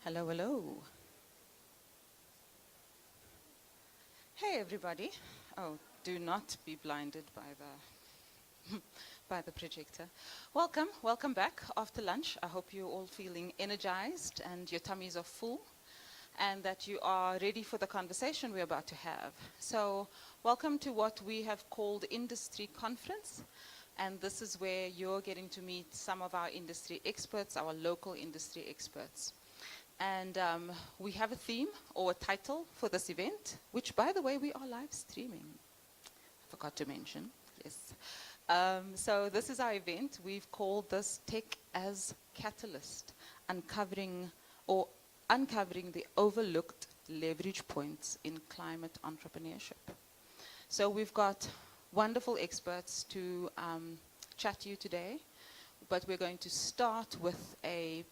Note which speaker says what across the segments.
Speaker 1: Hello, hello. Hey, everybody. Oh, do not be blinded by the by the projector. Welcome back after lunch. I hope you're all feeling energized and your tummies are full and that you are ready for the conversation we're about to have. So, welcome to what we have called Industry Conference. And this is where you're getting to meet some of our industry experts, our local industry experts. And we have a theme or a title for this event, which, by the way, we are live streaming. I forgot to mention, yes. So this is our event. We've called this Tech as Catalyst, uncovering the overlooked leverage points in climate entrepreneurship. So we've got wonderful experts to chat to you today, but we're going to start with a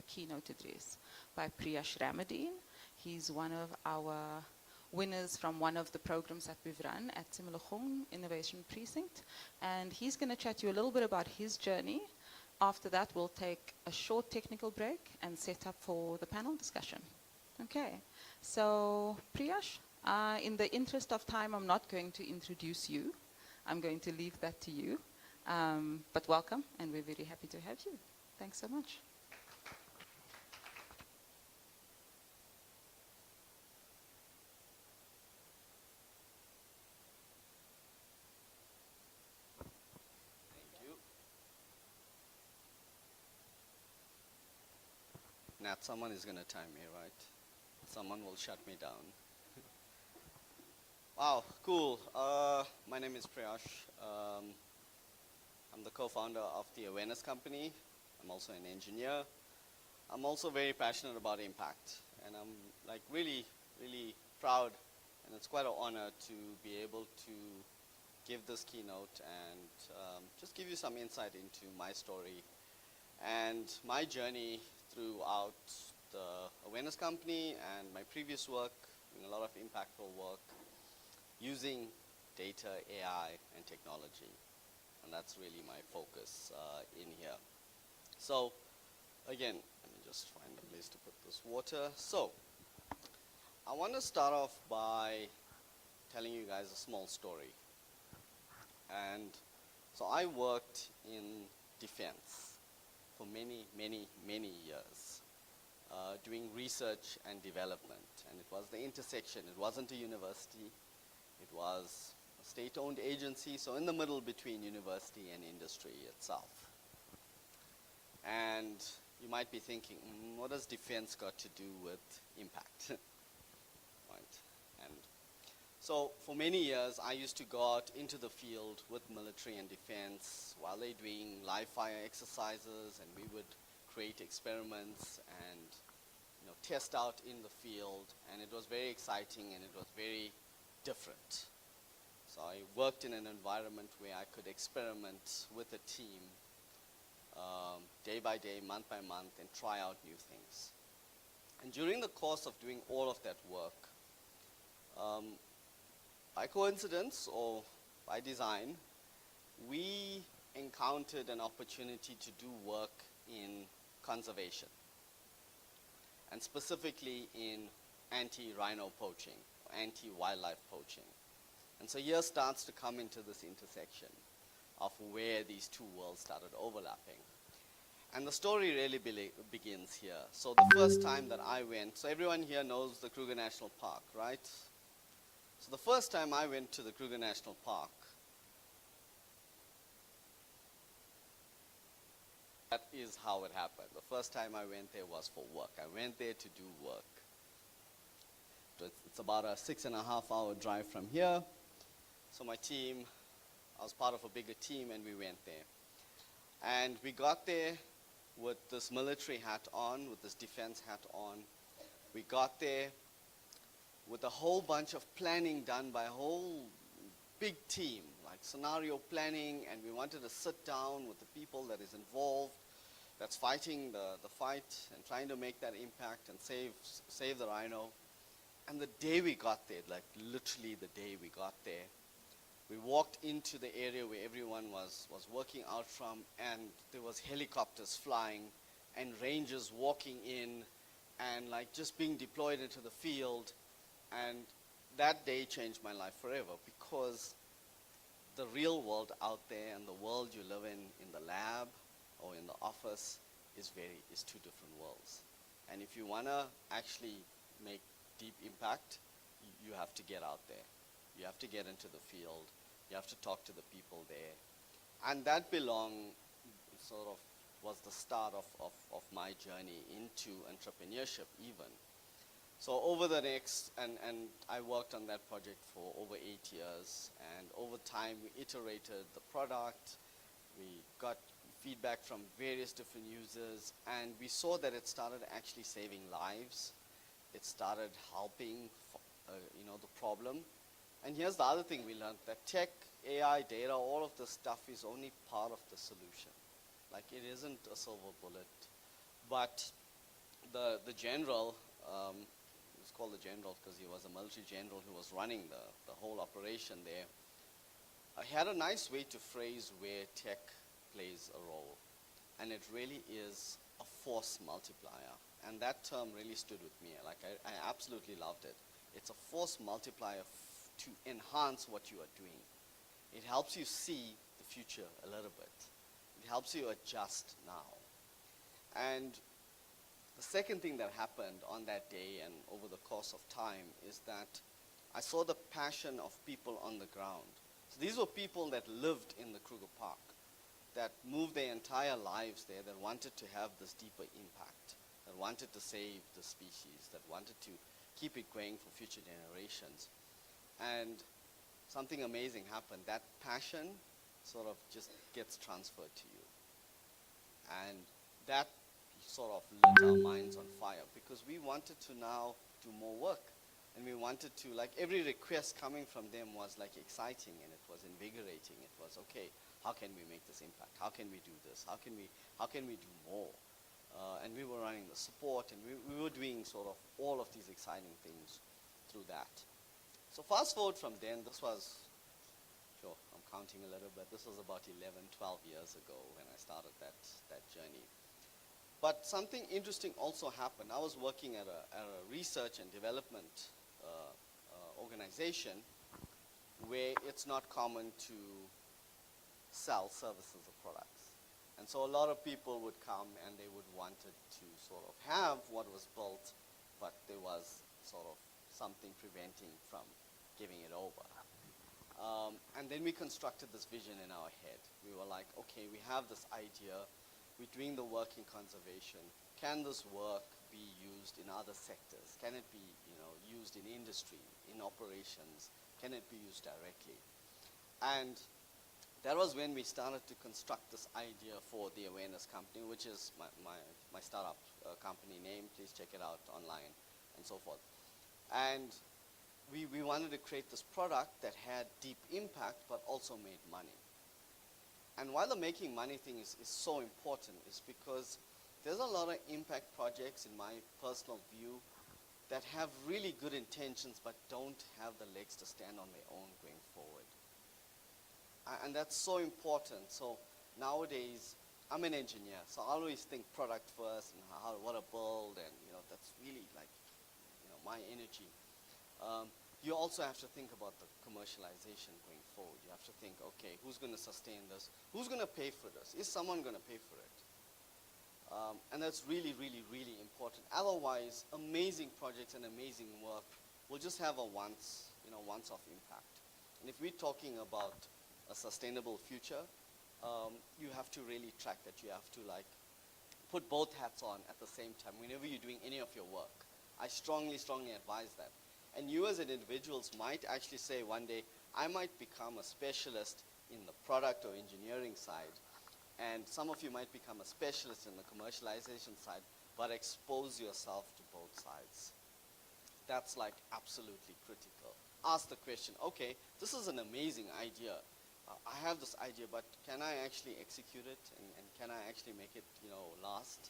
Speaker 1: keynote address by Priyash Ramadeen. He's one of our winners from one of the programs that we've run at Simulachong Innovation Precinct. And he's going to chat to you a little bit about his journey. After that, we'll take a short technical break and set up for the panel discussion. Okay, so Priyash, in the interest of time, I'm not going to introduce you. I'm going to leave that to you. But welcome, and we're very happy to have you. Thanks so much.
Speaker 2: Nat, someone is going to time me, right? Someone will shut me down. Wow, cool. My name is Priyash. I'm the co-founder of the Awareness Company. I'm also an engineer. I'm also very passionate about impact. And I'm like really, really proud, and it's quite an honor to be able to give this keynote and just give you some insight into my story and my journey throughout the Awareness Company and my previous work, doing a lot of impactful work using data, AI, and technology. And that's really my focus in here. So again, let me just find a place to put this water. So I want to start off by telling you guys a small story. And so I worked in defense for many, many, many years, doing research and development. And it was the intersection. It wasn't a university. It was a state-owned agency, so in the middle between university and industry itself. And you might be thinking, what does defense got to do with impact? Right? And so for many years, I used to go out into the field with military and defense while they're doing live fire exercises, and we would create experiments and test out in the field. And it was very exciting, and it was very different. So I worked in an environment where I could experiment with a team day by day, month by month, and try out new things. And during the course of doing all of that work, by coincidence or by design, we encountered an opportunity to do work in conservation, and specifically in anti-rhino poaching, or anti-wildlife poaching. And so here starts to come into this intersection of where these two worlds started overlapping. And the story really begins here. So the first time that I went, so everyone here knows the Kruger National Park, right? So the first time I went to the Kruger National Park, that is how it happened. The first time I went there was for work. I went there to do work. It's about a 6.5-hour drive from here. So my team, I was part of a bigger team, and we went there. And we got there with this military hat on, with this defense hat on. We got there with a whole bunch of planning done by a whole big team, like scenario planning, and we wanted to sit down with the people that is involved, that's fighting the fight and trying to make that impact and save the rhino. And the day we got there, like literally the day we got there, we walked into the area where everyone was working out from, and there was helicopters flying and rangers walking in and like just being deployed into the field. And that day changed my life forever, because the real world out there and the world you live in the lab or in the office, is two different worlds. And if you want to actually make deep impact, you have to get out there. You have to get into the field. You have to talk to the people there. And that sort of was the start of my journey into entrepreneurship even. So over the next, and I worked on that project for over 8 years, and over time we iterated the product, we got feedback from various different users, and we saw that it started actually saving lives. It started helping the problem. And here's the other thing we learned, that tech, AI, data, all of this stuff is only part of the solution. Like, it isn't a silver bullet. But the general, he was called the general because he was a military general who was running the whole operation there, he had a nice way to phrase where tech plays a role. And it really is a force multiplier. And that term really stood with me. Like, I absolutely loved it. It's a force multiplier to enhance what you are doing. It helps you see the future a little bit. It helps you adjust now. And the second thing that happened on that day and over the course of time is that I saw the passion of people on the ground. So these were people that lived in the Kruger Park, that moved their entire lives there, that wanted to have this deeper impact, that wanted to save the species, that wanted to keep it going for future generations. And something amazing happened. That passion sort of just gets transferred to you. And that sort of lit our minds on fire, because we wanted to now do more work. And we wanted to, like, every request coming from them was like exciting, and it was invigorating. It was, okay, how can we make this impact? How can we do this? How can we do more? And we were running the support, and we were doing sort of all of these exciting things through that. So fast forward from then, this was, sure, I'm counting a little bit, this was about 11, 12 years ago when I started that journey. But something interesting also happened. I was working at a research and development organization where it's not common to sell services or products. And so a lot of people would come and they would wanted to sort of have what was built, but there was sort of something preventing from giving it over. And then we constructed this vision in our head. We were like, okay, we have this idea, we're doing the work in conservation. Can this work be used in other sectors? Can it be, used in industry, in operations? Can it be used directly? And that was when we started to construct this idea for the Awareness Company, which is my startup company name. Please check it out online and so forth. And we wanted to create this product that had deep impact but also made money. And why the making money thing is so important is because there's a lot of impact projects, in my personal view, that have really good intentions but don't have the legs to stand on their own going forward. And that's so important. So nowadays, I'm an engineer, so I always think product first and what to build, and that's really like my energy. You also have to think about the commercialization going forward. You have to think, okay, who's going to sustain this? Who's going to pay for this? Is someone going to pay for it? And that's really, really, really important. Otherwise, amazing projects and amazing work will just have a once-off impact. And if we're talking about a sustainable future, you have to really track that. You have to put both hats on at the same time whenever you're doing any of your work. I strongly, strongly advise that. And you as individuals might actually say one day, I might become a specialist in the product or engineering side, and some of you might become a specialist in the commercialization side, but expose yourself to both sides. That's absolutely critical. Ask the question, okay, this is an amazing idea. I have this idea, but can I actually execute it, and can I actually make it last?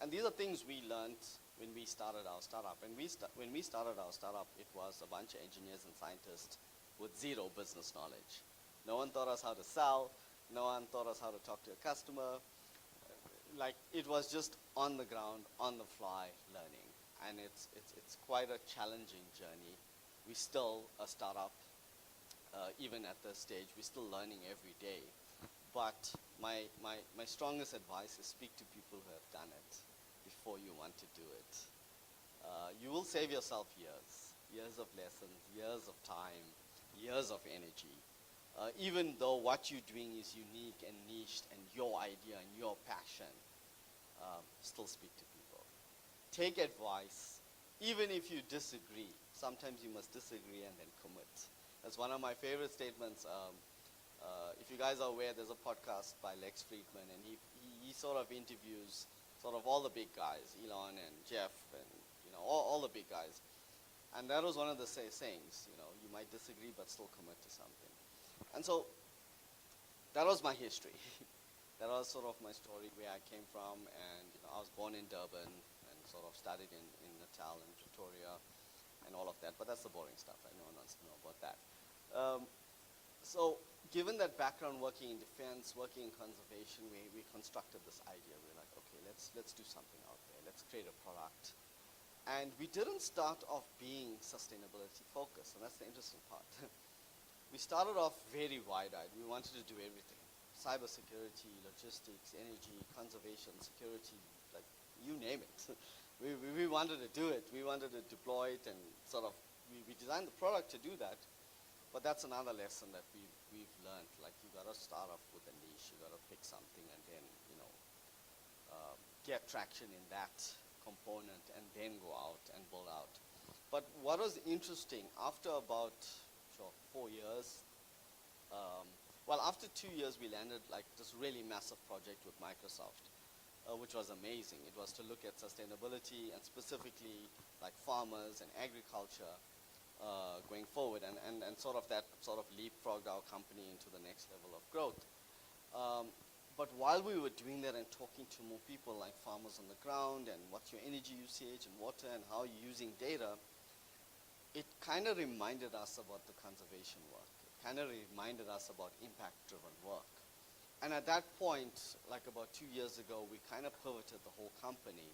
Speaker 2: And these are things we learned when we started our startup. And when we started our startup, it was a bunch of engineers and scientists with zero business knowledge. No one taught us how to sell. No one taught us how to talk to a customer. like it was just on the ground, on the fly learning, and it's quite a challenging journey. We still a startup, even at this stage. We're still learning every day. But my strongest advice is speak to people who have done it before you want to do it. You will save yourself years of lessons, years of time, years of energy. Even though what you're doing is unique and niched and your idea and your passion, still speak to people. Take advice, even if you disagree. Sometimes you must disagree and then commit. That's one of my favorite statements. If you guys are aware, there's a podcast by Lex Friedman, and he sort of interviews sort of all the big guys, Elon and Jeff, and all the big guys. And that was one of the sayings. You might disagree, but still commit to something. And so that was my history. That was sort of my story, where I came from, and I was born in Durban and sort of studied in Natal and Pretoria and all of that. But that's the boring stuff. No one wants to know about that. So given that background, working in defense, working in conservation, we constructed this idea. We're like, okay, let's do something out there. Let's create a product. And we didn't start off being sustainability focused, and that's the interesting part. We started off very wide-eyed. We wanted to do everything. Cybersecurity, logistics, energy, conservation, security, like you name it. We wanted to do it. We wanted to deploy it, and sort of, we designed the product to do that. But that's another lesson that we've learned. Like, you got to start off with a niche. You got to pick something and then, get traction in that component and then go out and build out. But what was interesting, after about 4 years, after 2 years, we landed like this really massive project with Microsoft, which was amazing. It was to look at sustainability and specifically like farmers and agriculture going forward, and sort of that sort of leapfrogged our company into the next level of growth. But while we were doing that and talking to more people like farmers on the ground and what's your energy usage and water and how you're using data, it kind of reminded us about the conservation work. It kind of reminded us about impact-driven work. And at that point, like about 2 years ago, we kind of pivoted the whole company,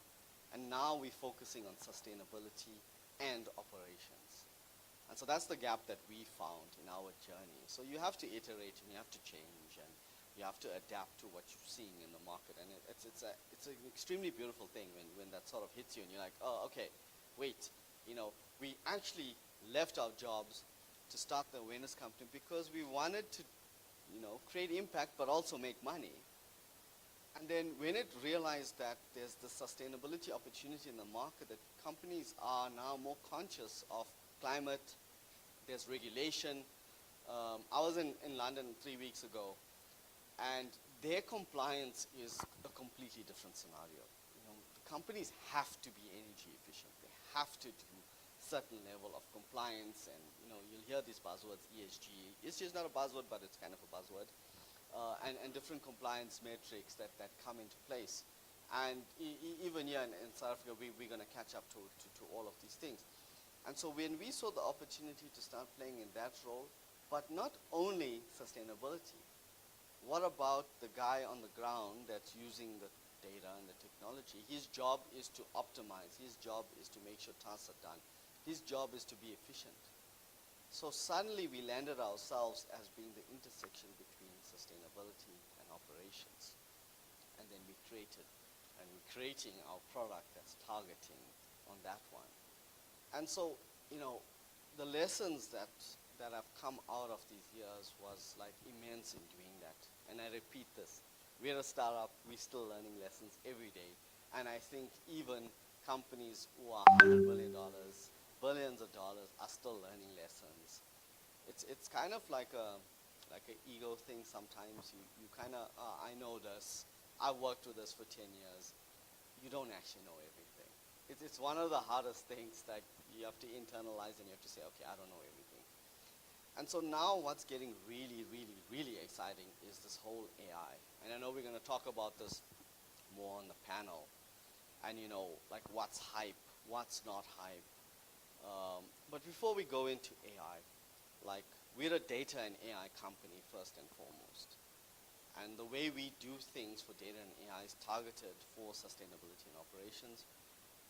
Speaker 2: and now we're focusing on sustainability and operations. And so that's the gap that we found in our journey. So you have to iterate and you have to change and you have to adapt to what you're seeing in the market. And it's an extremely beautiful thing when that sort of hits you and you're like, oh, okay, wait, we actually left our jobs to start the awareness company because we wanted to, create impact but also make money. And then when it realized that there's the sustainability opportunity in the market, that companies are now more conscious of climate, there's regulation. I was in London 3 weeks ago, and their compliance is a completely different scenario. The companies have to be energy efficient. They have to do certain level of compliance, and you'll hear these buzzwords, ESG. ESG is not a buzzword, but it's kind of a buzzword. And different compliance metrics that come into place. And even here in South Africa, we're going to catch up to all of these things. And so when we saw the opportunity to start playing in that role, but not only sustainability, what about the guy on the ground that's using the data and the technology? His job is to optimize. His job is to make sure tasks are done. His job is to be efficient. So suddenly we landed ourselves as being the intersection between sustainability and operations. And then we're creating our product that's targeting on that one. And so, the lessons that have come out of these years was like immense in doing that. And I repeat this, we're a startup, we're still learning lessons every day. And I think even companies who are $100 million, billions of dollars, are still learning lessons. It's kind of like an ego thing sometimes. You kind of, I know this, I've worked with this for 10 years. You don't actually know everything. It's one of the hardest things that you have to internalize, and you have to say, okay, I don't know everything. And so now what's getting really, really, really exciting is this whole AI. And I know we're going to talk about this more on the panel. And like what's hype, what's not hype. But before we go into AI, like we're a data and AI company first and foremost. And the way we do things for data and AI is targeted for sustainability and operations.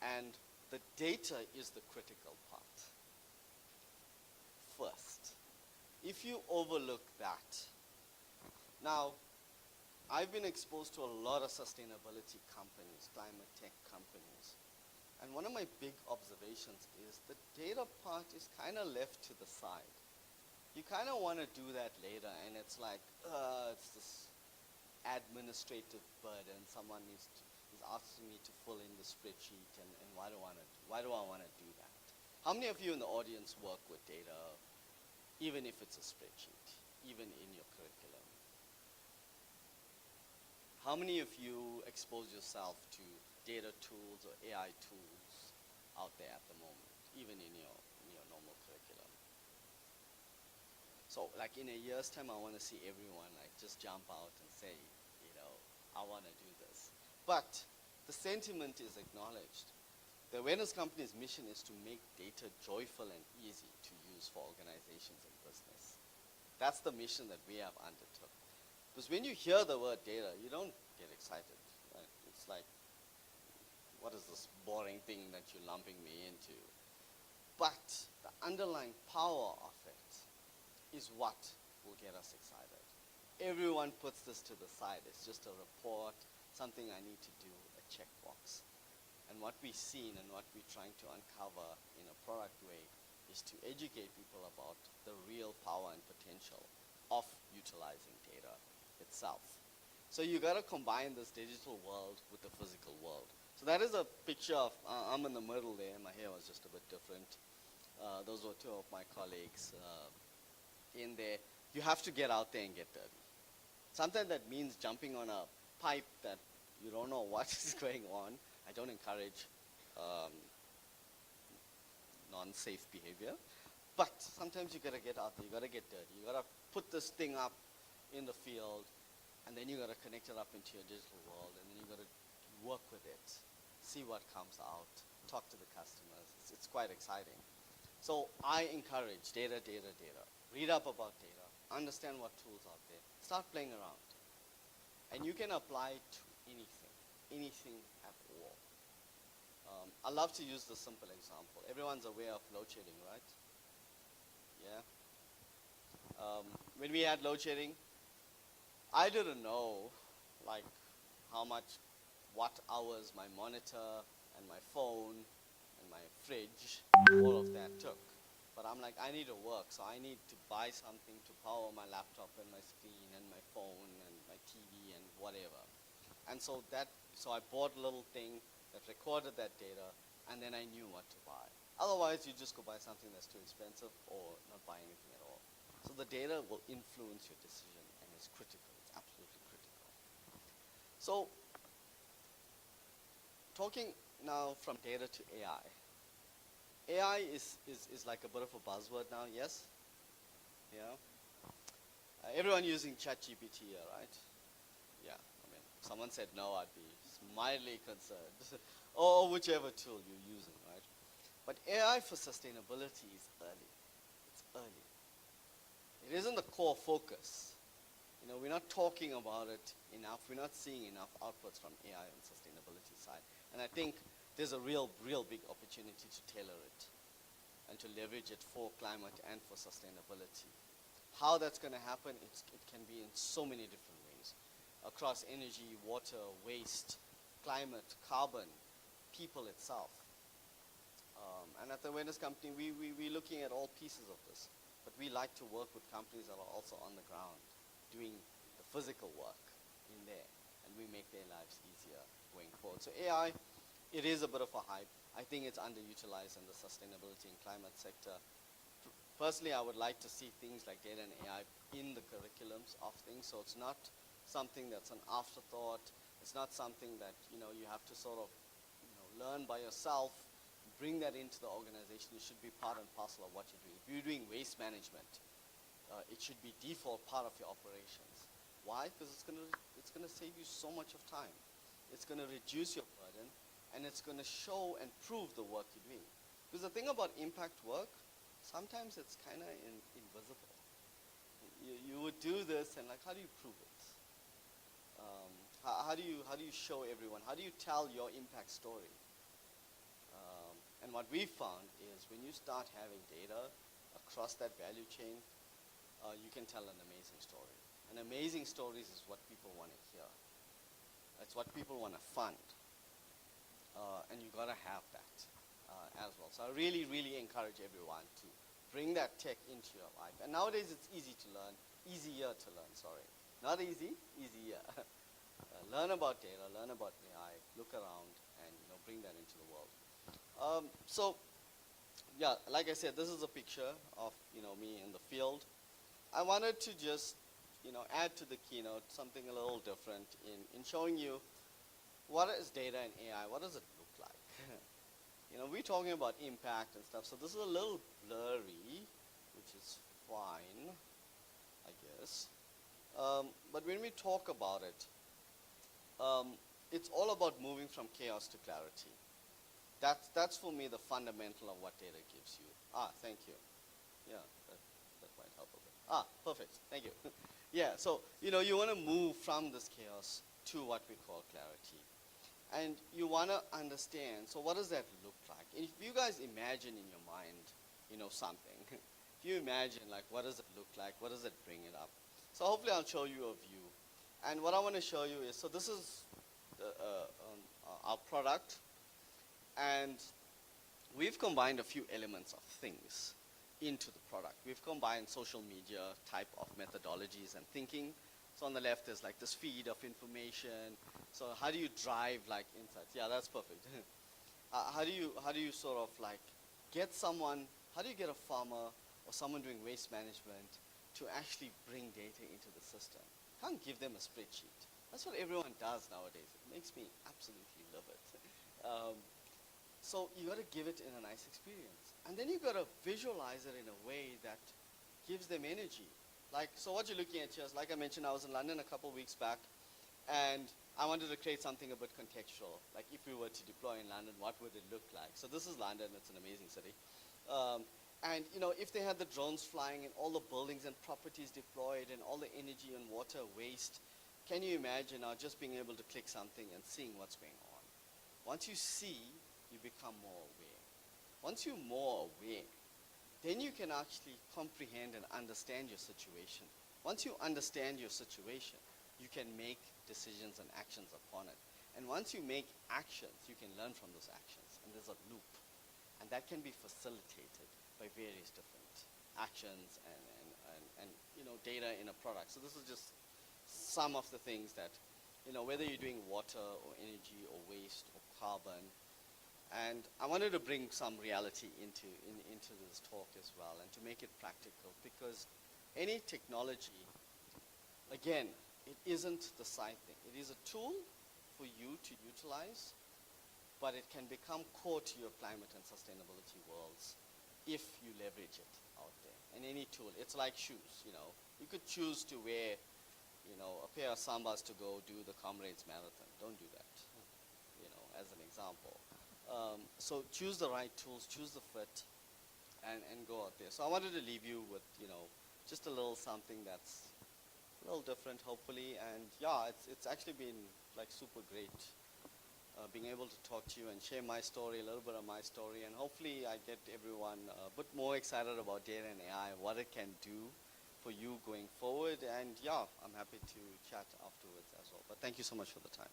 Speaker 2: And the data is the critical part. First, if you overlook that, now, I've been exposed to a lot of sustainability companies, climate tech companies. And one of my big observations is the data part is kind of left to the side. You kind of want to do that later, and it's like, it's this administrative burden. Someone is asking me to fill in the spreadsheet, and why do I want to do that? How many of you in the audience work with data, even if it's a spreadsheet, even in your curriculum? How many of you expose yourself to data tools or AI tools out there at the moment, even in your normal curriculum? So like in a year's time, I want to see everyone like just jump out and say, I want to do this. But the sentiment is acknowledged. The awareness company's mission is to make data joyful and easy to use for organizations and business. That's the mission that we have undertook. Because when you hear the word data, you don't get excited. Right? It's like, what is this boring thing that you're lumping me into? But the underlying power of it is what will get us excited. Everyone puts this to the side. It's just a report, something I need to do, a checkbox. And what we've seen and what we're trying to uncover in a product way is to educate people about the real power and potential of utilizing data itself. So you got to combine this digital world with the physical world. So that is a picture of, I'm in the middle there, my hair was just a bit different. Those were two of my colleagues in there. You have to get out there and get dirty. Sometimes that means jumping on a pipe that you don't know what is going on. I don't encourage non-safe behavior. But sometimes you got to get out there, you got to get dirty. You got to put this thing up in the field, and then you got to connect it up into your digital world, and then you got to work with it, see what comes out, talk to the customers. It's quite exciting. So I encourage data, data, data. Read up about data, understand what tools out there, start playing around. And you can apply to anything at all. I love to use the simple example. Everyone's aware of load shedding, right? Yeah? When we had load shedding, I didn't know like how much watt hours my monitor and my phone and my fridge, all of that took. But I'm like, I need to work, so I need to buy something to power my laptop and my screen and my phone and my TV and whatever. And so I bought a little thing that recorded that data, and then I knew what to buy. Otherwise, you just go buy something that's too expensive or not buy anything at all. So the data will influence your decision, and it's critical. It's absolutely critical. So talking now from data to AI. AI is like a bit of a buzzword now, yes? Yeah. Everyone using ChatGPT here, right? Yeah. I mean, if someone said no, I'd be mildly concerned. or whichever tool you're using, right? But AI for sustainability is early. It's early. It isn't the core focus. We're not talking about it enough. We're not seeing enough outputs from AI on the sustainability side. And I think there's a real big opportunity to tailor it and to leverage it for climate and for sustainability. How that's going to happen, it can be in so many different ways. Across energy, water, waste, climate, carbon, people itself. And at the Awareness Company, we're looking at all pieces of this. But we like to work with companies that are also on the ground, doing the physical work in there. And we make their lives easier going forward. So AI, it is a bit of a hype. I think it's underutilized in the sustainability and climate sector. Personally, I would like to see things like data and AI in the curriculums of things. So it's not something that's an afterthought. It's not something that you have to sort of learn by yourself. Bring that into the organization. It should be part and parcel of what you're doing. If you're doing waste management, it should be default part of your operations. Why? Because it's going to save you so much of time. It's going to reduce your burden, and it's going to show and prove the work you're doing. Because the thing about impact work, sometimes it's kind of invisible. You would do this, and like, how do you prove it? How do you show everyone? How do you tell your impact story? And what we found is when you start having data across that value chain, you can tell an amazing story. And amazing stories is what people want to hear. It's what people want to fund. And you got to have that as well. So I really, really encourage everyone to bring that tech into your life. And nowadays it's easy to learn, easier to learn, sorry. Not easy, easier. Learn about data, learn about AI, look around, and bring that into the world. So, yeah, like I said, this is a picture of me in the field. I wanted to just add to the keynote something a little different in showing you what is data and AI. What does it look like? We're talking about impact and stuff, so this is a little blurry, which is fine, I guess. But when we talk about it, it's all about moving from chaos to clarity. That's for me the fundamental of what data gives you. Thank you. Yeah, that might help a bit. Perfect. Thank you. Yeah, so you want to move from this chaos to what we call clarity. And you want to understand, so what does that look like? And if you guys imagine in your mind, something, if you imagine like what does it look like, what does it bring it up? So hopefully I'll show you a view. And what I want to show you is, so this is our product. And we've combined a few elements of things into the product. We've combined social media type of methodologies and thinking. So on the left there's like this feed of information. So how do you drive like insights? Yeah, that's perfect. How do you sort of like get someone, how do you get a farmer or someone doing waste management to actually bring data into the system? Can't give them a spreadsheet. That's what everyone does nowadays. It makes me absolutely livid. So you got to give it in a nice experience. And then you got to visualize it in a way that gives them energy. Like, so what you're looking at here is, like I mentioned, I was in London a couple of weeks back, and I wanted to create something a bit contextual. Like, if we were to deploy in London, what would it look like? So this is London. It's an amazing city. And, if they had the drones flying and all the buildings and properties deployed and all the energy and water waste, can you imagine now just being able to click something and seeing what's going on? Once you see, you become more aware. Once you're more aware, then you can actually comprehend and understand your situation. Once you understand your situation, you can make decisions and actions upon it. And once you make actions, you can learn from those actions. And there's a loop. And that can be facilitated by various different actions and data in a product. So this is just some of the things that, whether you're doing water or energy or waste or carbon. And I wanted to bring some reality into this talk as well, and to make it practical, because any technology, again, it isn't the side thing. It is a tool for you to utilize, but it can become core to your climate and sustainability worlds if you leverage it out there. And any tool, it's like shoes, You could choose to wear, a pair of Sambas to go do the Comrades Marathon. Don't do that, as an example. So choose the right tools, choose the fit, and go out there. So I wanted to leave you with, just a little something that's a little different, hopefully. And yeah, it's actually been like super great being able to talk to you and share my story, a little bit of my story. And hopefully I get everyone a bit more excited about data and AI, what it can do for you going forward. And yeah, I'm happy to chat afterwards as well. But thank you so much for the time.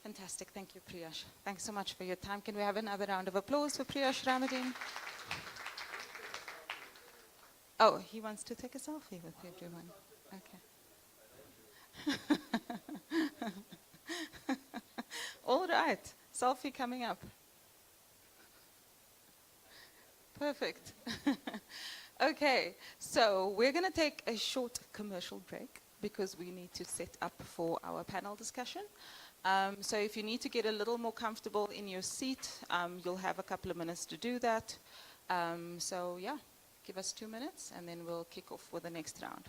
Speaker 1: Fantastic. Thank you, Priyash. Thanks so much for your time. Can we have another round of applause for Priyash Ramadin? Oh, he wants to take a selfie with everyone. Okay. All right. Selfie coming up. Perfect. Okay. So we're going to take a short commercial break because we need to set up for our panel discussion. So if you need to get a little more comfortable in your seat, you'll have a couple of minutes to do that. So yeah, give us 2 minutes and then we'll kick off with the next round.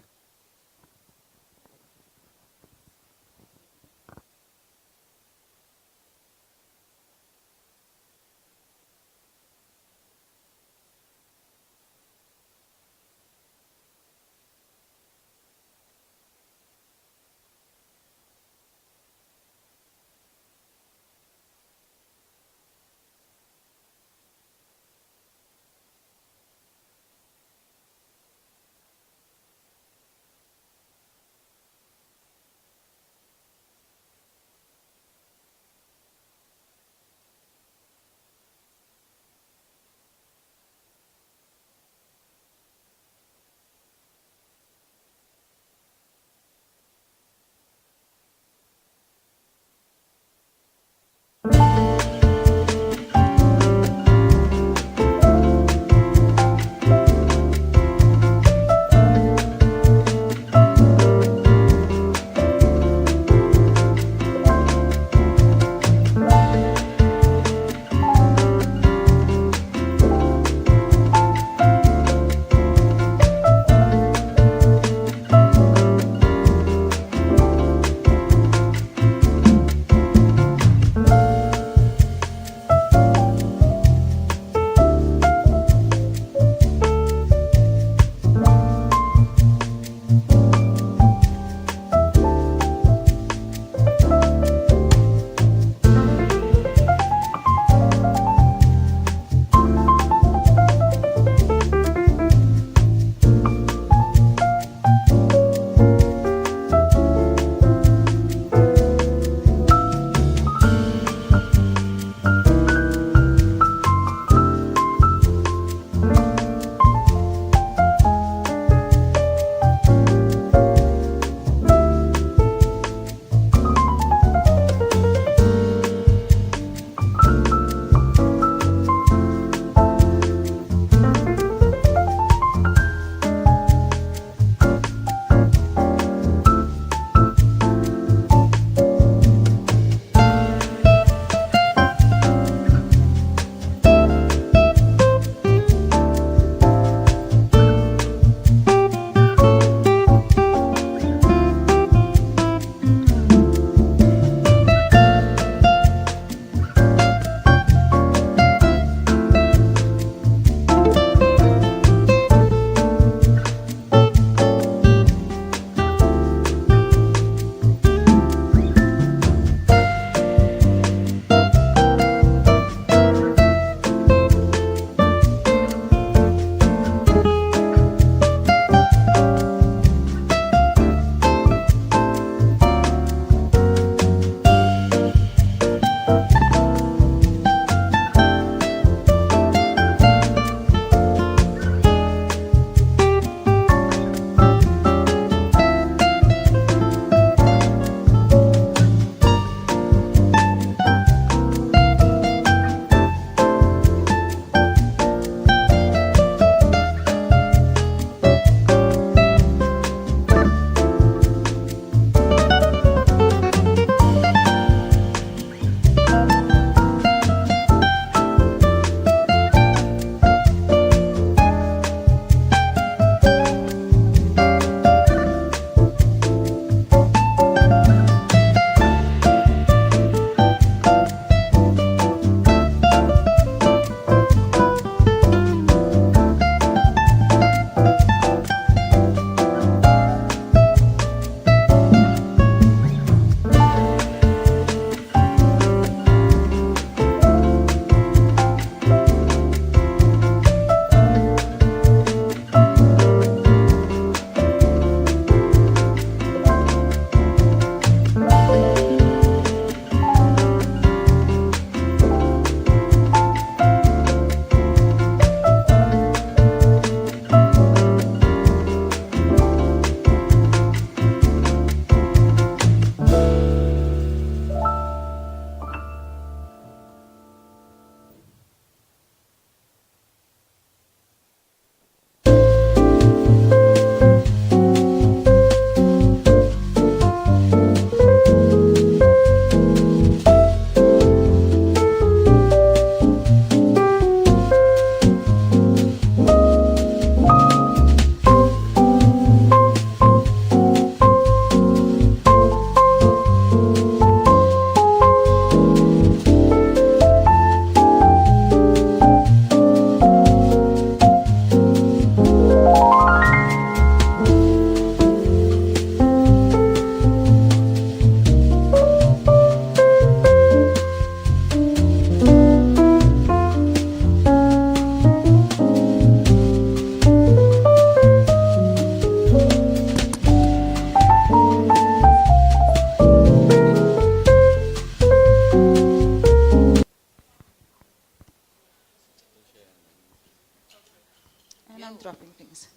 Speaker 1: dropping things.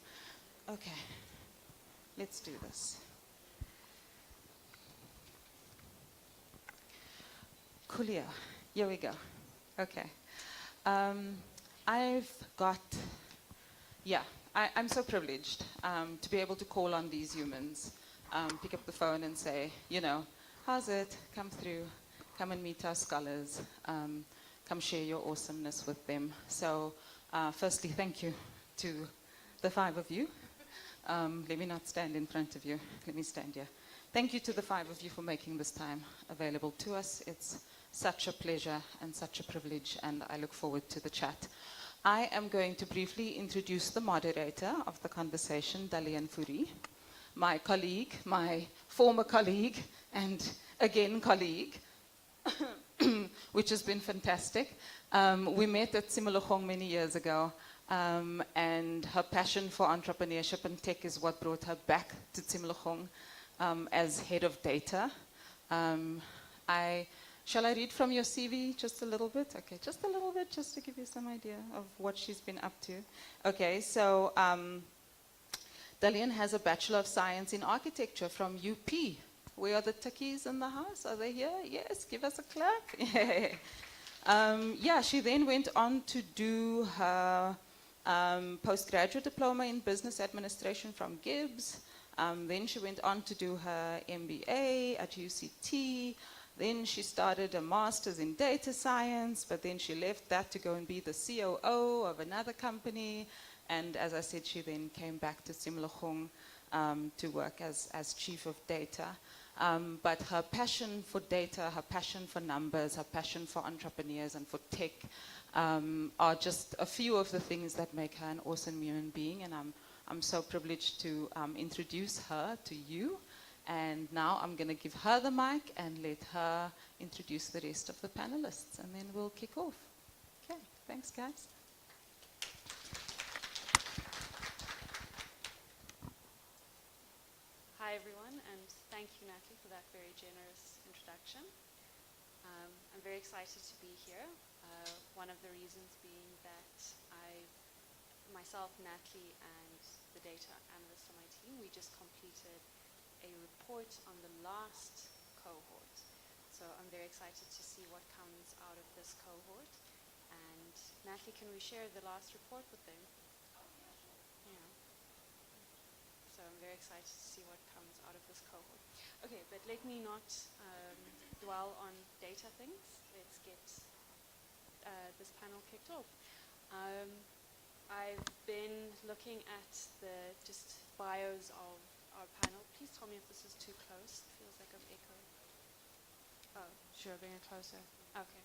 Speaker 1: Okay, let's do this. Coolio. Here we go. Okay. I've got, I'm so privileged to be able to call on these humans, pick up the phone and say, you know, how's it? Come through, come and meet our scholars, come share your awesomeness with them. So firstly, thank you to the 5 of you. Let me not stand in front of you. Let me stand here. Thank you to the 5 of you for making this time available to us. It's such a pleasure and such a privilege, and I look forward to the chat. I am going to briefly introduce the moderator of the conversation, Dalian Fourie, my colleague, my former colleague, and again colleague, which has been fantastic. We met at Simulogong many years ago, and her passion for entrepreneurship and tech is what brought her back to Simulogong as head of data. Shall I read from your CV just a little bit? Okay, just a little bit, just to give you some idea of what she's been up to. Okay, so Dalian has a Bachelor of Science in Architecture from UP. Where are the techies in the house? Are they here? Yes, give us a clap. She then went on to do her postgraduate diploma in business administration from Gibbs. Then she went on to do her MBA at UCT. Then she started a master's in data science, but then she left that to go and be the COO of another company. And as I said, she then came back to Simulogong to work as chief of data. But her passion for data, her passion for numbers, her passion for entrepreneurs and for tech are just a few of the things that make her an awesome human being. And I'm so privileged to introduce her to you. And now I'm going to give her the mic and let her introduce the rest of the panelists, and then we'll kick off. Okay, thanks, guys.
Speaker 3: Hi, everyone, and thank you, Natalie, for that very generous introduction. I'm very excited to be here. One of the reasons being that myself, Natalie, and the data analyst on my team, we just completed a report on the last cohort. So I'm very excited to see what comes out of this cohort. And Natalie, can we share the last report with them? Yeah. So I'm very excited to see what comes out of this cohort. Okay, but let me not dwell on data things. Let's get this panel kicked off. I've been looking at the just bios of our panel. Please tell me if this is too close. It feels like I'm echoing. Oh, sure, bring it closer. Okay.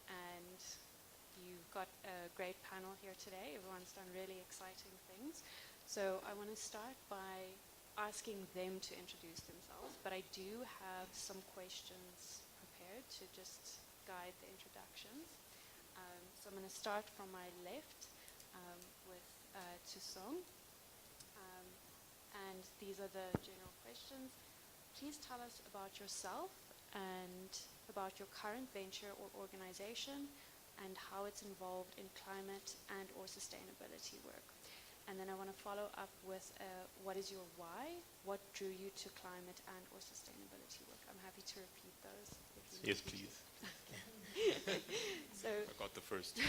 Speaker 3: And you've got a great panel here today. Everyone's done really exciting things. So I want to start by asking them to introduce themselves, but I do have some questions prepared to just guide the introductions. So I'm going to start from my left with Tusong. And these are the general questions. Please tell us about yourself and about your current venture or organization and how it's involved in climate and or sustainability work. And then I want to follow up with what is your why? What drew you to climate and or sustainability work? I'm happy to repeat those.
Speaker 4: Yes, please.
Speaker 3: So
Speaker 4: I got the first.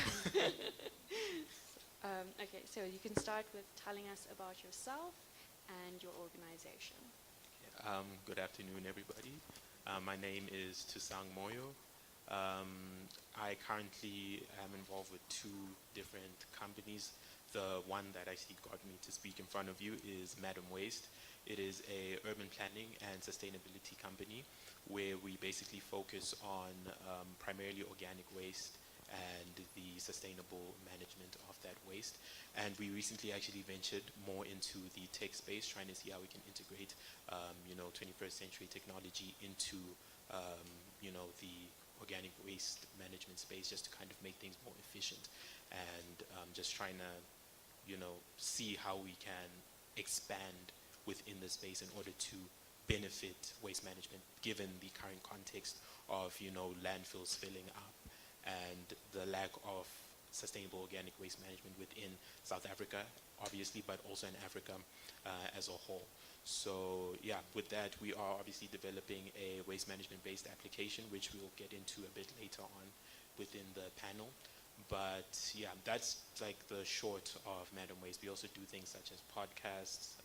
Speaker 3: okay, so you can start with telling us about yourself and your organization.
Speaker 4: Good afternoon, everybody. My name is Tusang Moyo. I currently am involved with 2 different companies. The one that actually got me to speak in front of you is Madam Waste. It is a urban planning and sustainability company where we basically focus on primarily organic waste and the sustainable management of that waste. And we recently actually ventured more into the tech space, trying to see how we can integrate, 21st century technology into, the organic waste management space, just to kind of make things more efficient, and just trying to, see how we can expand within the space in order to benefit waste management, given the current context of, landfills filling up and the lack of sustainable organic waste management within South Africa, obviously, but also in Africa as a whole. So yeah, with that, we are obviously developing a waste management-based application, which we'll get into a bit later on within the panel. But yeah, that's like the short of Madam Waste. We also do things such as podcasts,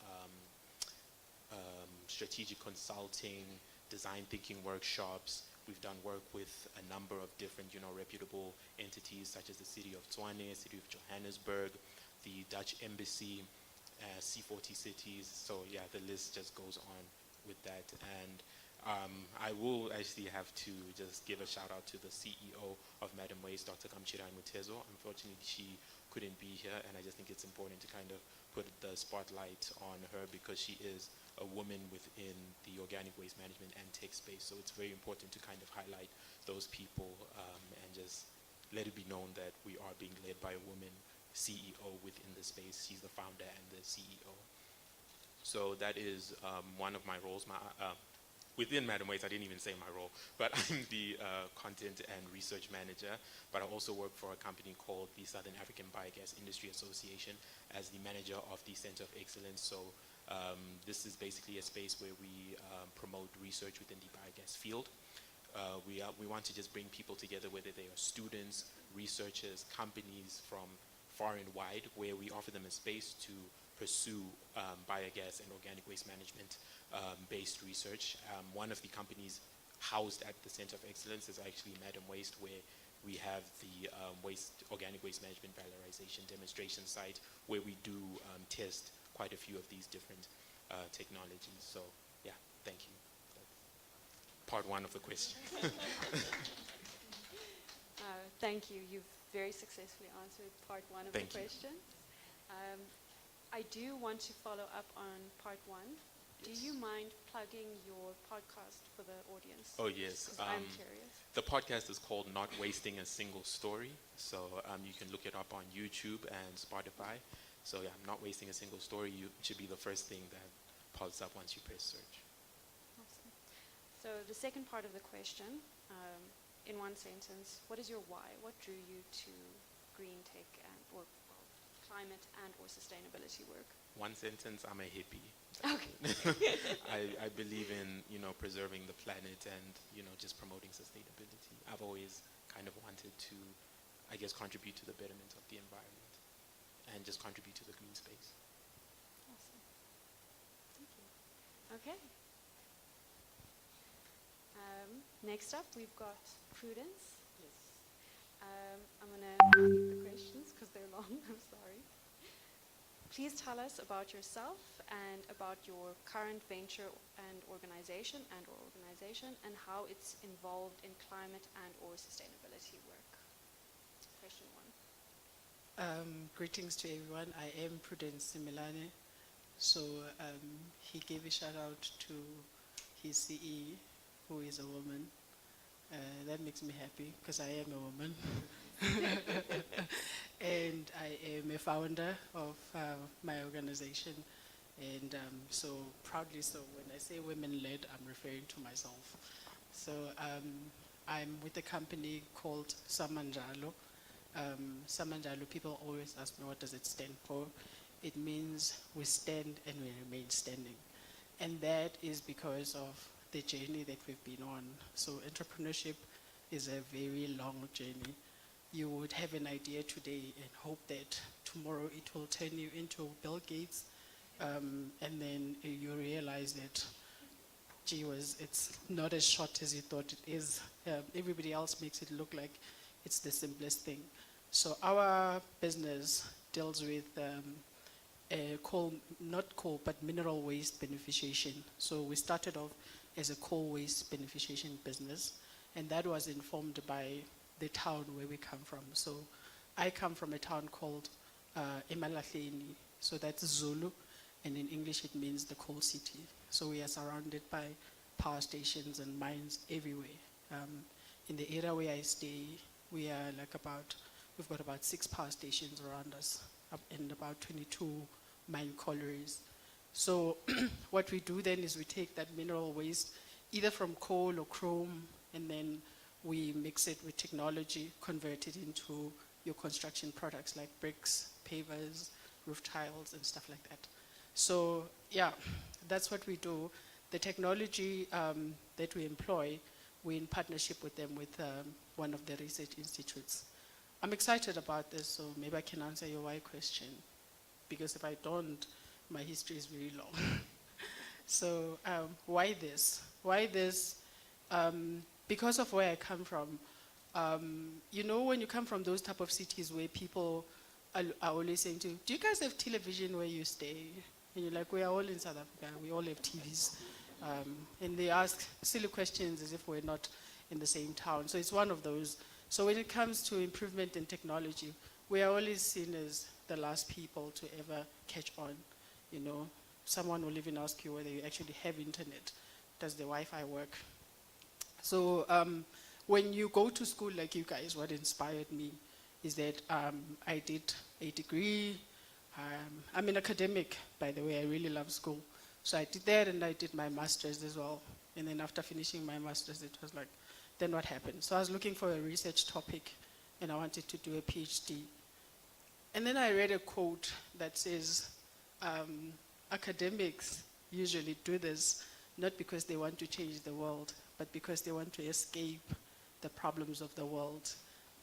Speaker 4: strategic consulting, design thinking workshops. We've done work with a number of different, reputable entities such as the City of Tshwane, City of Johannesburg, the Dutch Embassy, C40 cities. So yeah, the list just goes on with that. And I will actually have to just give a shout out to the CEO of Madam Waste, Dr. Kamchirai Mutezo. Unfortunately, she couldn't be here, and I just think it's important to kind of put the spotlight on her because she is a woman within the organic waste management and tech space. So it's very important to kind of highlight those people and just let it be known that we are being led by a woman CEO within the space. She's the founder and the CEO. So that is one of my roles. Within Madam Waste, I didn't even say my role, but I'm the content and research manager, but I also work for a company called the Southern African Biogas Industry Association as the manager of the Center of Excellence. So this is basically a space where we promote research within the biogas field. We want to just bring people together, whether they are students, researchers, companies from far and wide, where we offer them a space to pursue biogas and organic waste management based research. One of the companies housed at the Center of Excellence is actually Madam Waste, where we have the organic waste management valorization demonstration site, where we do test quite a few of these different technologies. So yeah, thank you. That's part one of the question.
Speaker 3: Thank you. You've very successfully answered part one of the question. I do want to follow up on part one. Yes. Do you mind plugging your podcast for the audience?
Speaker 4: Oh, yes.
Speaker 3: I'm curious.
Speaker 4: The podcast is called Not Wasting a Single Story. So you can look it up on YouTube and Spotify. So yeah, Not Wasting a Single Story should be the first thing that pops up once you press search.
Speaker 3: Awesome. So the second part of the question, in one sentence, what is your why? What drew you to green tech or climate and or sustainability work?
Speaker 4: One sentence, I'm a hippie.
Speaker 3: Okay.
Speaker 4: I believe in, preserving the planet and, just promoting sustainability. I've always kind of wanted to, I guess, contribute to the betterment of the environment and just contribute to the green space.
Speaker 3: Awesome. Thank you. Okay. Next up, we've got Prudence.
Speaker 1: Yes.
Speaker 3: I'm going to repeat the questions because they're long. I'm sorry. Please tell us about yourself and about your current venture and organization and how it's involved in climate and or sustainability work. Question one.
Speaker 5: Greetings to everyone. I am Prudence Similane. So he gave a shout out to his CE, who is a woman. That makes me happy because I am a woman. And I am a founder of my organization. And so proudly so, when I say women-led, I'm referring to myself. So I'm with a company called Samanjalo. Samanjalo, people always ask me, what does it stand for? It means we stand and we remain standing. And that is because of the journey that we've been on. So entrepreneurship is a very long journey. You would have an idea today and hope that tomorrow it will turn you into Bill Gates, and then you realize that, gee whiz, it's not as short as you thought it is. Everybody else makes it look like it's the simplest thing. So our business deals with but mineral waste beneficiation. So we started off as a coal waste beneficiation business, and that was informed by the town where we come from. So I come from a town called Emalahleni, so that's Zulu, and in English it means the coal city. So we are surrounded by power stations and mines everywhere. In the area where I stay, we've got about 6 power stations around us, and about 22 mine collieries. So what we do then is we take that mineral waste, either from coal or chrome, and then we mix it with technology, convert it into your construction products like bricks, pavers, roof tiles, and stuff like that. So yeah, that's what we do. The technology that we employ, we're in partnership with them with one of the research institutes. I'm excited about this, so maybe I can answer your why question, because if I don't, my history is very long. So why this? Why this? Because of where I come from. You know, when you come from those type of cities where people are always saying to you, do you guys have television where you stay? And you're like, we are all in South Africa, we all have TVs. And they ask silly questions as if we're not in the same town. So it's one of those. So when it comes to improvement in technology, we are always seen as the last people to ever catch on. You know, someone will even ask you whether you actually have internet. Does the Wi-Fi work? So when you go to school like you guys, what inspired me is that I did a degree. I'm an academic, by the way. I really love school. So I did that, and I did my master's as well. And then after finishing my master's, it was like, then what happened? So I was looking for a research topic, and I wanted to do a PhD. And then I read a quote that says, academics usually do this not because they want to change the world, but because they want to escape the problems of the world.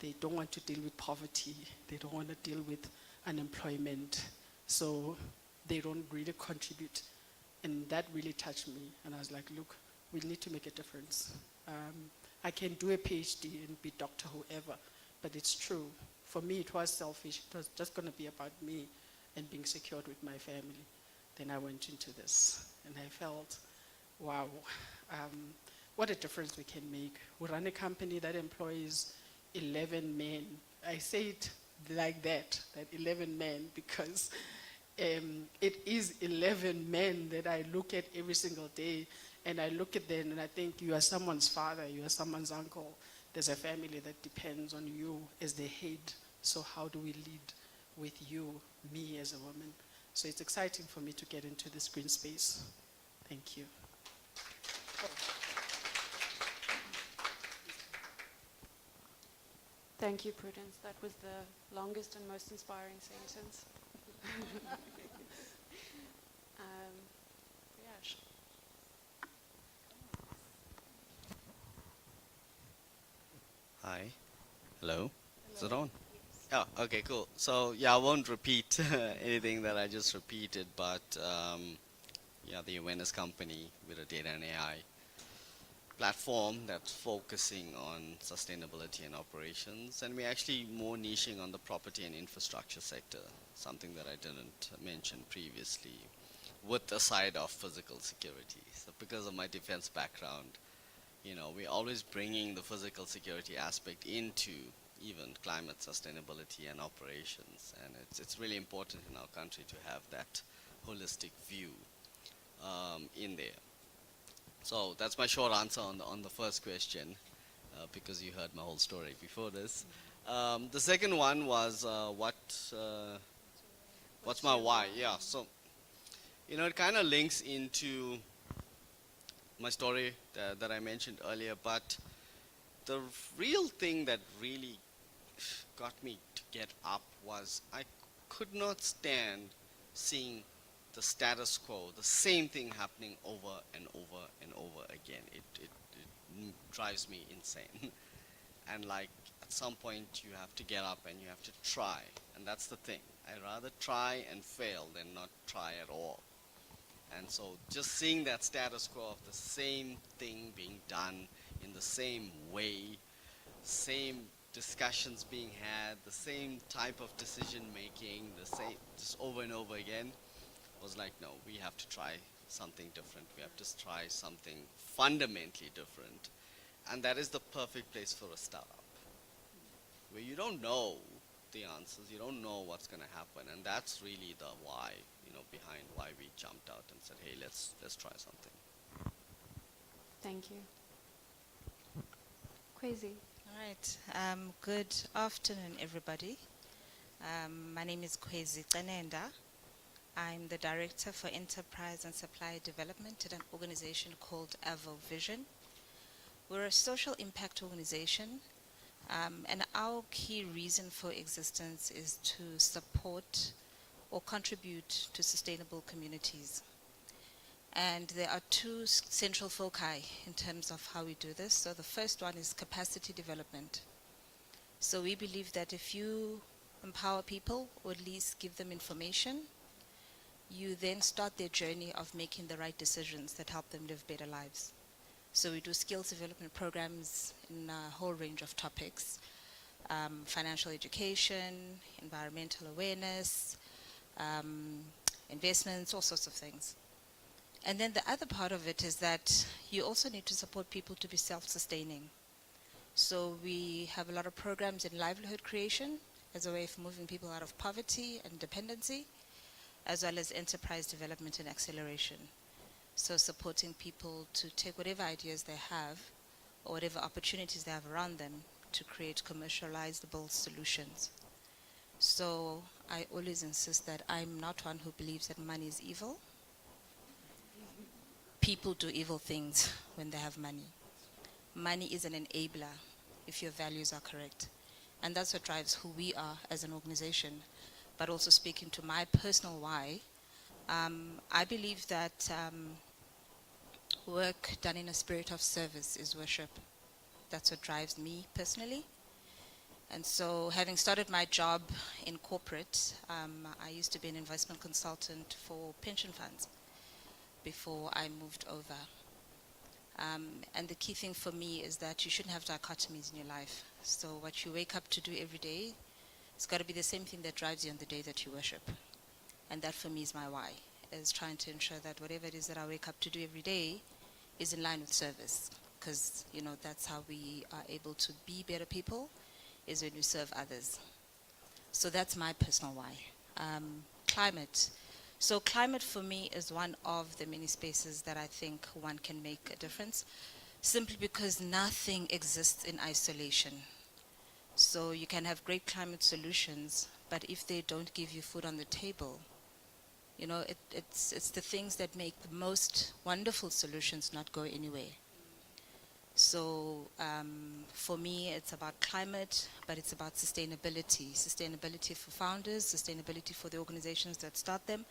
Speaker 5: They don't want to deal with poverty. They don't want to deal with unemployment. So they don't really contribute. And that really touched me. And I was like, look, we need to make a difference. I can do a PhD and be Dr. whoever, but it's true. For me, it was selfish. It was just going to be about me and being secured with my family. Then I went into this, and I felt, wow, what a difference we can make. We run a company that employs 11 men. I say it like that 11 men, because it is 11 men that I look at every single day, and I look at them and I think, you are someone's father, you are someone's uncle. There's a family that depends on you as the head. So how do we lead with you, me as a woman? So it's exciting for me to get into this green space. Thank you.
Speaker 3: Thank you, Prudence. That was the longest and most inspiring sentence. Yeah.
Speaker 2: Hi. Hello. Is it on? Oh, okay, cool. So yeah, I won't repeat anything that I just repeated, but yeah, the awareness company with a data and AI platform that's focusing on sustainability and operations, and we're actually more niching on the property and infrastructure sector, something that I didn't mention previously, with the side of physical security. So because of my defense background, you know, we're always bringing the physical security aspect into even climate sustainability and operations, and it's really important in our country to have that holistic view in there. So that's my short answer on the first question, because you heard my whole story before this. The second one was what's my why? Yeah, so you know, it kind of links into my story that I mentioned earlier, but the real thing that really got me to get up was I could not stand seeing the status quo, the same thing happening over and over and over again. It drives me insane. And like at some point you have to get up and you have to try, and that's the thing. I'd rather try and fail than not try at all. And so just seeing that status quo of the same thing being done in the same way, same discussions being had, the same type of decision making, the same, just over and over again, was like, no, we have to try something different. We have to try something fundamentally different. And that is the perfect place for a startup, where you don't know the answers, you don't know what's going to happen. And that's really the why, you know, behind why we jumped out and said, hey, let's try something.
Speaker 3: Thank you. Kwezi.
Speaker 1: All right. Good afternoon, everybody. My name is Kwezi Kanenda. I'm the Director for Enterprise and Supply Development at an organization called Avo Vision. We're a social impact organization And our key reason for existence is to support or contribute to sustainable communities. And there are two central foci in terms of how we do this. So the first one is capacity development. So we believe that if you empower people, or at least give them information, you then start their journey of making the right decisions that help them live better lives. So we do skills development programs in a whole range of topics, financial education, environmental awareness, investments, all sorts of things. And then the other part of it is that you also need to support people to be self-sustaining. So we have a lot of programs in livelihood creation as a way of moving people out of poverty and dependency, as well as enterprise development and acceleration. So supporting people to take whatever ideas they have or whatever opportunities they have around them to create commercializable solutions. So I always insist that I'm not one who believes that money is evil. People do evil things when they have money. Money is an enabler if your values are correct. And that's what drives who we are as an organization. But also speaking to my personal why, I believe that work done in a spirit of service is worship. That's what drives me personally. And so having started my job in corporate, I used to be an investment consultant for pension funds before I moved over. And the key thing for me is that you shouldn't have dichotomies in your life. So what you wake up to do every day, it's got to be the same thing that drives you on the day that you worship. And that for me is my why, is trying to ensure that whatever it is that I wake up to do every day is in line with service. Because, you know, that's how we are able to be better people, is when we serve others. So that's my personal why. Climate. So climate for me is one of the many spaces that I think one can make a difference, simply because nothing exists in isolation. So you can have great climate solutions, but if they don't give you food on the table, you know, it's the things that make the most wonderful solutions not go anywhere. So for me, it's about climate, but it's about sustainability. Sustainability for founders, sustainability for the organizations that start them,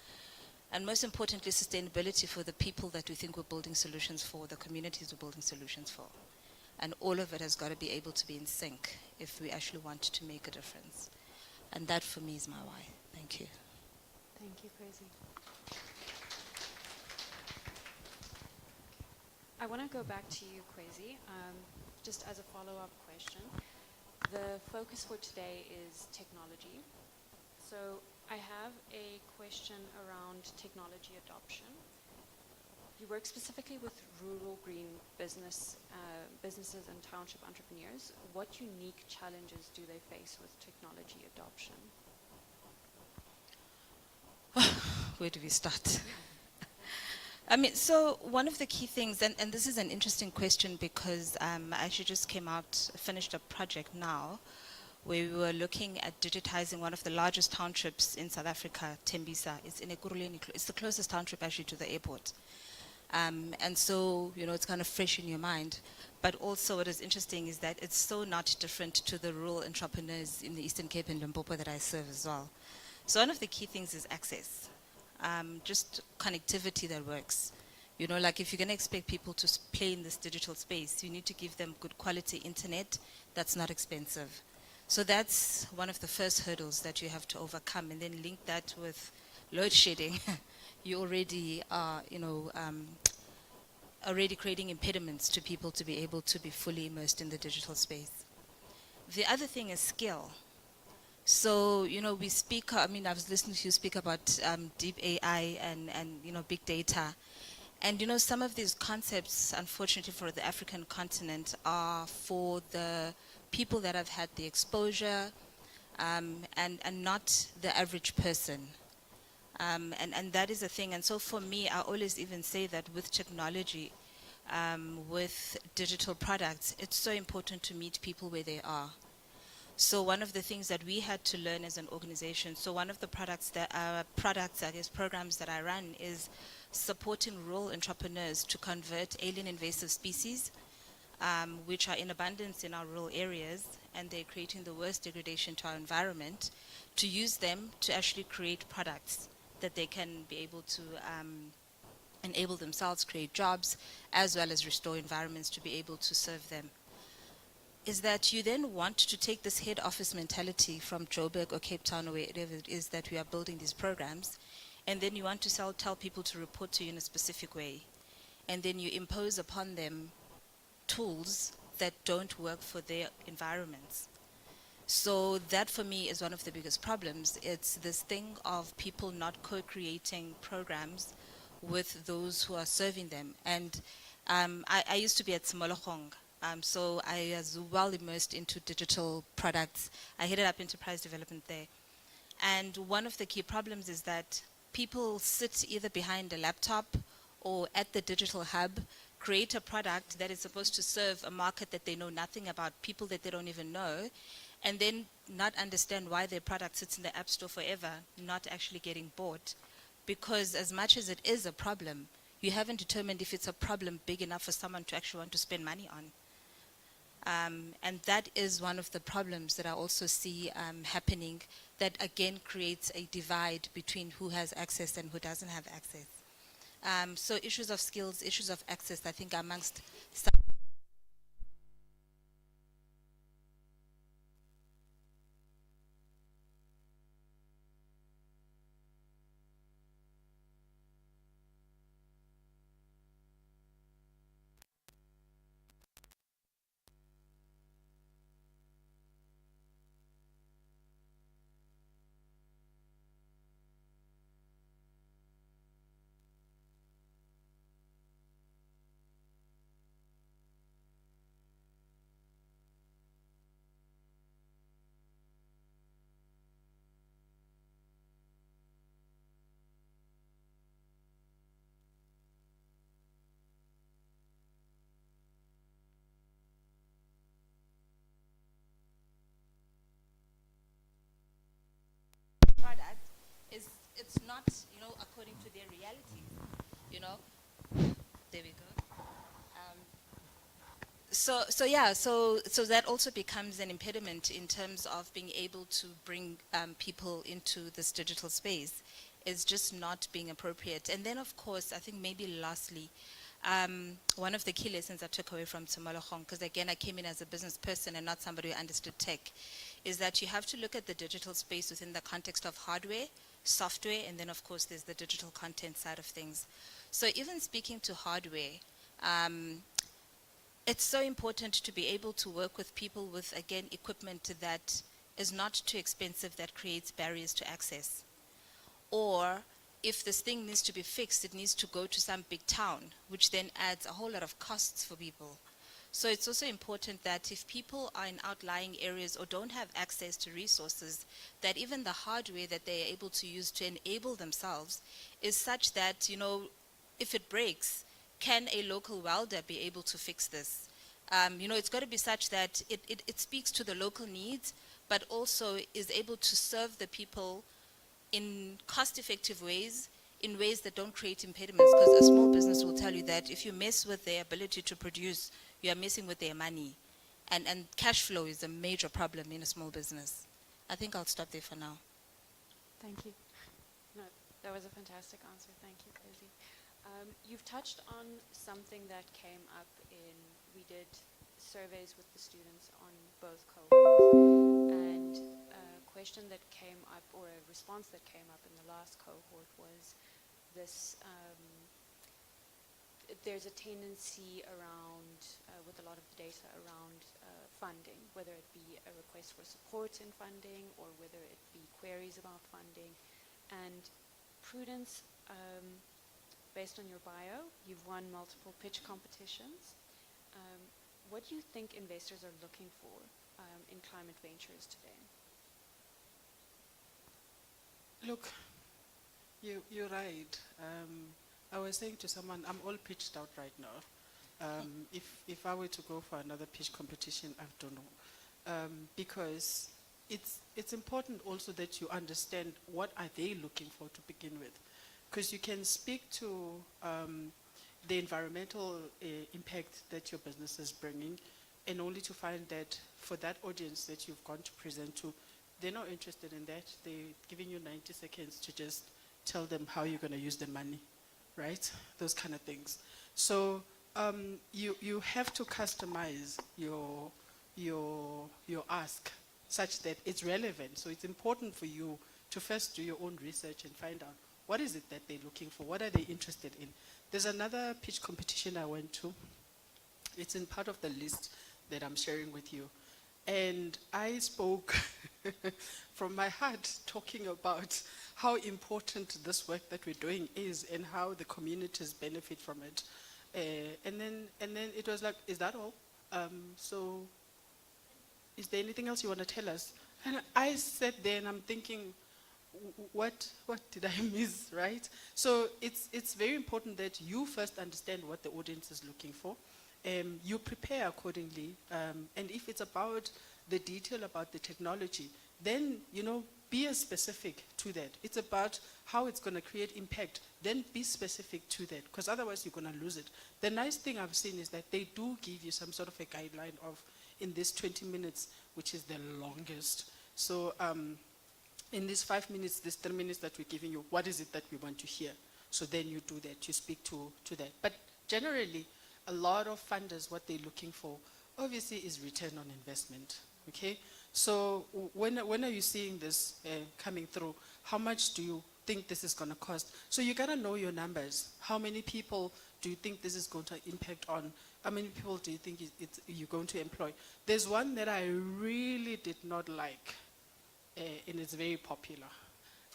Speaker 1: and most importantly, sustainability for the people that we think we're building solutions for, the communities we're building solutions for. And all of it has got to be able to be in sync if we actually want to make a difference. And that for me is my why. Thank you.
Speaker 3: Thank you, Kwesi. I want to go back to you, Kwesi, just as a follow-up question. The focus for today is technology. So I have a question around technology adoption. You work specifically with rural green businesses and township entrepreneurs. What unique challenges do they face with technology adoption?
Speaker 1: Where do we start? I mean, so one of the key things, and this is an interesting question because I actually just finished a project now where we were looking at digitizing one of the largest townships in South Africa, Tembisa. It's in Ekurhuleni. It's the closest township actually to the airport. And so, you know, it's kind of fresh in your mind. But also what is interesting is that it's so not different to the rural entrepreneurs in the Eastern Cape and Limpopo that I serve as well. So one of the key things is access. Just connectivity that works. You know, like if you're going to expect people to play in this digital space, you need to give them good quality internet that's not expensive. So that's one of the first hurdles that you have to overcome, and then link that with load shedding. You already are, you know, already creating impediments to people to be able to be fully immersed in the digital space. The other thing is skill. So, you know, we speak, I mean, I was listening to you speak about deep AI and, you know, big data. And, you know, some of these concepts, unfortunately for the African continent, are for the people that have had the exposure and not the average person. And that is a thing. And so for me, I always even say that with technology, with digital products, it's so important to meet people where they are. So one of the things that we had to learn as an organization, so one of the programs that I run is supporting rural entrepreneurs to convert alien invasive species
Speaker 6: which are in abundance in our rural areas, and they're creating the worst degradation to our environment, to use them to actually create products that they can be able to enable themselves, create jobs, as well as restore environments to be able to serve them. Is that you then want to take this head office mentality from Joburg or Cape Town or wherever it is that we are building these programs, and then you want to tell people to report to you in a specific way, and then you impose upon them tools that don't work for their environments. So that for me is one of the biggest problems. It's this thing of people not co-creating programs with those who are serving them. And I used to be at Simologong, so I was well immersed into digital products. I headed up enterprise development there. And one of the key problems is that people sit either behind a laptop or at the digital hub, create a product that is supposed to serve a market that they know nothing about, people that they don't even know, and then not understand why their product sits in the app store forever, not actually getting bought. Because as much as it is a problem, you haven't determined if it's a problem big enough for someone to actually want to spend money on. And that is one of the problems that I also see happening, that again creates a divide between who has access and who doesn't have access. So issues of skills, issues of access, I think amongst some product is, it's not, according to their realities, There we go. So that also becomes an impediment in terms of being able to bring people into this digital space, is just not being appropriate. And then of course, I think maybe lastly, one of the key lessons I took away from Simologong, because again I came in as a business person and not somebody who understood tech, is that you have to look at the digital space within the context of hardware, software, and then of course there's the digital content side of things. So even speaking to hardware, it's so important to be able to work with people with, again, equipment that is not too expensive, that creates barriers to access. Or if this thing needs to be fixed, it needs to go to some big town, which then adds a whole lot of costs for people. So it's also important that if people are in outlying areas or don't have access to resources, that even the hardware that they are able to use to enable themselves is such that, if it breaks, can a local welder be able to fix this? It's got to be such that it speaks to the local needs, but also is able to serve the people in cost-effective ways, in ways that don't create impediments, because a small business will tell you that if you mess with their ability to produce, you are messing with their money. And cash flow is a major problem in a small business. I think I'll stop there for now.
Speaker 3: Thank you. No, that was a fantastic answer. Thank you, Lizzie. You've touched on something that came up we did surveys with the students on both cohorts, and a question that came up, or a response that came up in the last cohort was this, there's a tendency around, with a lot of the data around funding, whether it be a request for support in funding or whether it be queries about funding. And Prudence, based on your bio, you've won multiple pitch competitions. What do you think investors are looking for in climate ventures today?
Speaker 5: Look, you're right. I was saying to someone, I'm all pitched out right now. If I were to go for another pitch competition, I don't know. Because it's important also that you understand what are they looking for to begin with. Because you can speak to the environmental impact that your business is bringing, and only to find that for that audience that you've gone to present to, they're not interested in that. They're giving you 90 seconds to just tell them how you're going to use the money, right? Those kind of things. So you have to customize your ask such that it's relevant. So it's important for you to first do your own research and find out what is it that they're looking for, what are they interested in. There's another pitch competition I went to. It's in part of the list that I'm sharing with you. And I spoke from my heart, talking about how important this work that we're doing is and how the communities benefit from it. And then it was like, is that all? So is there anything else you want to tell us? And I sat there and I'm thinking, what did I miss, right? So it's very important that you first understand what the audience is looking for. You prepare accordingly. And if it's about the detail about the technology, then, be as specific to that. It's about how it's going to create impact. Then be specific to that, because otherwise you're going to lose it. The nice thing I've seen is that they do give you some sort of a guideline of, in this 20 minutes, which is the longest. So in these 5 minutes, these 3 minutes that we're giving you, what is it that we want to hear? So then you do that, you speak to that. But generally, a lot of funders, what they're looking for, obviously, is return on investment, okay? So when are you seeing this coming through? How much do you think this is going to cost? So you got to know your numbers. How many people do you think this is going to impact on? How many people do you think you're going to employ? There's one that I really did not like, and it's very popular.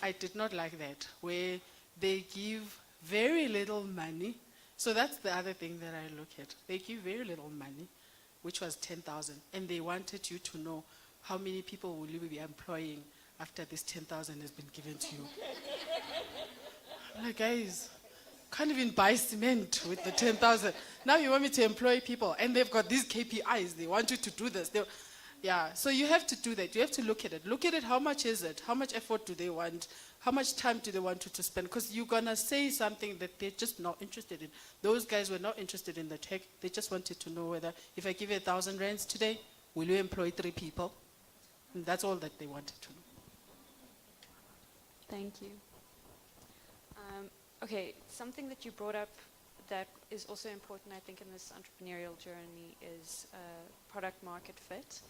Speaker 5: I did not like that, where they give very little money. So that's the other thing that I look at. They give very little money, which was 10,000, and they wanted you to know how many people will you be employing after this 10,000 has been given to you. Like, guys, can't even buy cement with the 10,000. Now you want me to employ people, and they've got these KPIs. They want you to do this. Yeah, so you have to do that. You have to look at it. Look at it, how much is it? How much effort do they want? How much time do they want you to spend? Because you're going to say something that they're just not interested in. Those guys were not interested in the tech. They just wanted to know whether, if I give you 1,000 rands today, will you employ 3 people? And that's all that they wanted to know.
Speaker 3: Thank you. Okay, something that you brought up that is also important, I think, in this entrepreneurial journey is product market fit.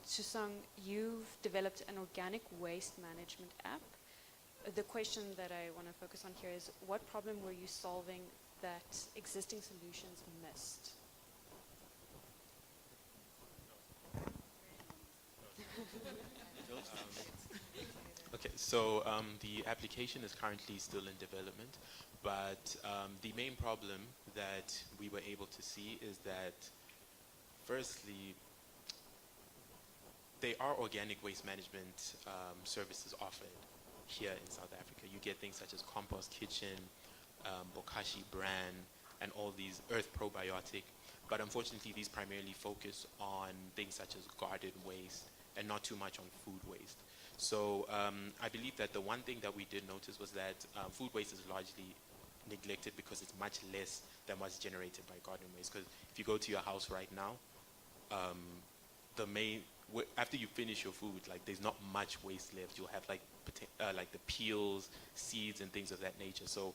Speaker 3: Susang, you've developed an organic waste management app. The question that I want to focus on here is, what problem were you solving that existing solutions missed?
Speaker 4: Okay, so the application is currently still in development, but the main problem that we were able to see is that, firstly, there are organic waste management services offered here in South Africa. You get things such as Compost Kitchen, Bokashi Bran, and all these Earth Probiotic, but unfortunately these primarily focus on things such as garden waste and not too much on food waste. So I believe that the one thing that we did notice was that food waste is largely neglected because it's much less than what's generated by garden waste. Because if you go to your house right now, after you finish your food, like, there's not much waste left. You'll have like the peels, seeds, and things of that nature. So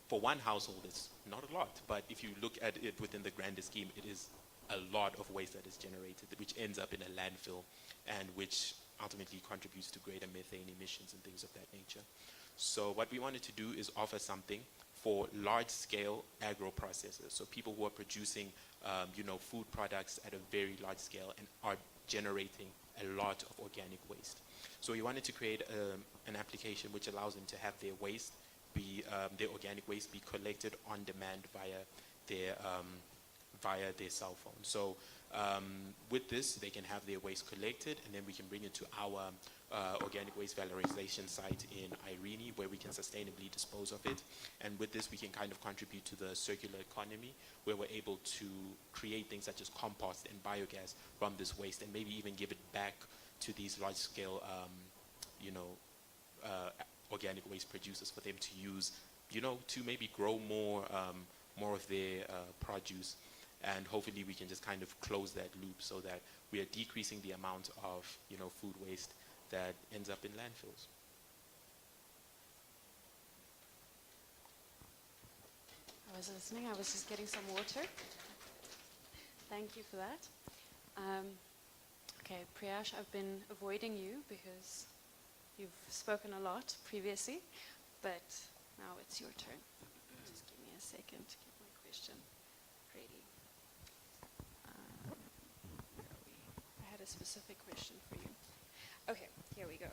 Speaker 4: for one household, it's not a lot. But if you look at it within the grander scheme, it is a lot of waste that is generated, which ends up in a landfill, and which ultimately contributes to greater methane emissions and things of that nature. So what we wanted to do is offer something for large-scale agro-processors, so people who are producing food products at a very large scale and are generating a lot of organic waste. So we wanted to create an application which allows them to have their waste their organic waste be collected on demand via their cell phone. So with this, they can have their waste collected, and then we can bring it to our organic waste valorization site in Irene, where we can sustainably dispose of it. And with this, we can kind of contribute to the circular economy, where we're able to create things such as compost and biogas from this waste, and maybe even give it back to these large-scale organic waste producers for them to use to maybe grow more of their produce, and hopefully we can just kind of close that loop so that we are decreasing the amount of food waste that ends up in landfills.
Speaker 3: I was listening. I was just getting some water. Thank you for that. Okay, Priyash, I've been avoiding you because you've spoken a lot previously, but now it's your turn. Just give me a second to get my question ready. Where are we? I had a specific question for you. Okay, here we go.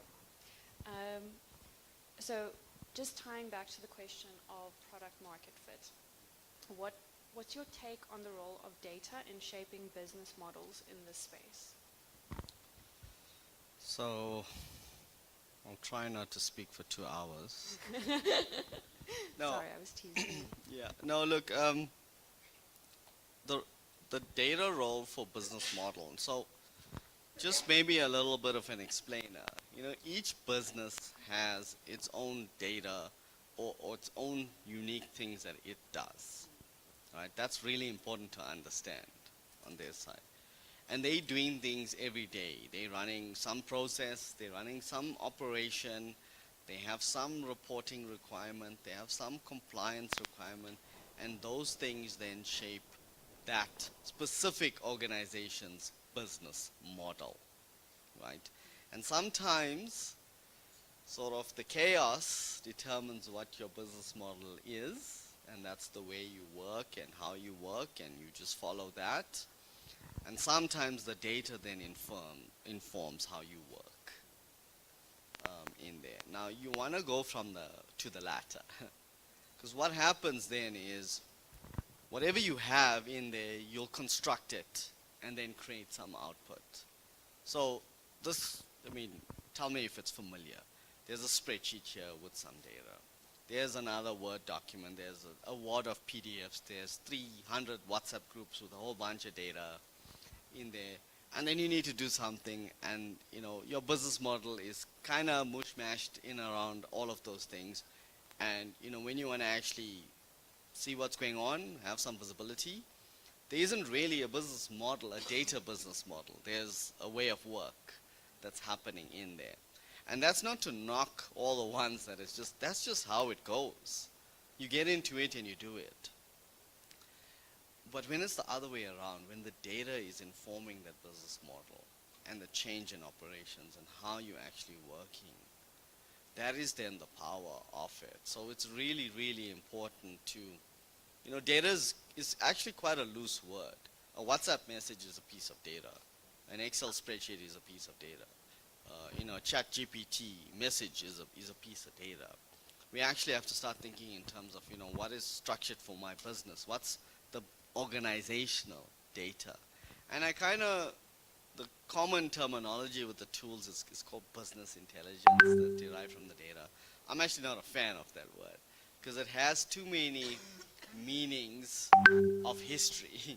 Speaker 3: So just tying back to the question of product market fit, what's your take on the role of data in shaping business models in this space?
Speaker 2: So I'll try not to speak for 2 hours. No.
Speaker 3: Sorry, I was teasing.
Speaker 2: Yeah. No, look, the data role for business model. So just maybe a little bit of an explainer. Each business has its own data or its own unique things that it does. Right? That's really important to understand on their side. And they're doing things every day. They're running some process, they're running some operation, they have some reporting requirement, they have some compliance requirement, and those things then shape that specific organization's business model, right? And sometimes sort of the chaos determines what your business model is, and that's the way you work and how you work, and you just follow that. And sometimes the data then informs how you work in there. Now you want to go to the latter, because what happens then is whatever you have in there, you'll construct it and then create some output. So tell me if it's familiar. There's a spreadsheet here with some data. There's another Word document. There's a wad of PDFs. There's 300 WhatsApp groups with a whole bunch of data in there. And then you need to do something, and your business model is kind of mush-mashed in around all of those things. And when you want to actually see what's going on, have some visibility, there isn't really a business model, a data business model. There's a way of work that's happening in there. And that's not to knock all the ones that's just how it goes. You get into it and you do it. But when it's the other way around, when the data is informing that business model and the change in operations and how you're actually working, that is then the power of it. So it's really, really important to, data is actually quite a loose word. A WhatsApp message is a piece of data. An Excel spreadsheet is a piece of data. ChatGPT message is a piece of data. We actually have to start thinking in terms of, what is structured for my business? What's the organizational data? And the common terminology with the tools is called business intelligence, that derived from the data. I'm actually not a fan of that word, because it has too many meanings of history.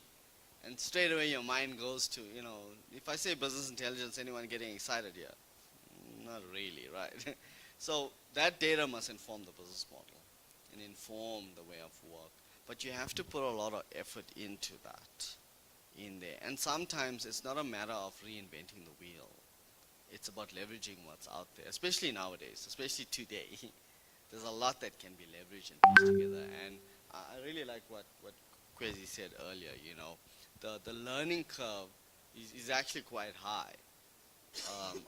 Speaker 2: And straight away your mind goes to, if I say business intelligence, anyone getting excited here? Not really, right? So that data must inform the business model and inform the way of work. But you have to put a lot of effort into that in there. And sometimes it's not a matter of reinventing the wheel. It's about leveraging what's out there, especially nowadays, especially today. There's a lot that can be leveraged and pieced together. And I really like what Kwesi said earlier, the learning curve is actually quite high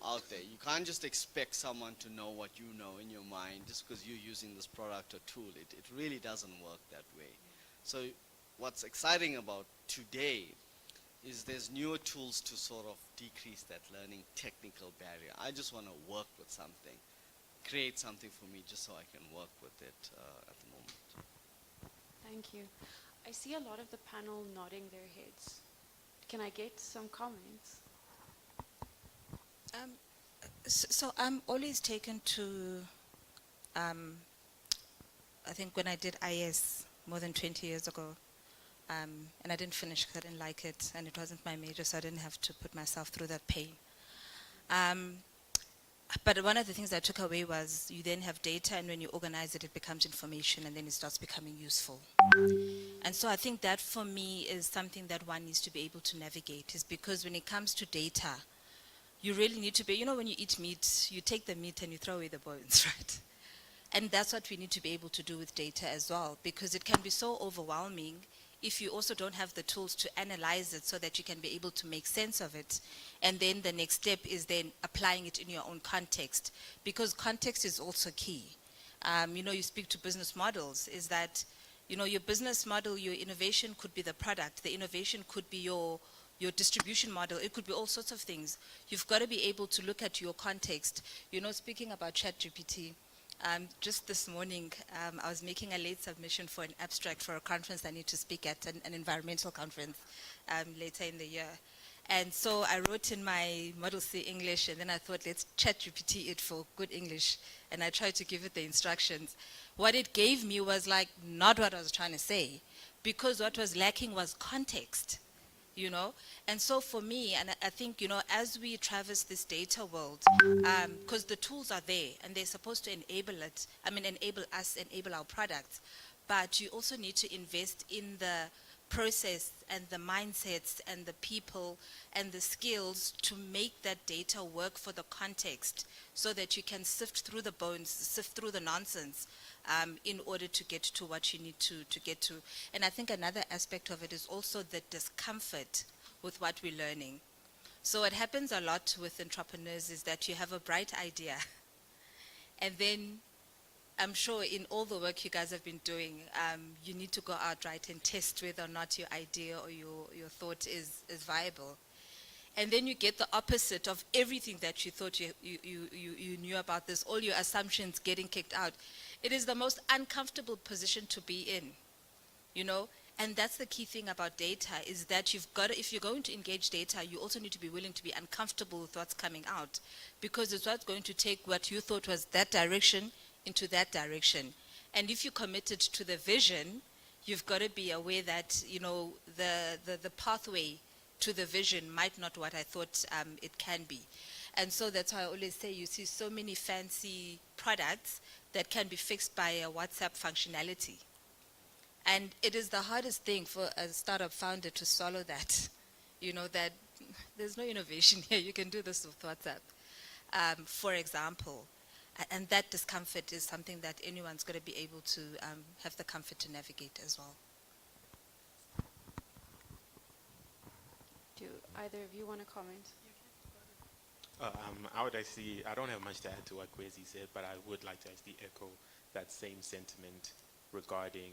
Speaker 2: out there. You can't just expect someone to know what you know in your mind just because you're using this product or tool. It really doesn't work that way. So what's exciting about today is there's newer tools to sort of decrease that learning technical barrier. I just want to work with something, create something for me just so I can work with it at the moment.
Speaker 3: Thank you. I see a lot of the panel nodding their heads. Can I get some comments?
Speaker 6: So I'm always taken to, I think when I did IS more than 20 years ago, and I didn't finish because I didn't like it, and it wasn't my major, so I didn't have to put myself through that pain. But one of the things I took away was you then have data, and when you organize it, it becomes information, and then it starts becoming useful. And so I think that for me is something that one needs to be able to navigate, is because when it comes to data, you really need to be, you know, when you eat meat, you take the meat and you throw away the bones, right? And that's what we need to be able to do with data as well, because it can be so overwhelming if you also don't have the tools to analyze it so that you can be able to make sense of it. And then the next step is then applying it in your own context, because context is also key. You know, you speak to business models, is that, you know, your business model, your innovation could be the product, the innovation could be your distribution model, it could be all sorts of things. You've got to be able to look at your context. You know, speaking about ChatGPT, just this morning, I was making a late submission for an abstract for a conference I need to speak at, an environmental conference later in the year. And so I wrote in my Model C English, and then I thought, let's ChatGPT it for good English. And I tried to give it the instructions. What it gave me was like not what I was trying to say, because what was lacking was context. You know, and so for me, and I think, you know, as we traverse this data world, because the tools are there and they're supposed to enable it, enable us, enable our products, but you also need to invest in the process and the mindsets and the people and the skills to make that data work for the context, so that you can sift through the bones, sift through the nonsense, in order to get to what you need to get to. And I think another aspect of it is also the discomfort with what we're learning. So what happens a lot with entrepreneurs is that you have a bright idea, and then I'm sure in all the work you guys have been doing, you need to go out, right, and test whether or not your idea or your thought is viable. And then you get the opposite of everything that you thought you knew about this, all your assumptions getting kicked out. It is the most uncomfortable position to be in, you know? And that's the key thing about data, is that you've got to, if you're going to engage data, you also need to be willing to be uncomfortable with what's coming out, because it's what's going to take what you thought was that direction into that direction. And if you're committed to the vision, you've got to be aware that, you know, the pathway to the vision might not what I thought it can be. And so that's why I always say you see so many fancy products that can be fixed by a WhatsApp functionality. And it is the hardest thing for a startup founder to swallow that, you know, that there's no innovation here. You can do this with WhatsApp, for example. And that discomfort is something that anyone's got to be able to have the comfort to navigate as well.
Speaker 3: Do either of you want to comment?
Speaker 4: I don't have much to add to what Kwesi said, but I would like to actually echo that same sentiment regarding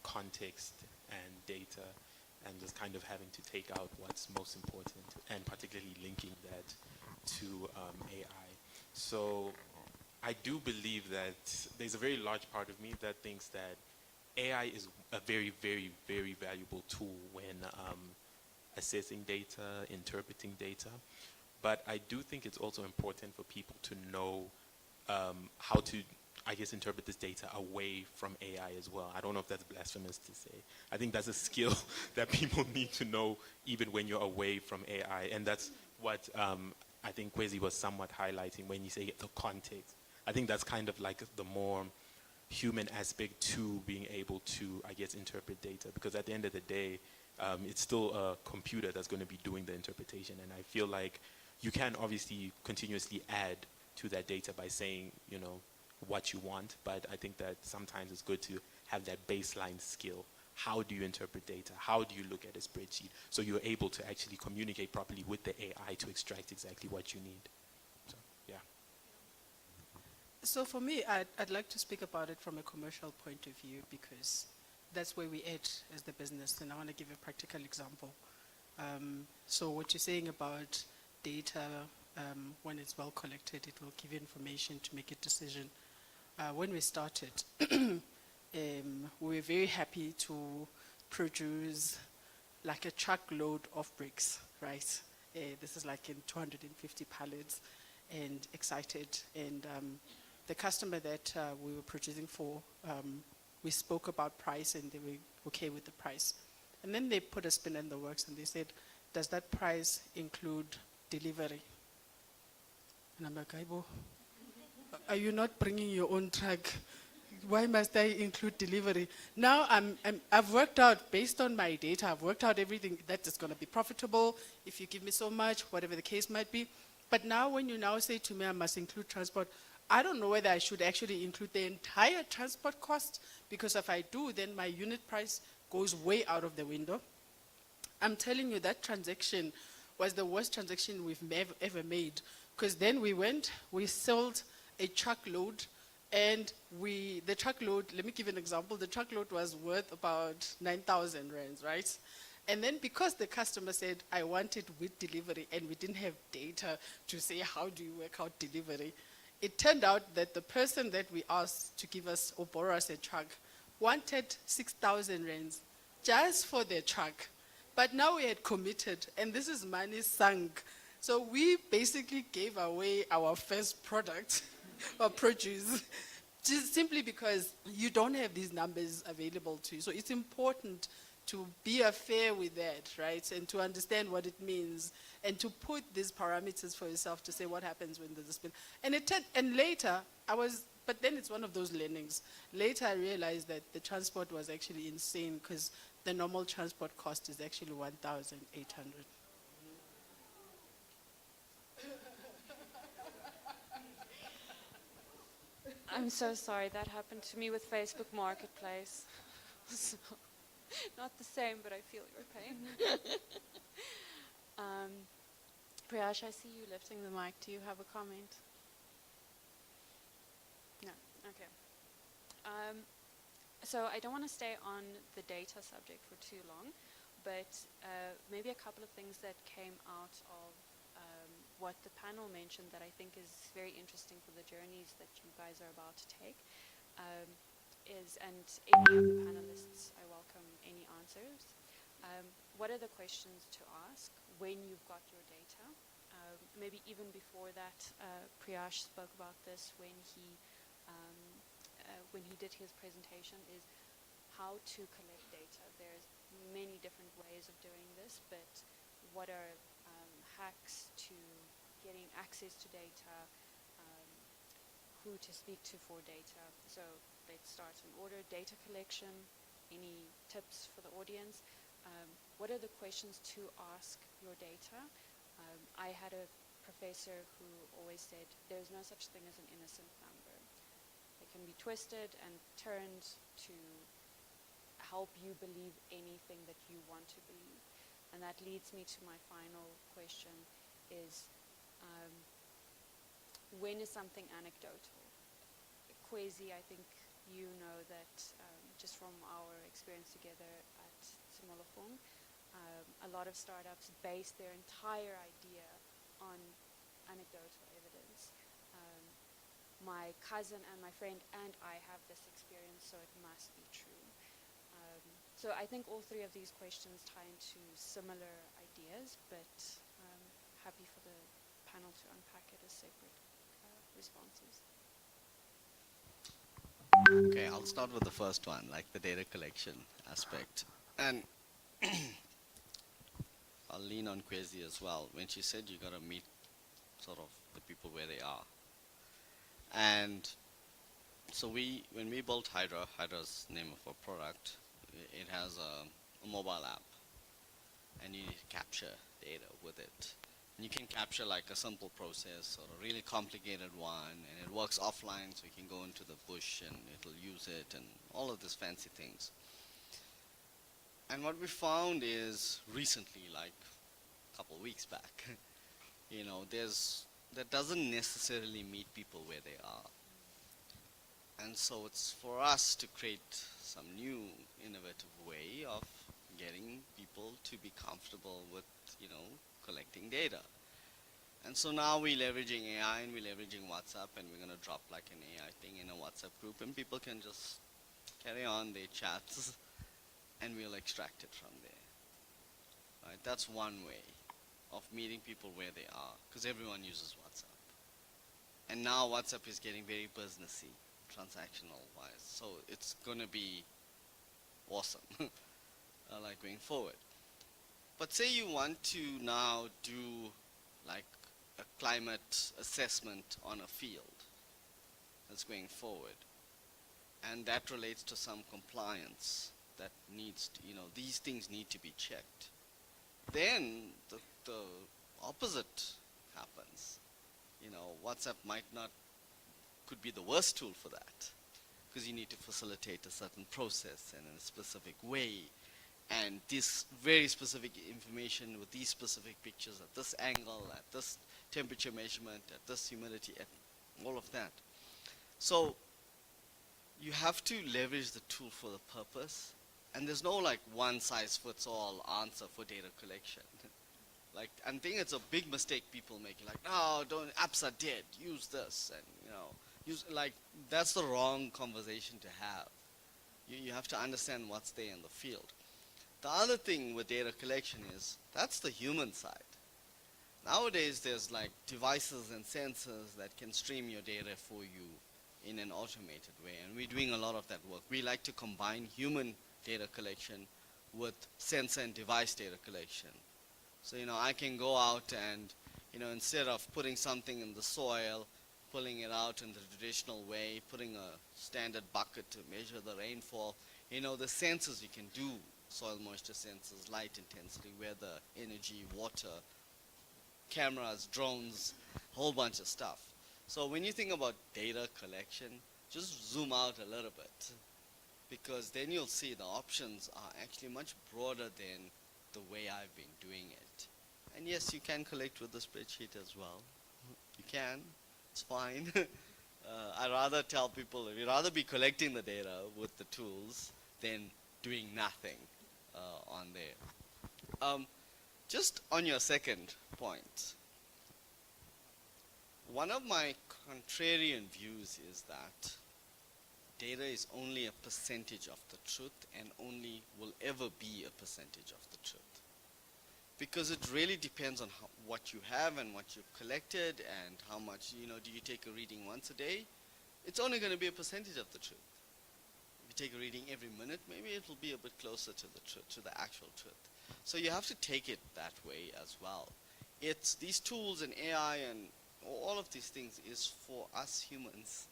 Speaker 4: context and data, and just kind of having to take out what's most important, and particularly linking that to AI. So I do believe that there's a very large part of me that thinks that AI is a very, very, very valuable tool when assessing data, interpreting data. But I do think it's also important for people to know how to, I guess, interpret this data away from AI as well. I don't know if that's blasphemous to say. I think that's a skill that people need to know even when you're away from AI. And that's what I think Kwesi was somewhat highlighting when you say the context. I think that's kind of like the more human aspect to being able to, I guess, interpret data. Because at the end of the day, it's still a computer that's going to be doing the interpretation. And I feel like you can obviously continuously add to that data by saying, you know, what you want. But I think that sometimes it's good to have that baseline skill. How do you interpret data? How do you look at a spreadsheet? So you're able to actually communicate properly with the AI to extract exactly what you need. So, yeah.
Speaker 5: So for me, I'd like to speak about it from a commercial point of view, because that's where we at as the business, and I want to give a practical example. So what you're saying about data, when it's well collected, it will give you information to make a decision. When we started, we were very happy to produce like a truckload of bricks, right? This is like in 250 pallets, and excited. And the customer that we were producing for, we spoke about price, and they were okay with the price. And then they put a spin in the works, and they said, does that price include delivery? And I'm like, Aibo, are you not bringing your own truck? Why must I include delivery? Now I've worked out, based on my data, I've worked out everything that is going to be profitable if you give me so much, whatever the case might be. But now when you now say to me I must include transport, I don't know whether I should actually include the entire transport cost, because if I do, then my unit price goes way out of the window. I'm telling you, that transaction was the worst transaction we've ever made. Because then we sold a truckload, and the truckload, let me give you an example, the truckload was worth about 9,000 rands, right? And then because the customer said, I want it with delivery, and we didn't have data to say, how do you work out delivery? It turned out that the person that we asked to give us or borrow us a truck wanted 6,000 rands just for their truck. But now we had committed, and this is money sunk. So we basically gave away our first product or produce, just simply because you don't have these numbers available to you. So it's important to be fair with that, right? And to understand what it means, and to put these parameters for yourself to say what happens when there's a spill. And later, but then it's one of those learnings. Later I realized that the transport was actually insane, because the normal transport cost is actually 1,800.
Speaker 3: I'm so sorry, that happened to me with Facebook Marketplace. So, not the same, but I feel your pain. Priyash, I see you lifting the mic. Do you have a comment? No, okay. So I don't want to stay on the data subject for too long, but maybe a couple of things that came out of what the panel mentioned that I think is very interesting for the journeys that you guys are about to take and any of the panelists, I welcome any answers. What are the questions to ask when you've got your data? Maybe even before that, Priyash spoke about this when he did his presentation, is how to collect data. There's many different ways of doing this, but what are hacks to getting access to data, who to speak to for data. So let's start in order. Data collection, any tips for the audience? What are the questions to ask your data? I had a professor who always said, there's no such thing as an innocent number. It can be twisted and turned to help you believe anything that you want to believe. And that leads me to my final question is, when is something anecdotal? Kwezi, I think you know that just from our experience together at Simolofong, a lot of startups base their entire idea on anecdotal evidence. My cousin and my friend and I have this experience, so it must be true. So I think all three of these questions tie into similar ideas, but happy for the panel to unpack it as separate responses.
Speaker 2: Okay, I'll start with the first one, like the data collection aspect. And I'll lean on Kwezi as well. When she said you got to meet sort of the people where they are. And so when we built Hydra's name of our product, it has a mobile app, and you need to capture data with it. And you can capture like a simple process or a really complicated one, and it works offline, so you can go into the bush and it'll use it and all of these fancy things. And what we found is recently, like a couple of weeks back, you know, that doesn't necessarily meet people where they are. And so it's for us to create some new innovative way of getting people to be comfortable with, you know, collecting data. And so now we're leveraging AI and we're leveraging WhatsApp, and we're going to drop like an AI thing in a WhatsApp group, and people can just carry on their chats and we'll extract it from there. Right? That's one way of meeting people where they are, because everyone uses WhatsApp. And now WhatsApp is getting very businessy, transactional wise. So it's going to be awesome, like going forward. But say you want to now do like a climate assessment on a field that's going forward. And that relates to some compliance that needs to, these things need to be checked. Then the opposite happens. WhatsApp could be the worst tool for that, because you need to facilitate a certain process and in a specific way, and this very specific information with these specific pictures at this angle, at this temperature measurement, at this humidity, at all of that. So you have to leverage the tool for the purpose, and there's no one size fits all answer for data collection. I think it's a big mistake people make. No, apps are dead, use this, and that's the wrong conversation to have. You have to understand what's there in the field. The other thing with data collection is, that's the human side. Nowadays there's devices and sensors that can stream your data for you in an automated way, and we're doing a lot of that work. We like to combine human data collection with sensor and device data collection. So I can go out and instead of putting something in the soil, pulling it out in the traditional way, putting a standard bucket to measure the rainfall, the sensors you can do, soil moisture sensors, light intensity, weather, energy, water, cameras, drones, a whole bunch of stuff. So when you think about data collection, just zoom out a little bit, because then you'll see the options are actually much broader than the way I've been doing it. And yes, you can collect with the spreadsheet as well. You can, it's fine. I rather tell people, we'd rather be collecting the data with the tools than doing nothing on there. Just on your second point, one of my contrarian views is that data is only a percentage of the truth, and only will ever be a percentage of the truth. Because it really depends on what you have and what you've collected, and how much, do you take a reading once a day? It's only going to be a percentage of the truth. If you take a reading every minute, maybe it will be a bit closer to the truth, to the actual truth. So you have to take it that way as well. It's these tools and AI and all of these things is for us humans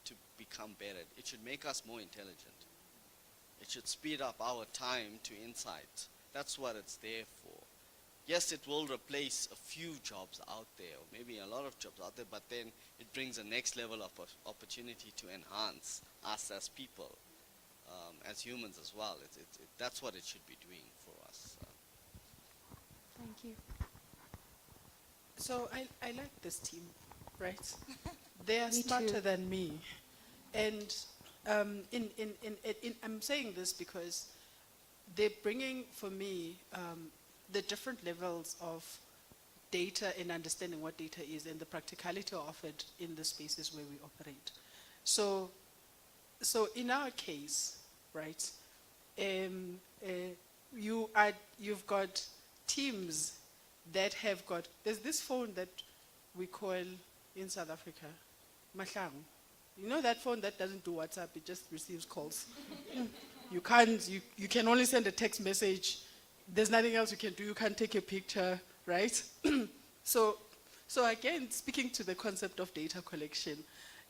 Speaker 2: to become better. It should make us more intelligent. It should speed up our time to insight. That's what it's there for. Yes, it will replace a few jobs out there, or maybe a lot of jobs out there, but then it brings a next level of opportunity to enhance us as people, as humans as well. That's what it should be doing for us.
Speaker 3: Thank you.
Speaker 5: So I like this team, right? They are
Speaker 3: Me
Speaker 5: smarter
Speaker 3: too.
Speaker 5: than me. And I'm saying this because they're bringing, for me, the different levels of data and understanding what data is, and the practicality of it in the spaces where we operate. So in our case, right, you've got teams that have got, there's this phone that we call in South Africa, Mahlang. You know that phone that doesn't do WhatsApp, it just receives calls. You can only send a text message. There's nothing else you can do. You can't take a picture, right? So again, speaking to the concept of data collection,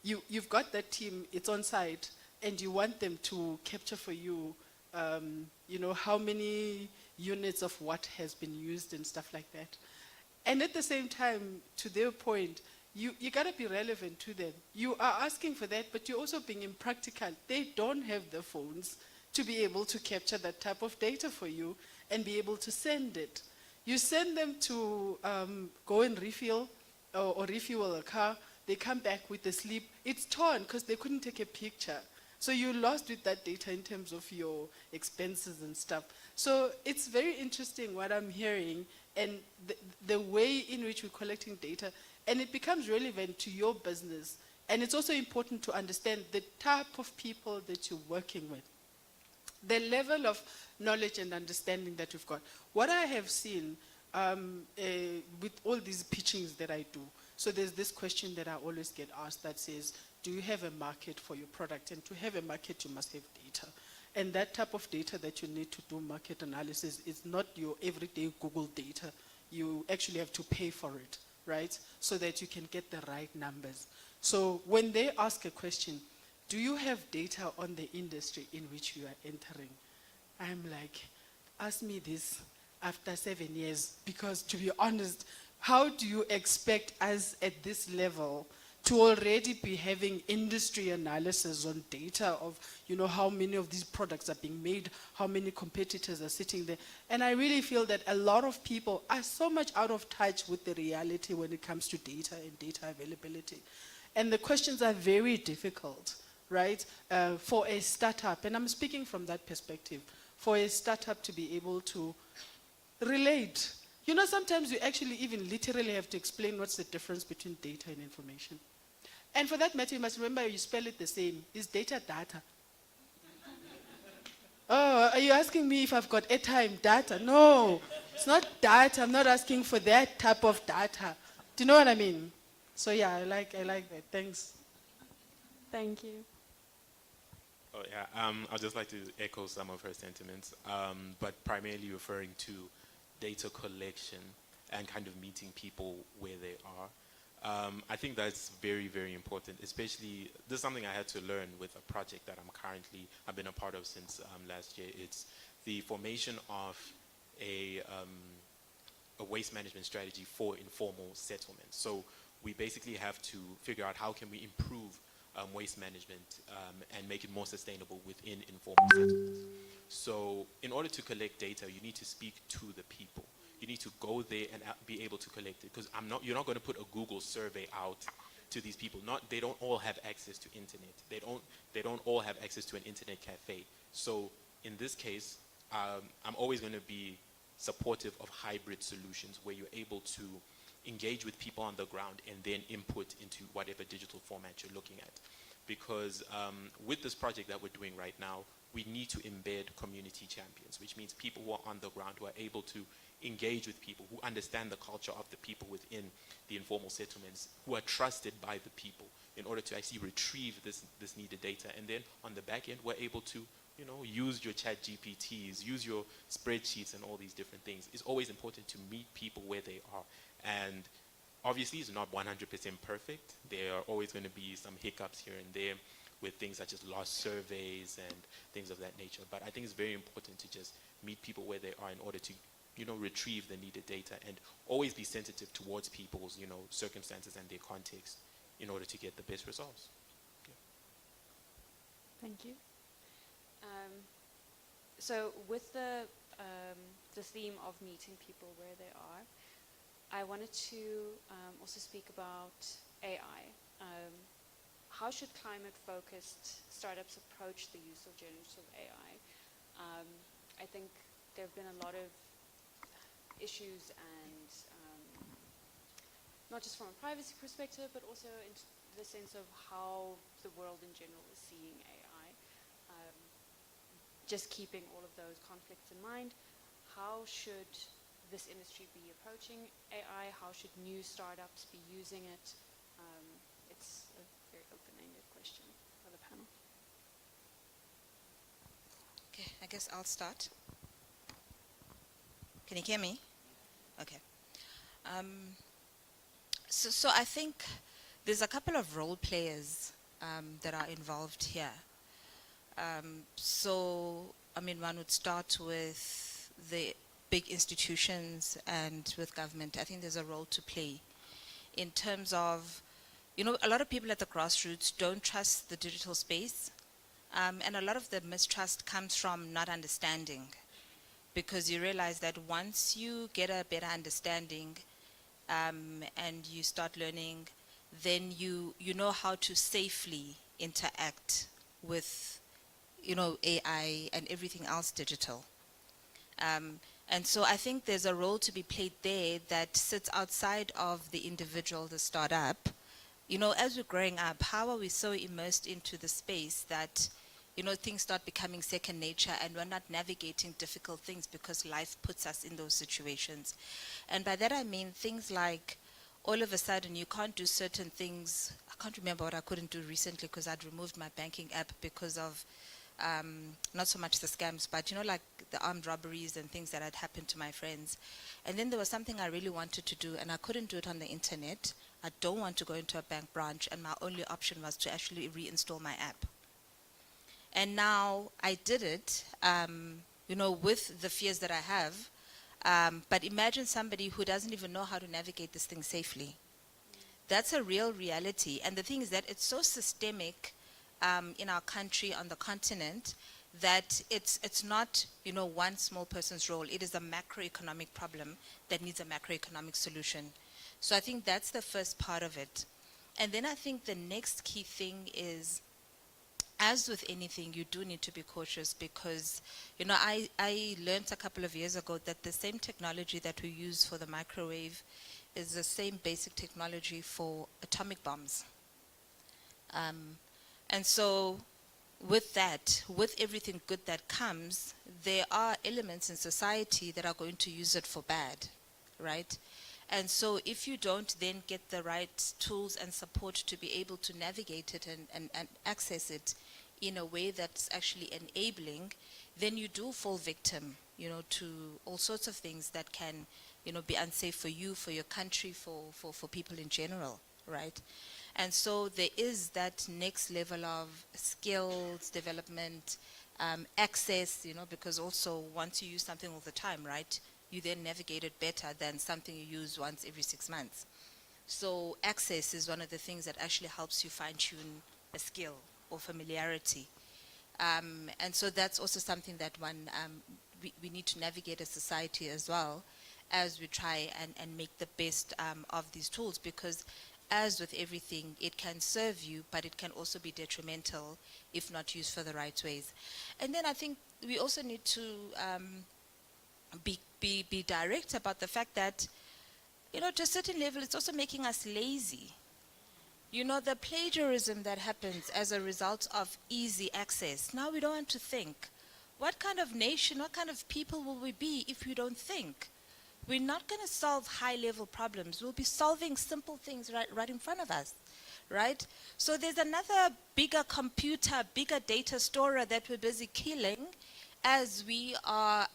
Speaker 5: you've got that team, it's on site, and you want them to capture for you, how many units of what has been used and stuff like that. And at the same time, to their point, you got to be relevant to them. You are asking for that, but you're also being impractical. They don't have the phones to be able to capture that type of data for you and be able to send it. You send them to go and refill or refuel a car. They come back with the slip. It's torn because they couldn't take a picture. So you lost with that data in terms of your expenses and stuff. So it's very interesting what I'm hearing, and the way in which we're collecting data, and it becomes relevant to your business. And it's also important to understand the type of people that you're working with, the level of knowledge and understanding that you've got. What I have seen with all these pitchings that I do, so there's this question that I always get asked that says, do you have a market for your product? And to have a market, you must have data. And that type of data that you need to do market analysis is not your everyday Google data. You actually have to pay for it. right? So that you can get the right numbers. So when they ask a question, do you have data on the industry in which you are entering? I'm like, ask me this after 7 years, because to be honest, how do you expect us at this level to already be having industry analysis on data of, how many of these products are being made, how many competitors are sitting there? And I really feel that a lot of people are so much out of touch with the reality when it comes to data and data availability. And the questions are very difficult, right, for a startup. And I'm speaking from that perspective. For a startup to be able to relate. Sometimes you actually even literally have to explain what's the difference between data and information. And for that matter, you must remember you spell it the same. Is data data? Oh, are you asking me if I've got airtime data? No, it's not data. I'm not asking for that type of data. Do you know what I mean? So yeah, I like that. Thanks.
Speaker 3: Thank you.
Speaker 4: Oh yeah, I'd just like to echo some of her sentiments, but primarily referring to data collection and kind of meeting people where they are. I think that's very, very important, especially, this is something I had to learn with a project that I've been a part of since last year. It's the formation of a waste management strategy for informal settlements. So we basically have to figure out how can we improve waste management and make it more sustainable within informal settlements. So in order to collect data, you need to speak to the people. You need to go there and be able to collect it, because you're not going to put a Google survey out to these people. They don't all have access to internet. They don't all have access to an internet cafe. So in this case, I'm always going to be supportive of hybrid solutions where you're able to engage with people on the ground and then input into whatever digital format you're looking at. Because with this project that we're doing right now, we need to embed community champions, which means people who are on the ground, who are able to engage with people, who understand the culture of the people within the informal settlements, who are trusted by the people in order to actually retrieve this needed data. And then on the back end, we're able to use your chat GPTs, use your spreadsheets and all these different things. It's always important to meet people where they are. And obviously it's not 100% perfect. There are always going to be some hiccups here and there with things such as lost surveys and things of that nature. But I think it's very important to just meet people where they are in order to retrieve the needed data and always be sensitive towards people's circumstances and their context in order to get the best results. Yeah.
Speaker 3: Thank you. So with the theme of meeting people where they are, I wanted to also speak about AI. How should climate-focused startups approach the use of generative AI? I think there have been a lot of issues and not just from a privacy perspective, but also in the sense of how the world in general is seeing AI. Just keeping all of those conflicts in mind, how should this industry be approaching AI? How should new startups be using it? It's a very open-ended question for the panel.
Speaker 6: Okay, I guess I'll start. Can you hear me? Okay. So I think there's a couple of role players that are involved here. One would start with the big institutions and with government. I think there's a role to play in terms of, a lot of people at the grassroots don't trust the digital space, and a lot of the mistrust comes from not understanding, because you realize that once you get a better understanding and you start learning, then you know how to safely interact with AI and everything else digital. And so I think there's a role to be played there that sits outside of the individual, the startup. As we're growing up, how are we so immersed into the space that, things start becoming second nature and we're not navigating difficult things because life puts us in those situations. And by that I mean things like all of a sudden you can't do certain things. I can't remember what I couldn't do recently because I'd removed my banking app because of not so much the scams, but like the armed robberies and things that had happened to my friends. And then there was something I really wanted to do, and I couldn't do it on the internet. I don't want to go into a bank branch, and my only option was to actually reinstall my app. And now I did it, with the fears that I have. But imagine somebody who doesn't even know how to navigate this thing safely. That's a real reality. And the thing is that it's so systemic in our country, on the continent, that it's not, one small person's role. It is a macroeconomic problem that needs a macroeconomic solution. So I think that's the first part of it. And then I think the next key thing is, as with anything, you do need to be cautious because, I learned a couple of years ago that the same technology that we use for the microwave is the same basic technology for atomic bombs. And so with that, with everything good that comes, there are elements in society that are going to use it for bad, right? And so if you don't then get the right tools and support to be able to navigate it and access it in a way that's actually enabling, then you do fall victim, to all sorts of things that can, be unsafe for you, for your country, for people in general, right? And so there is that next level of skills development, access, because also once you use something all the time, right, you then navigate it better than something you use once every 6 months. So access is one of the things that actually helps you fine-tune a skill or familiarity. And so that's also something that we need to navigate as society as well, as we try and make the best of these tools, because as with everything, it can serve you, but it can also be detrimental if not used for the right ways. And then I think we also need to be direct about the fact that, to a certain level, it's also making us lazy. The plagiarism that happens as a result of easy access. Now we don't want to think. What kind of nation, what kind of people will we be if we don't think? We're not going to solve high-level problems. We'll be solving simple things right in front of us, right? So there's another bigger computer, bigger data storer that we're busy killing as we are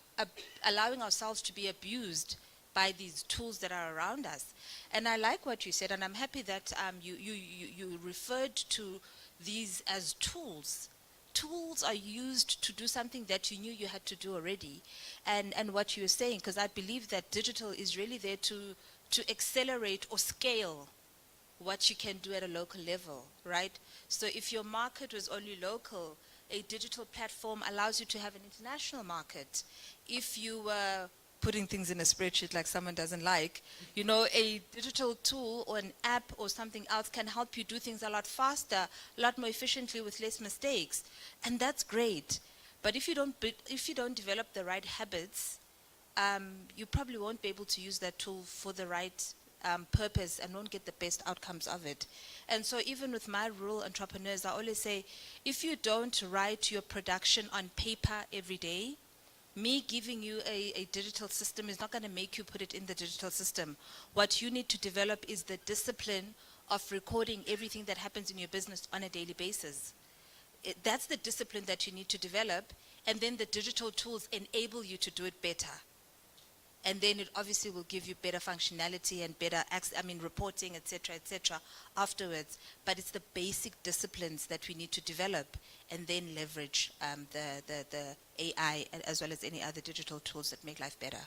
Speaker 6: allowing ourselves to be abused by these tools that are around us. And I like what you said, and I'm happy that you referred to these as tools. Tools are used to do something that you knew you had to do already. And what you were saying, because I believe that digital is really there to accelerate or scale what you can do at a local level, right? So if your market was only local, a digital platform allows you to have an international market. If you were putting things in a spreadsheet like someone doesn't like, a digital tool or an app or something else can help you do things a lot faster, a lot more efficiently with less mistakes. And that's great. But if you don't develop the right habits, you probably won't be able to use that tool for the right purpose and won't get the best outcomes of it. And so even with my rural entrepreneurs, I always say, if you don't write your production on paper every day, me giving you a digital system is not going to make you put it in the digital system. What you need to develop is the discipline of recording everything that happens in your business on a daily basis. That's the discipline that you need to develop, and then the digital tools enable you to do it better. And then it obviously will give you better functionality and better reporting, etc., afterwards. But it's the basic disciplines that we need to develop and then leverage the AI as well as any other digital tools that make life better.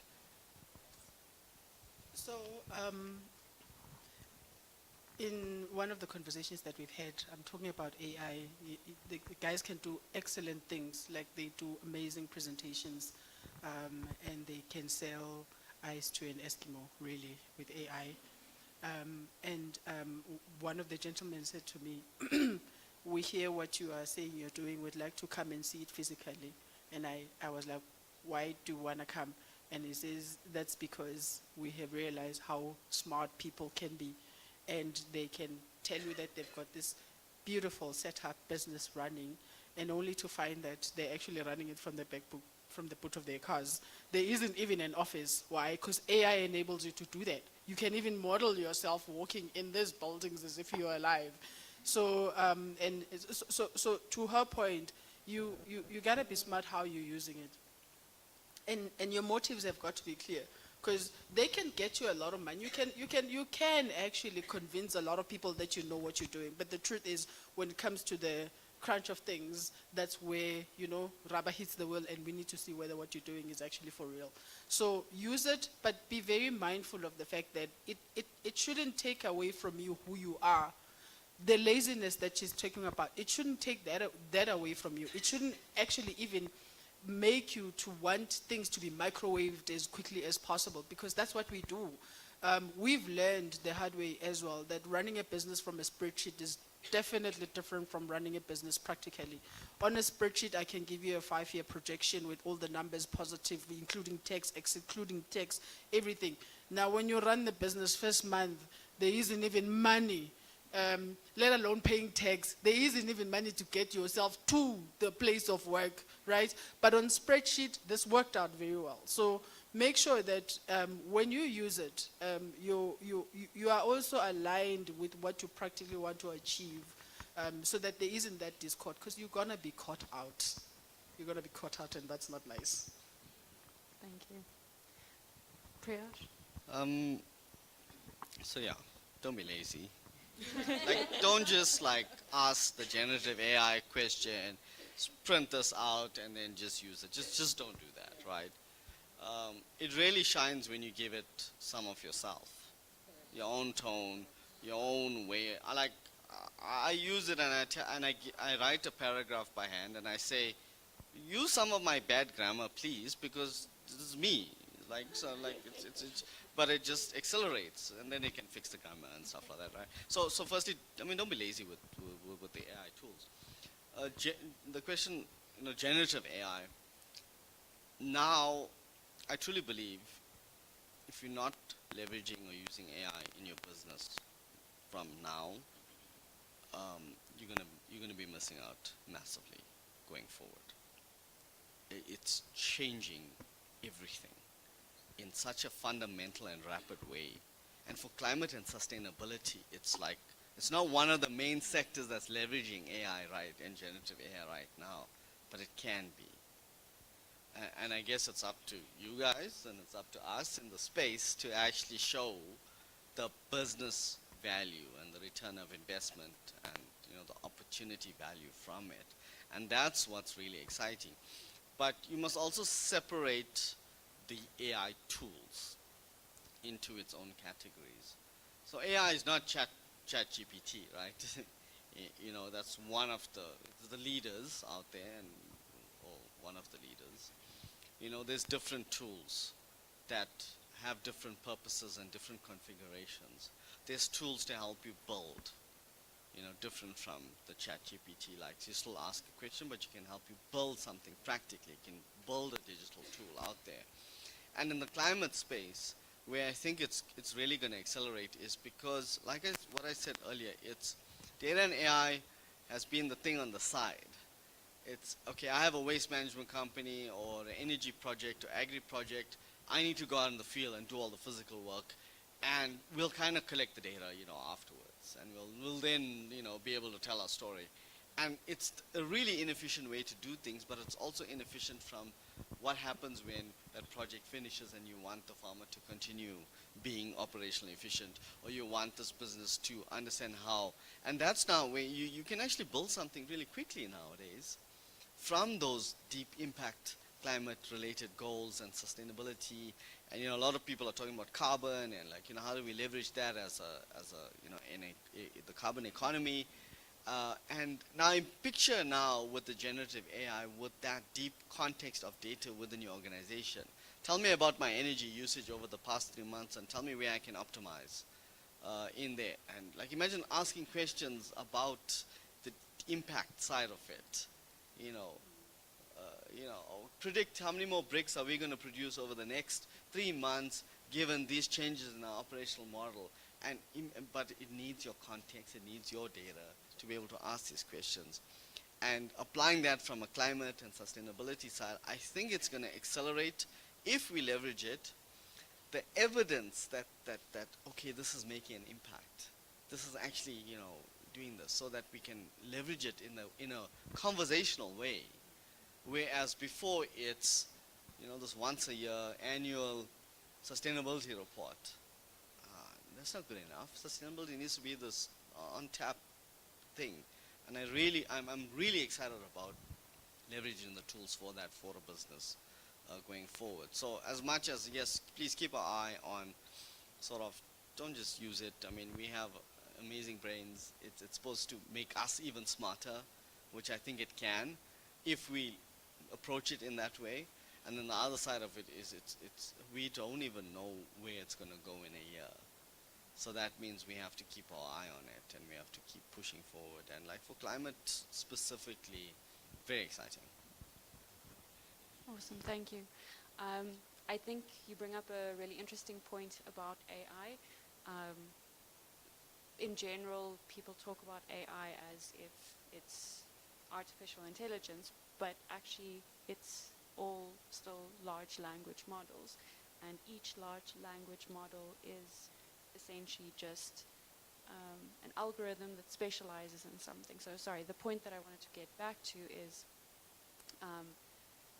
Speaker 5: So, in one of the conversations that we've had, I'm talking about AI. The guys can do excellent things, like they do amazing presentations, and they can sell ice to an Eskimo, really, with AI. One of the gentlemen said to me, we hear what you are saying you're doing, we'd like to come and see it physically. And I was like, why do you want to come? And he says, that's because we have realized how smart people can be. And they can tell you that they've got this beautiful setup business running, and only to find that they're actually running it from the from the boot of their cars. There isn't even an office. Why? Because AI enables you to do that. You can even model yourself walking in these buildings as if you're alive. So, so to her point, you gotta be smart how you're using it. And your motives have got to be clear, because they can get you a lot of money. You can actually convince a lot of people that you know what you're doing. But the truth is, when it comes to the crunch of things, that's where, rubber hits the wheel, and we need to see whether what you're doing is actually for real. So use it, but be very mindful of the fact that it shouldn't take away from you who you are. The laziness that she's talking about, it shouldn't take that away from you. It shouldn't actually even make you to want things to be microwaved as quickly as possible, because that's what we do. We've learned the hard way as well that running a business from a spreadsheet is definitely different from running a business practically. On a spreadsheet, I can give you a 5-year projection with all the numbers positively, including tax, excluding tax, everything. Now, when you run the business first month, there isn't even money, let alone paying tax. There isn't even money to get yourself to the place of work, right? But on spreadsheet, this worked out very well. So make sure that when you use it, you are also aligned with what you practically want to achieve, so that there isn't that discord, because you're going to be caught out. You're going to be caught out, and that's not nice.
Speaker 3: Thank you. Priyash?
Speaker 2: So yeah, don't be lazy. Don't just ask the generative AI question, print this out, and then just use it. Just don't do that, right? It really shines when you give it some of yourself, your own tone, your own way. I use it, and I write a paragraph by hand, and I say, use some of my bad grammar, please, because this is me. But it just accelerates, and then it can fix the grammar and stuff like that, right? So firstly, don't be lazy with the AI tools. The question, generative AI. Now, I truly believe if you're not leveraging or using AI in your business from now, you're gonna be missing out massively going forward. It's changing everything in such a fundamental and rapid way. And for climate and sustainability, it's not one of the main sectors that's leveraging AI, right, and generative AI right now, but it can be. And I guess it's up to you guys, and it's up to us in the space to actually show the business value and the return of investment and the opportunity value from it. And that's what's really exciting. But you must also separate the AI tools into its own categories. So AI is not ChatGPT, right? That's one of the leaders out there, or one of the leaders. There's different tools that have different purposes and different configurations. There's tools to help you build, different from the ChatGPT. You still ask a question, but you can help you build something practically. You can build a digital tool out there. And in the climate space, where I think it's really going to accelerate is because, what I said earlier, it's data and AI has been the thing on the side. It's, okay, I have a waste management company or an energy project or agri project. I need to go out in the field and do all the physical work, and we'll kind of collect the data, afterwards, and we'll then, be able to tell our story. And it's a really inefficient way to do things, but it's also inefficient from what happens when that project finishes and you want the farmer to continue being operationally efficient, or you want this business to understand how. And that's now where you can actually build something really quickly nowadays from those deep impact climate related goals and sustainability. And a lot of people are talking about carbon and how do we leverage that as the carbon economy. And now picture now with the generative AI, with that deep context of data within your organization. Tell me about my energy usage over the past 3 months, and tell me where I can optimize in there. And imagine asking questions about the impact side of it. Predict how many more bricks are we going to produce over the next 3 months, given these changes in our operational model. But it needs your context, it needs your data to be able to ask these questions. And applying that from a climate and sustainability side, I think it's going to accelerate, if we leverage it, the evidence that okay, this is making an impact. This is actually, doing this, so that we can leverage it in a conversational way, Whereas before it's, this once a year annual sustainability report. That's not good enough. Sustainability needs to be this untapped thing. And I'm really excited about leveraging the tools for that for a business going forward. So as much as, yes, please keep an eye on sort of, don't just use it. I mean, we have amazing brains. It's supposed to make us even smarter, which I think it can, if we approach it in that way. And then the other side of it is we don't even know where it's going to go in a year. So that means we have to keep our eye on it, and we have to keep pushing forward. And like for climate specifically, very exciting.
Speaker 3: Awesome, thank you. I think you bring up a really interesting point about AI. In general, people talk about AI as if it's artificial intelligence, but actually it's all still large language models. And each large language model is essentially just an algorithm that specializes in something. So sorry, the point that I wanted to get back to is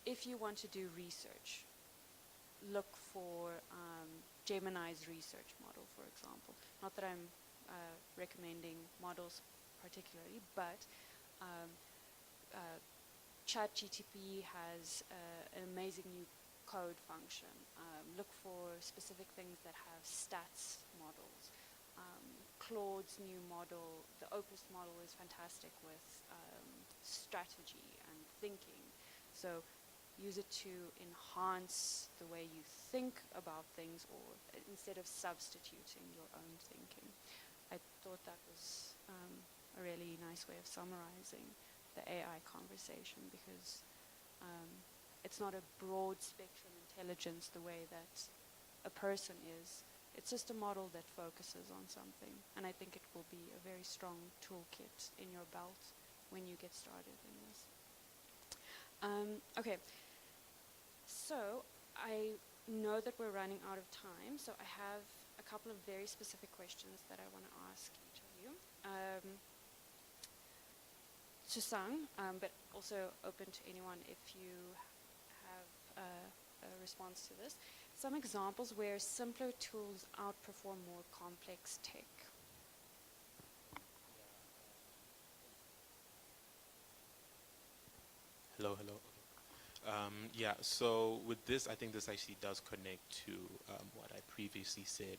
Speaker 3: if you want to do research, look for Gemini's research model, for example. Not that I'm recommending models particularly, but ChatGTP has an amazing new code function. Look for specific things that have stats models. Claude's new model, the Opus model, is fantastic with strategy and thinking. So use it to enhance the way you think about things, or instead of substituting your own thinking. I thought that was a really nice way of summarizing the AI conversation, because it's not a broad spectrum intelligence the way that a person is. It's just a model that focuses on something, and I think it will be a very strong toolkit in your belt when you get started in this. Okay, so I know that we're running out of time, so I have a couple of very specific questions that I want to ask each of you. Susang, but also open to anyone if you have a response to this. Some examples where simpler tools outperform more complex tech.
Speaker 4: Hello. Yeah, so with this, I think this actually does connect to what I previously said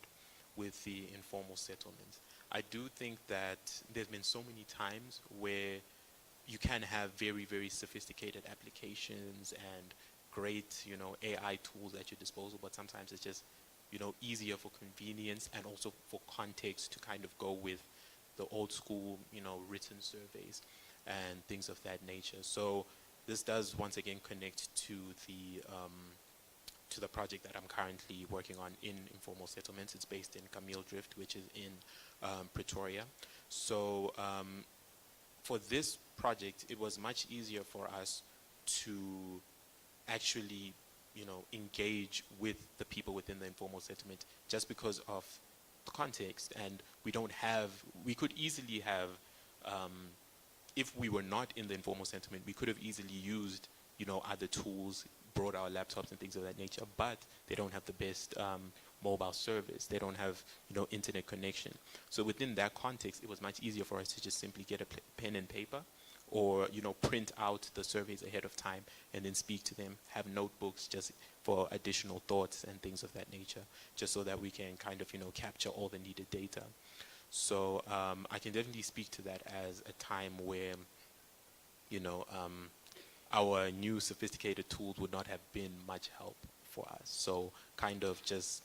Speaker 4: with the informal settlements. I do think that there's been so many times where you can have very, very sophisticated applications and great, AI tools at your disposal, but sometimes it's just, easier for convenience and also for context to kind of go with the old school, written surveys and things of that nature. So this does once again connect to the project that I'm currently working on in informal settlements. It's based in Camille Drift, which is in Pretoria. So for this project, it was much easier for us to actually, engage with the people within the informal settlement just because of the context. And we could easily have, if we were not in the informal settlement, we could have easily used, other tools, brought our laptops and things of that nature, but they don't have the best mobile service. They don't have, internet connection. So within that context, it was much easier for us to just simply get a pen and paper, or, print out the surveys ahead of time and then speak to them, have notebooks just for additional thoughts and things of that nature, just so that we can kind of, capture all the needed data. So I can definitely speak to that as a time where, our new sophisticated tools would not have been much help for us. So kind of just,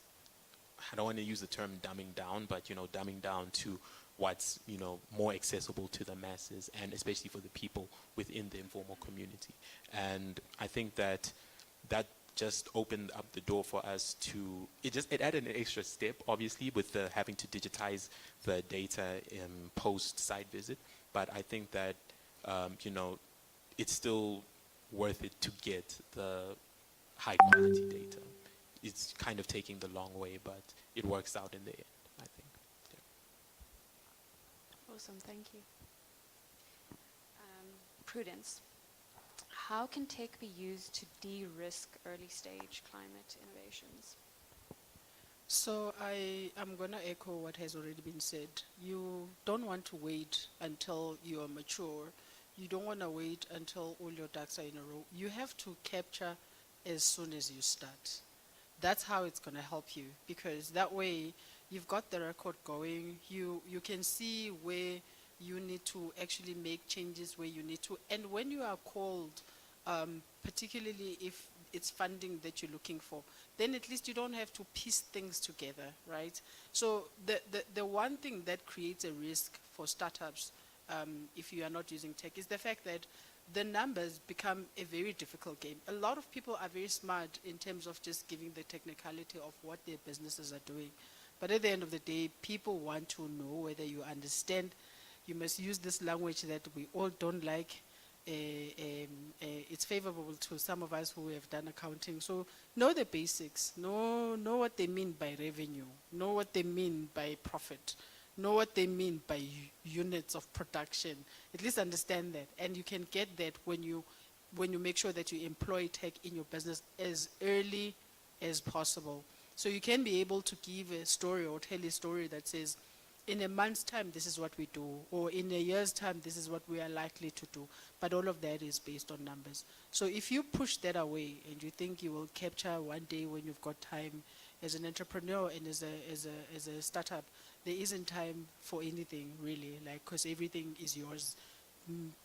Speaker 4: I don't want to use the term dumbing down, but, dumbing down to what's, more accessible to the masses, and especially for the people within the informal community. And I think that just opened up the door for us to, it added an extra step, obviously, with the having to digitize the data in post-site visit. But I think that, it's still worth it to get the high quality data. It's kind of taking the long way, but it works out in the end, I think.
Speaker 3: Awesome, thank you. Prudence, how can tech be used to de-risk early stage climate innovations?
Speaker 5: So I'm going to echo what has already been said. You don't want to wait until you are mature. You don't want to wait until all your ducks are in a row. You have to capture as soon as you start. That's how it's going to help you, because that way you've got the record going. You can see where you need to actually make changes, where you need to. And when you are called, particularly if it's funding that you're looking for, then at least you don't have to piece things together, right? So the one thing that creates a risk for startups, if you are not using tech, is the fact that the numbers become a very difficult game. A lot of people are very smart in terms of just giving the technicality of what their businesses are doing. But at the end of the day, people want to know whether you understand. You must use this language that we all don't like. It's favorable to some of us who have done accounting. So know the basics. Know what they mean by revenue. Know what they mean by profit. Know what they mean by units of production. At least understand that. And you can get that when you make sure that you employ tech in your business as early as possible. So you can be able to give a story or tell a story that says, in a month's time, this is what we do, or in a year's time, this is what we are likely to do. But all of that is based on numbers. So if you push that away and you think you will capture one day when you've got time as an entrepreneur and as a startup, there isn't time for anything really, like, because everything is yours.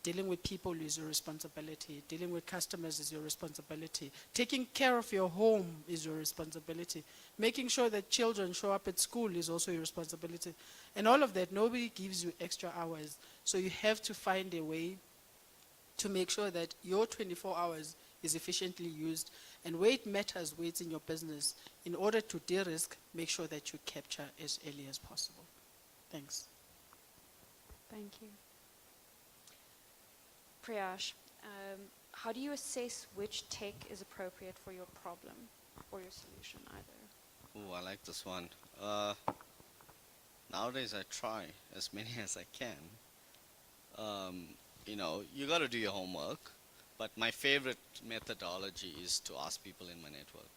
Speaker 5: Dealing with people is your responsibility. Dealing with customers is your responsibility. Taking care of your home is your responsibility. Making sure that children show up at school is also your responsibility. And all of that, nobody gives you extra hours. So you have to find a way to make sure that your 24 hours is efficiently used. And where it matters, where it's in your business, in order to de-risk, make sure that you capture as early as possible. Thanks.
Speaker 3: Thank you. Priyash, how do you assess which tech is appropriate for your problem or your solution either?
Speaker 2: Oh, I like this one. Nowadays, I try as many as I can. You got to do your homework. But my favorite methodology is to ask people in my network.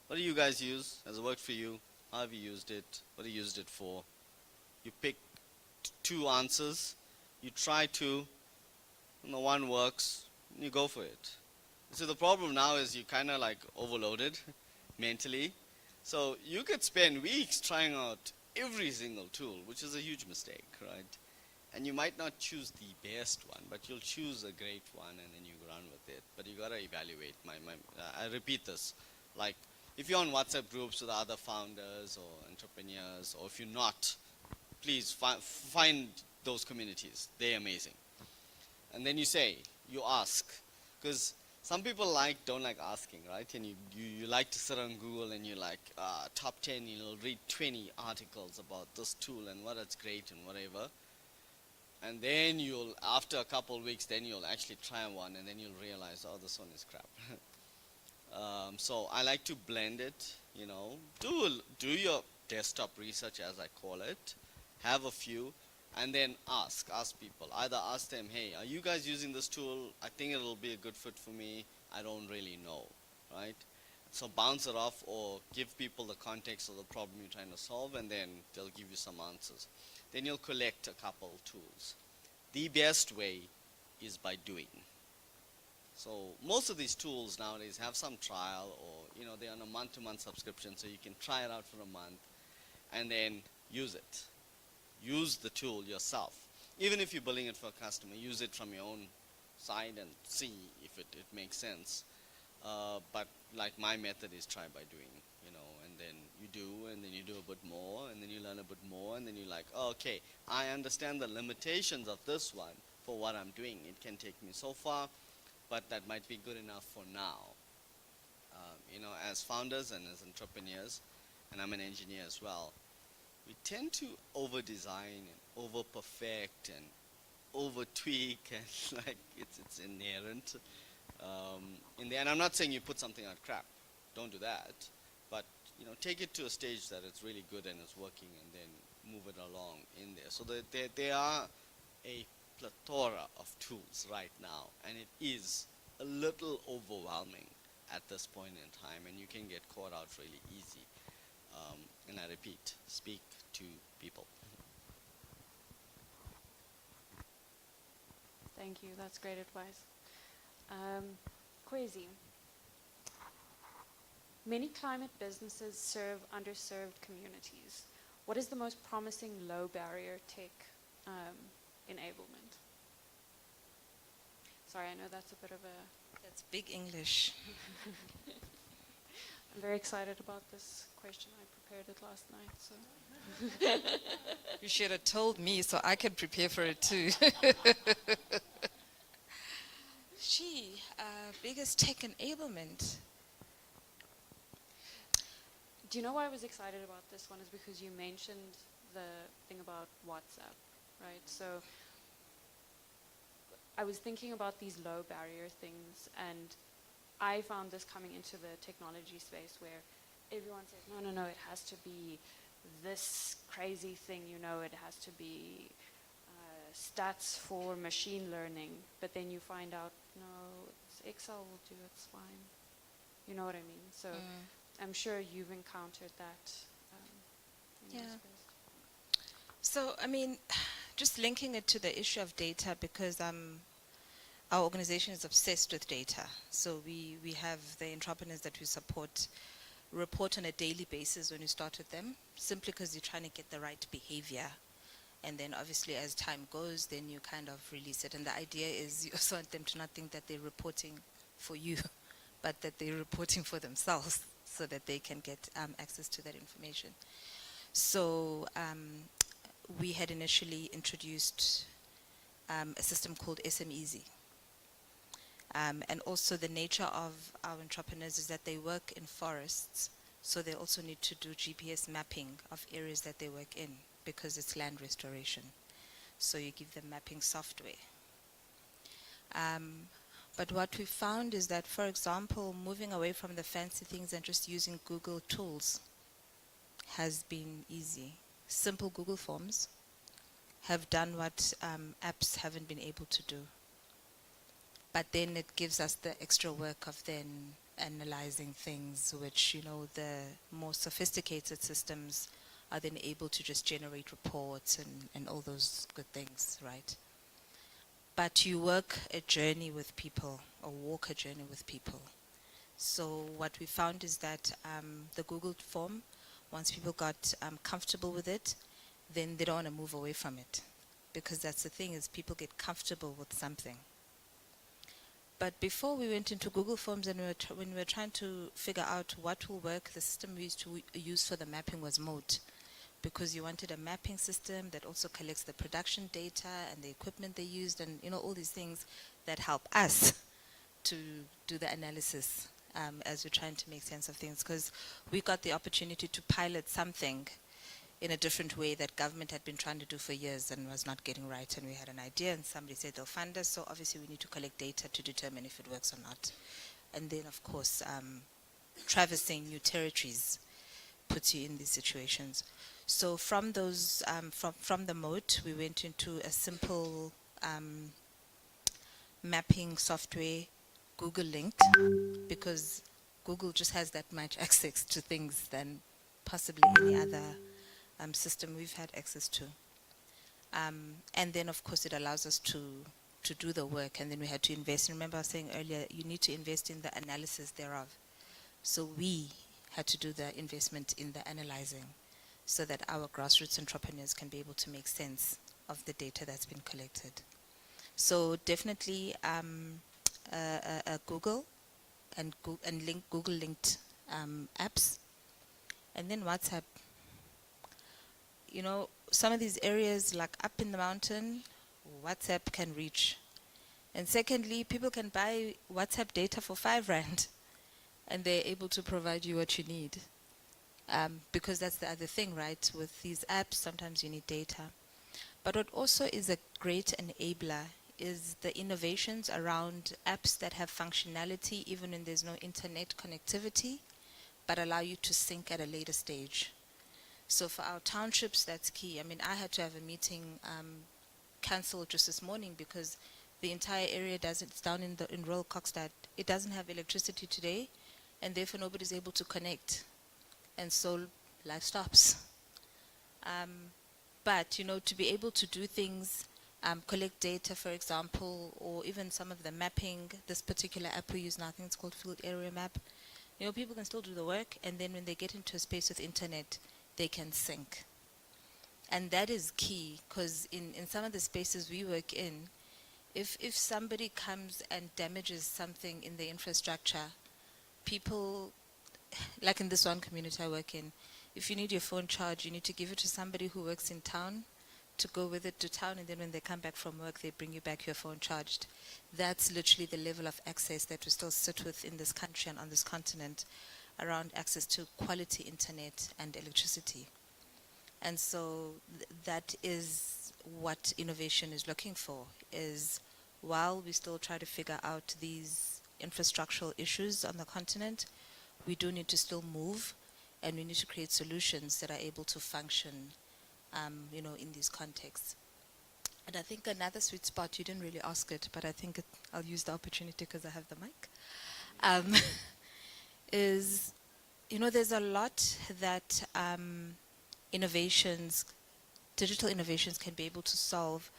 Speaker 2: What do you guys use? Has it worked for you? How have you used it? What have you used it for? You pick two answers. You try two. And the one works. You go for it. So the problem now is you kind of like overloaded mentally. So you could spend weeks trying out every single tool, which is a huge mistake, right? And you might not choose the best one, but you'll choose a great one and then you run with it. But you gotta evaluate. I repeat this, like if you're on WhatsApp groups with other founders or entrepreneurs, or if you're not, please find those communities. They're amazing. And then you ask, because some people don't like asking, right? And you like to sit on Google and you like top 10, you'll read 20 articles about this tool and what it's great and whatever. And then after a couple of weeks, then you'll actually try one and then you'll realize, oh, this one is crap. So I like to blend it, do your desktop research, as I call it, have a few, and then ask people. Either ask them, hey, are you guys using this tool? I think it'll be a good fit for me. I don't really know, right? So bounce it off or give people the context of the problem you're trying to solve, and then they'll give you some answers. Then you'll collect a couple tools. The best way is by doing. So most of these tools nowadays have some trial, or they're on a month-to-month subscription, so you can try it out for a month and then use it. Use the tool yourself. Even if you're building it for a customer, use it from your own side and see if it makes sense. But like my method is try by doing, and then you do, and then you do a bit more, and then you learn a bit more, and then you're like, oh, okay, I understand the limitations of this one for what I'm doing. It can take me so far, but that might be good enough for now. As founders and as entrepreneurs, and I'm an engineer as well, we tend to over-design and over-perfect and over-tweak, and like it's inherent in there. And I'm not saying you put something out crap. Don't do that. But take it to a stage that it's really good and it's working, and then move it along in there. So there are a plethora of tools right now, and it is a little overwhelming at this point in time, and you can get caught out really easy. And I repeat, speak to people.
Speaker 3: Thank you. That's great advice. Kwezi, many climate businesses serve underserved communities. What is the most promising low barrier tech enablement? Sorry, I know that's a bit of a...
Speaker 6: That's big English.
Speaker 3: I'm very excited about this question. I prepared it last night, so...
Speaker 6: You should have told me so I could prepare for it too. Biggest tech enablement.
Speaker 3: Do you know why I was excited about this one is because you mentioned the thing about WhatsApp, right? So I was thinking about these low barrier things, and I found this coming into the technology space where everyone says, no, it has to be this crazy thing, it has to be stats for machine learning, but then you find out, no, Excel will do, it's fine. You know what I mean? So I'm sure you've encountered that in your space.
Speaker 6: So, I mean, just linking it to the issue of data, because our organization is obsessed with data. So we have the entrepreneurs that we support report on a daily basis when you start with them, simply because you're trying to get the right behavior. And then obviously as time goes, then you kind of release it. And the idea is you also want them to not think that they're reporting for you, but that they're reporting for themselves so that they can get access to that information. So we had initially introduced a system called SMEasy. And also the nature of our entrepreneurs is that they work in forests, so they also need to do GPS mapping of areas that they work in, because it's land restoration. So you give them mapping software. But what we found is that, for example, moving away from the fancy things and just using Google tools has been easy. Simple Google Forms have done what apps haven't been able to do. But then it gives us the extra work of then analyzing things, which, the more sophisticated systems are then able to just generate reports and all those good things, right? But you work a journey with people, or walk a journey with people. So what we found is that the Google form, once people got comfortable with it, then they don't want to move away from it. Because that's the thing, is people get comfortable with something. But before we went into Google Forms and when we were trying to figure out what will work, the system we used to use for the mapping was Moat. Because you wanted a mapping system that also collects the production data and the equipment they used and all these things that help us to do the analysis as we're trying to make sense of things. Because we got the opportunity to pilot something in a different way that government had been trying to do for years and was not getting right, and we had an idea and somebody said they'll fund us, so obviously we need to collect data to determine if it works or not. And then of course traversing new territories puts you in these situations. So from those from the moat, we went into a simple mapping software, Google linked, because Google just has that much access to things than possibly any other system we've had access to. And then of course it allows us to do the work, and then we had to invest. Remember I was saying earlier, you need to invest in the analysis thereof. So we had to do the investment in the analyzing, so that our grassroots entrepreneurs can be able to make sense of the data that's been collected. So definitely Google and Google linked apps, and then WhatsApp. Some of these areas, like up in the mountain, WhatsApp can reach. And secondly, people can buy WhatsApp data for 5 Rand, and they're able to provide you what you need. Because that's the other thing, right? With these apps, sometimes you need data. But what also is a great enabler is the innovations around apps that have functionality even when there's no internet connectivity, but allow you to sync at a later stage. So for our townships, that's key. I mean, I had to have a meeting cancelled just this morning because the entire area it's down in rural Kokstad. It doesn't have electricity today, and therefore nobody's able to connect, and so life stops. But to be able to do things, collect data, for example, or even some of the mapping. This particular app we use now, I think it's called Field Area Map. People can still do the work, and then when they get into a space with internet, they can sync. And that is key, because in some of the spaces we work in, if somebody comes and damages something in the infrastructure, people, like in this one community I work in, if you need your phone charged, you need to give it to somebody who works in town to go with it to town, and then when they come back from work, they bring you back your phone charged. That's literally the level of access that we still sit with in this country and on this continent, around access to quality internet and electricity. And so that is what innovation is looking for, is while we still try to figure out these infrastructural issues on the continent, we do need to still move, and we need to create solutions that are able to function in these contexts. And I think another sweet spot, you didn't really ask it, but I think I'll use the opportunity because I have the mic, is, there's a lot that digital innovations can be able to solve,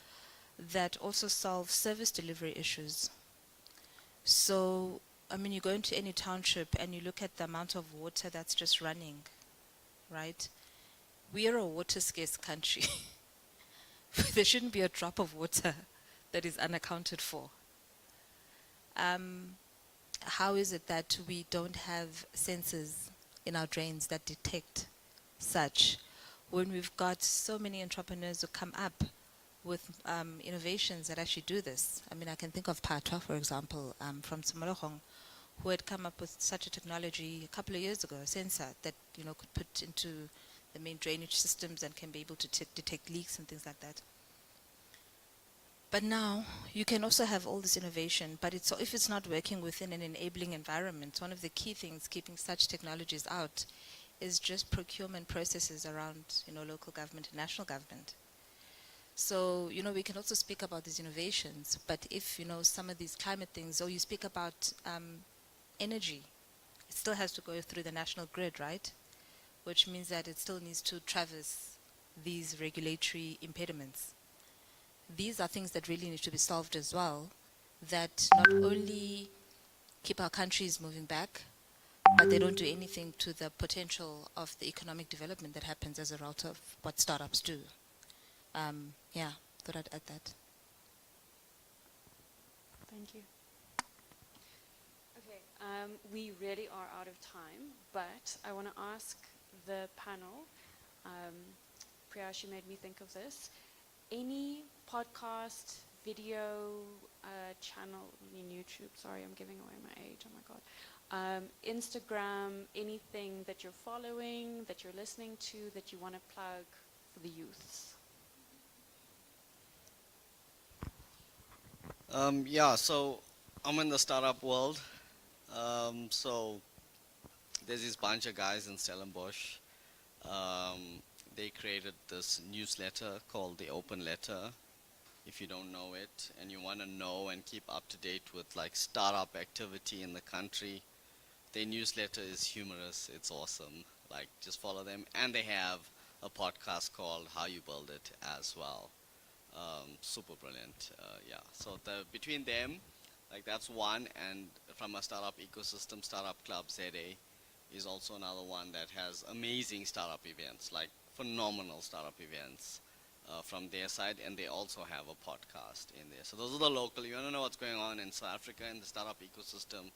Speaker 6: that also solve service delivery issues. So, you go into any township and you look at the amount of water that's just running, right? We are a water scarce country. There shouldn't be a drop of water that is unaccounted for. How is it that we don't have sensors in our drains that detect such, when we've got so many entrepreneurs who come up with innovations that actually do this? I can think of Patwa, for example, from Tshimolohong, who had come up with such a technology a couple of years ago, a sensor that could put into the main drainage systems and can be able to detect leaks and things like that. But now you can also have all this innovation, but if it's not working within an enabling environment, one of the key things keeping such technologies out is just procurement processes around local government and national government. So we can also speak about these innovations, but if some of these climate things, or you speak about energy, it still has to go through the national grid, right? Which means that it still needs to traverse these regulatory impediments. These are things that really need to be solved as well, that not only keep our countries moving back, but they don't do anything to the potential of the economic development that happens as a result of what startups do. Thought I'd add that.
Speaker 3: Thank you. Okay, we really are out of time, but I want to ask the panel, Priyash, you made me think of this. Any podcast, video, channel, YouTube, sorry, I'm giving away my age, oh my God. Instagram, anything that you're following, that you're listening to, that you want to plug for the youths?
Speaker 2: So I'm in the startup world. So there's this bunch of guys in Stellenbosch. They created this newsletter called the Open Letter. If you don't know it and you want to know and keep up to date with like startup activity in the country, their newsletter is humorous. It's awesome. Like, just follow them. And they have a podcast called How You Build It as well. Super brilliant. So between them, like, that's one. And from a startup ecosystem, Startup Club ZA is also another one that has amazing startup events, like phenomenal startup events from their side, and they also have a podcast in there. So those are the local. You want to know what's going on in South Africa in the startup ecosystem,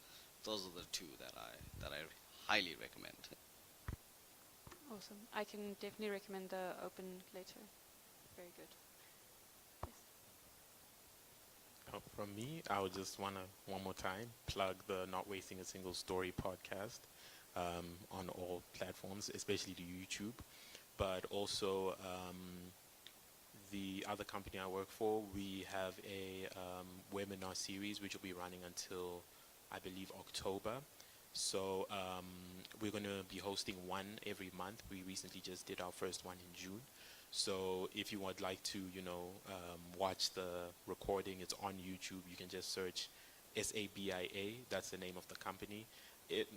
Speaker 2: those are the two that I highly recommend.
Speaker 3: Awesome. I can definitely recommend the Open Letter. Very good. Yes.
Speaker 4: From me, I would just want to, one more time, plug the Not Wasting a Single Story podcast on all platforms, especially the YouTube, but also the other company I work for. We have a webinar series which will be running until, I believe, October. So we're going to be hosting one every month. We recently just did our first one in June. So if you would like to, watch the recording, it's on YouTube. You can just search SABIA. That's the name of the company.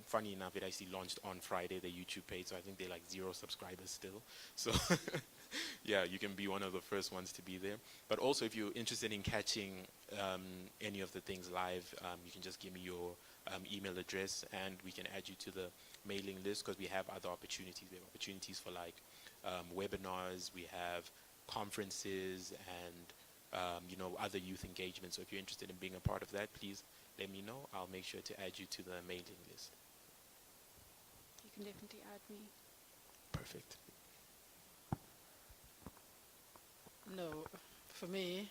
Speaker 4: Funny enough, it actually launched on Friday, the YouTube page, so I think they're like 0 subscribers still. So yeah, you can be one of the first ones to be there. But also, if you're interested in catching any of the things live, you can just give me your email address, and we can add you to the mailing list, because we have other opportunities. We have opportunities for like webinars, we have conferences, and other youth engagements. So if you're interested in being a part of that, please let me know. I'll make sure to add you to the mailing list.
Speaker 3: You can definitely add me.
Speaker 4: Perfect.
Speaker 5: No, for me,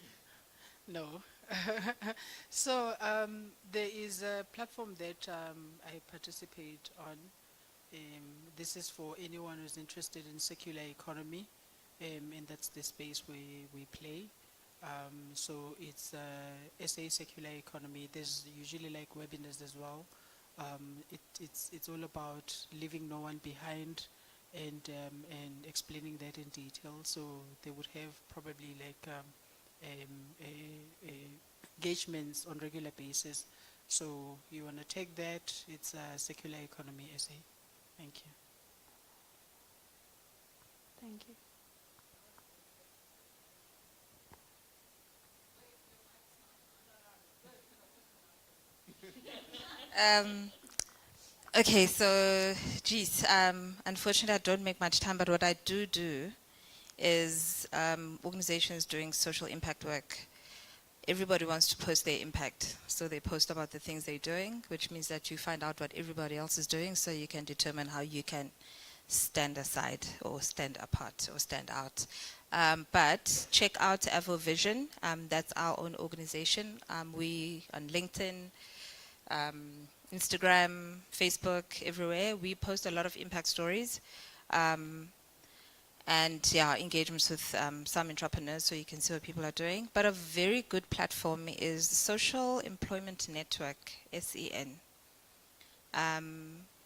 Speaker 5: no. So there is a platform that I participate on. This is for anyone who's interested in circular economy, and that's the space where we play. So it's SA Circular Economy. There's usually like webinars as well. It's all about leaving no one behind, and explaining that in detail. So they would have probably like engagements on regular basis. So you want to take that? It's Circular Economy SA. Thank you.
Speaker 3: Thank you.
Speaker 6: Okay, so, geez, unfortunately I don't make much time, but what I do is organizations doing social impact work. Everybody wants to post their impact, so they post about the things they're doing, which means that you find out what everybody else is doing, so you can determine how you can stand aside or stand apart or stand out. But check out Avo Vision. That's our own organization. We on LinkedIn, Instagram, Facebook, everywhere. We post a lot of impact stories. And yeah, engagements with some entrepreneurs, so you can see what people are doing. But a very good platform is Social Employment Network, SEN.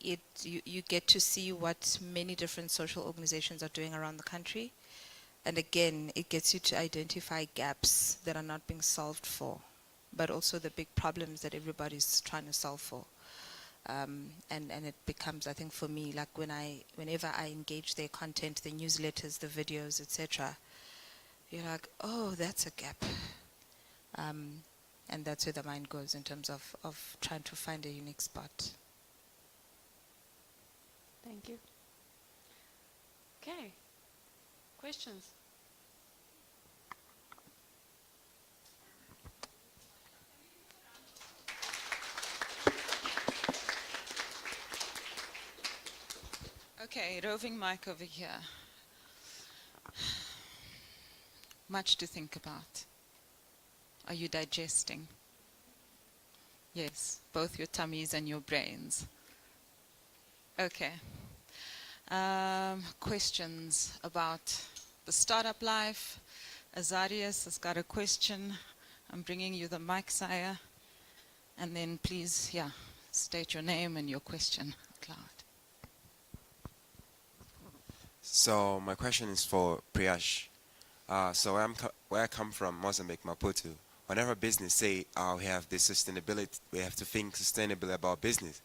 Speaker 6: You get to see what many different social organizations are doing around the country. And again, it gets you to identify gaps that are not being solved for, but also the big problems that everybody's trying to solve for. And it becomes, I think for me, like whenever I engage their content, the newsletters, the videos, etc., you're like, oh, that's a gap. And that's where the mind goes in terms of trying to find a unique spot.
Speaker 3: Thank you. Okay. Questions?
Speaker 1: Okay, roving mic over here. Much to think about. Are you digesting? Yes, both your tummies and your brains. Okay. Questions about the startup life. Azarius has got a question. I'm bringing you the mic, Saya. And then please, state your name and your question out loud.
Speaker 7: So my question is for Priyash. So where I come from, Mozambique, Maputo. Whenever business say we have this sustainability, we have to think sustainably about business.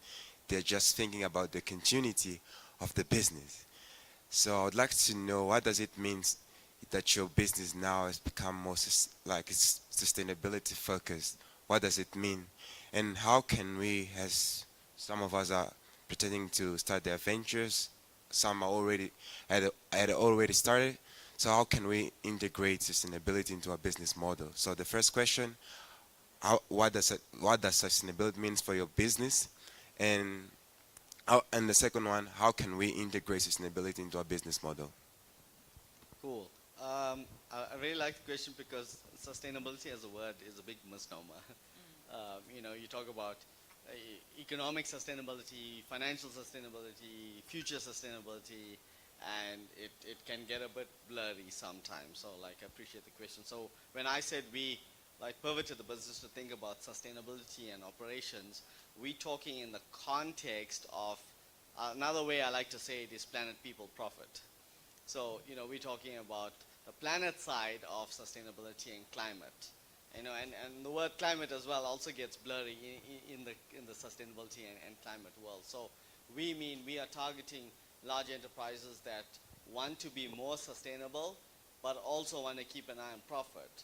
Speaker 7: They're just thinking about the continuity of the business. So I'd like to know, what does it mean that your business now has become more it's sustainability focused? What does it mean? And how can we, as some of us are pretending to start their ventures, some are already had already started. So how can we integrate sustainability into our business model? So the first question, what does sustainability means for your business, and the second one, how can we integrate sustainability into our business model?
Speaker 2: Cool. I really like the question because sustainability as a word is a big misnomer. You talk about economic sustainability, financial sustainability, future sustainability, and it can get a bit blurry sometimes. So I appreciate the question. So when I said we pivoted the business to think about sustainability and operations, we're talking in the context of, another way I like to say it is planet, people, profit. So, we're talking about the planet side of sustainability and climate. And the word climate as well also gets blurry in the sustainability and climate world. So we are targeting large enterprises that want to be more sustainable, but also want to keep an eye on profit.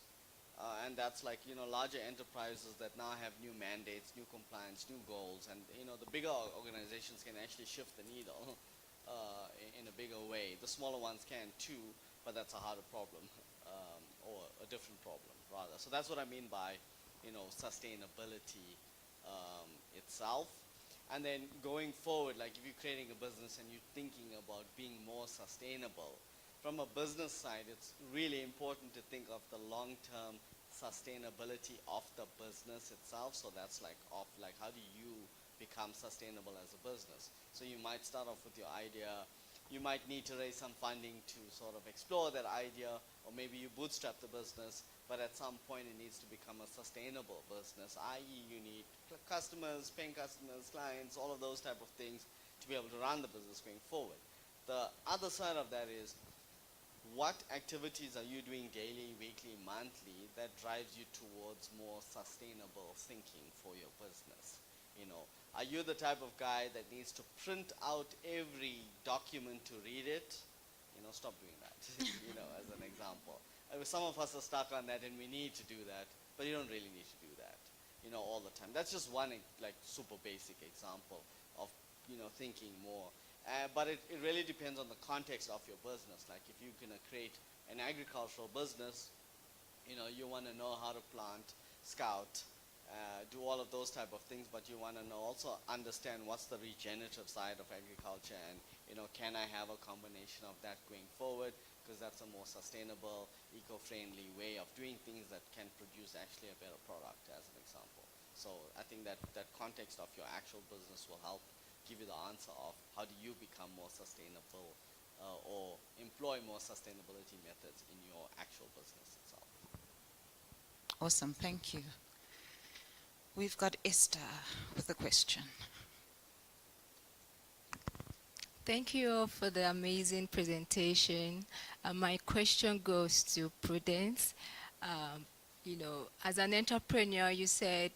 Speaker 2: And that's like, larger enterprises that now have new mandates, new compliance, new goals, and, the bigger organizations can actually shift the needle in a bigger way. The smaller ones can too, but that's a harder problem, or a different problem, rather. So that's what I mean by, sustainability itself. And then going forward, like if you're creating a business and you're thinking about being more sustainable, from a business side, it's really important to think of the long-term sustainability of the business itself. So that's like how do you become sustainable as a business? So you might start off with your idea. You might need to raise some funding to sort of explore that idea, or maybe you bootstrap the business, but at some point it needs to become a sustainable business, i.e. you need customers, paying customers, clients, all of those type of things to be able to run the business going forward. The other side of that is, what activities are you doing daily, weekly, monthly that drives you towards more sustainable thinking for your business? Are you the type of guy that needs to print out every document to read it? Stop doing that, as an example. Some of us are stuck on that, and we need to do that, but you don't really need to do that, all the time. That's just one, like, super basic example of, thinking more. But it really depends on the context of your business. Like if you're going to create an agricultural business, you want to know how to plant, scout, do all of those type of things, but you want to also understand what's the regenerative side of agriculture, and can I have a combination of that going forward, because that's a more sustainable, eco-friendly way of doing things that can produce actually a better product, as an example. So I think that context of your actual business will help give you the answer of how do you become more sustainable, or employ more sustainability methods in your actual business itself.
Speaker 1: Awesome, thank you. We've got Esther with a question.
Speaker 8: Thank you all for the amazing presentation. My question goes to Prudence. As an entrepreneur, you said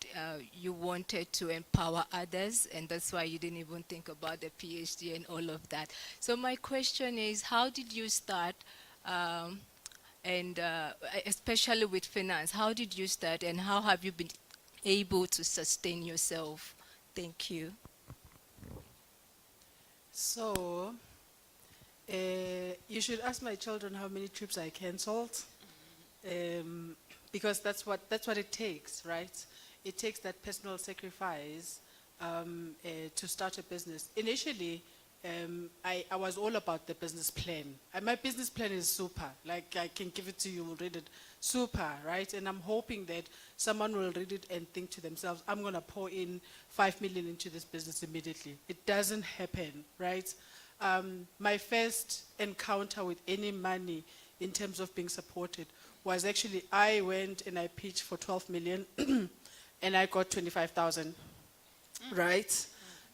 Speaker 8: you wanted to empower others, and that's why you didn't even think about the PhD and all of that. So my question is, how did you start, and especially with finance, how did you start, and how have you been able to sustain yourself? Thank you.
Speaker 5: So, you should ask my children how many trips I canceled, because that's what it takes, right? It takes that personal sacrifice to start a business. Initially, I was all about the business plan. My business plan is super. Like, I can give it to you, read it, super, right? And I'm hoping that someone will read it and think to themselves, I'm going to pour in 5 million into this business immediately. It doesn't happen, right? My first encounter with any money in terms of being supported was actually, I went and I pitched for 12 million and I got 25,000, right?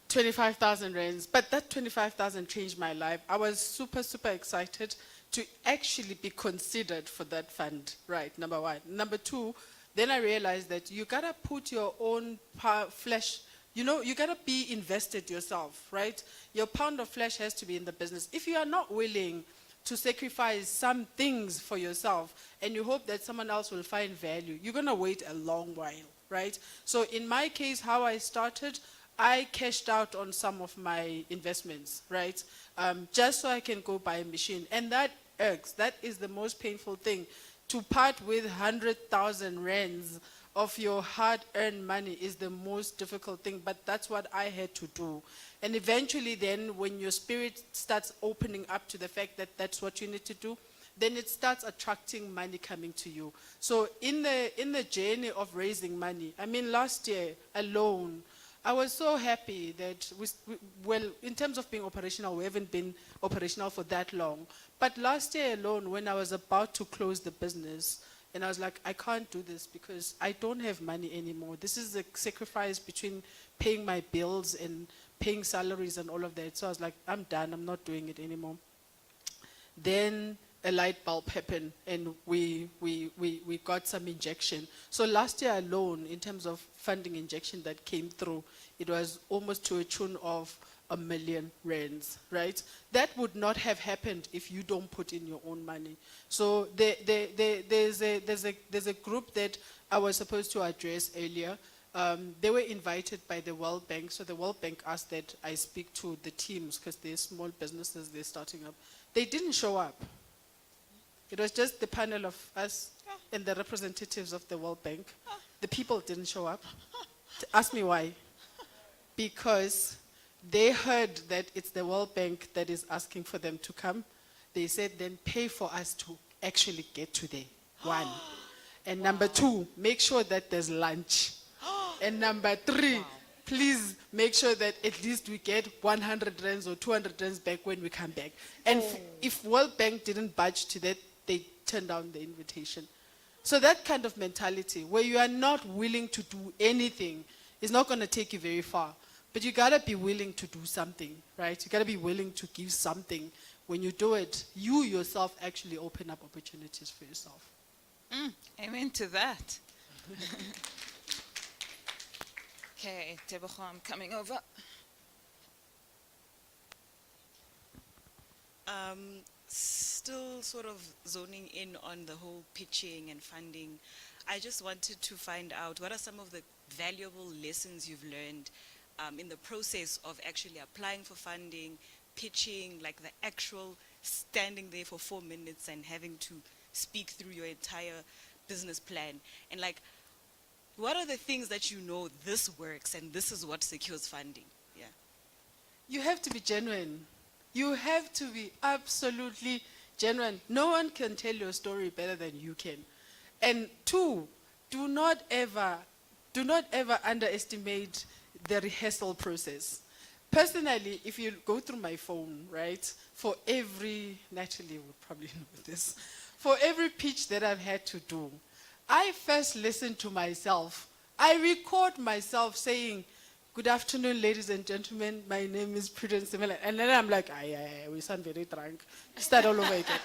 Speaker 5: 25,000 rands, but that 25,000 changed my life. I was super, super excited to actually be considered for that fund, right, number one. Number two, then I realized that you gotta put your own flesh, you gotta be invested yourself, right? Your pound of flesh has to be in the business. If you are not willing to sacrifice some things for yourself and you hope that someone else will find value, you're gonna wait a long while, right? So in my case, how I started, I cashed out on some of my investments, right? Just so I can go buy a machine. And that irks. That is the most painful thing. To part with 100,000 rands of your hard-earned money is the most difficult thing, but that's what I had to do. And eventually then, when your spirit starts opening up to the fact that that's what you need to do, then it starts attracting money coming to you. So in the journey of raising money, I mean, last year alone, I was so happy that, well, in terms of being operational, we haven't been operational for that long. But last year alone, when I was about to close the business, and I was like, I can't do this because I don't have money anymore. This is a sacrifice between paying my bills and paying salaries and all of that. So I was like, I'm done. I'm not doing it anymore. then a light bulb happened and we got some injection. So last year alone, in terms of funding injection that came through, it was almost to a tune of R1 million, right? That would not have happened if you don't put in your own money. So there's a group that I was supposed to address earlier. They were invited by the World Bank. So the World Bank asked that I speak to the teams because they're small businesses, they're starting up. They didn't show up. It was just the panel of us and the representatives of the World Bank. The people didn't show up. Ask me why. Because they heard that it's the World Bank that is asking for them to come. They said, then pay for us to actually get to there. One. And number two, make sure that there's lunch. And number three, please make sure that at least we get 100 rands or 200 rands back when we come back. And if World Bank didn't budge to that, they turned down the invitation. So that kind of mentality, where you are not willing to do anything, is not going to take you very far. But you got to be willing to do something, right? You got to be willing to give something. When you do it, you yourself actually open up opportunities for yourself.
Speaker 1: Amen to that. Okay, Tebogo, I'm coming over.
Speaker 9: Still sort of zoning in on the whole pitching and funding. I just wanted to find out what are some of the valuable lessons you've learned in the process of actually applying for funding, pitching, like the actual standing there for 4 minutes and having to speak through your entire business plan. And like, what are the things that you know this works and this is what secures funding? Yeah.
Speaker 5: You have to be genuine. You have to be absolutely genuine. No one can tell your story better than you can. And two, do not ever underestimate the rehearsal process. Personally, if you go through my phone, right, for every, Natalie would probably know this, for every pitch that I've had to do, I first listen to myself. I record myself saying, "Good afternoon, ladies and gentlemen. My name is Prudence." And then I'm like, we sound very drunk. Start all over again.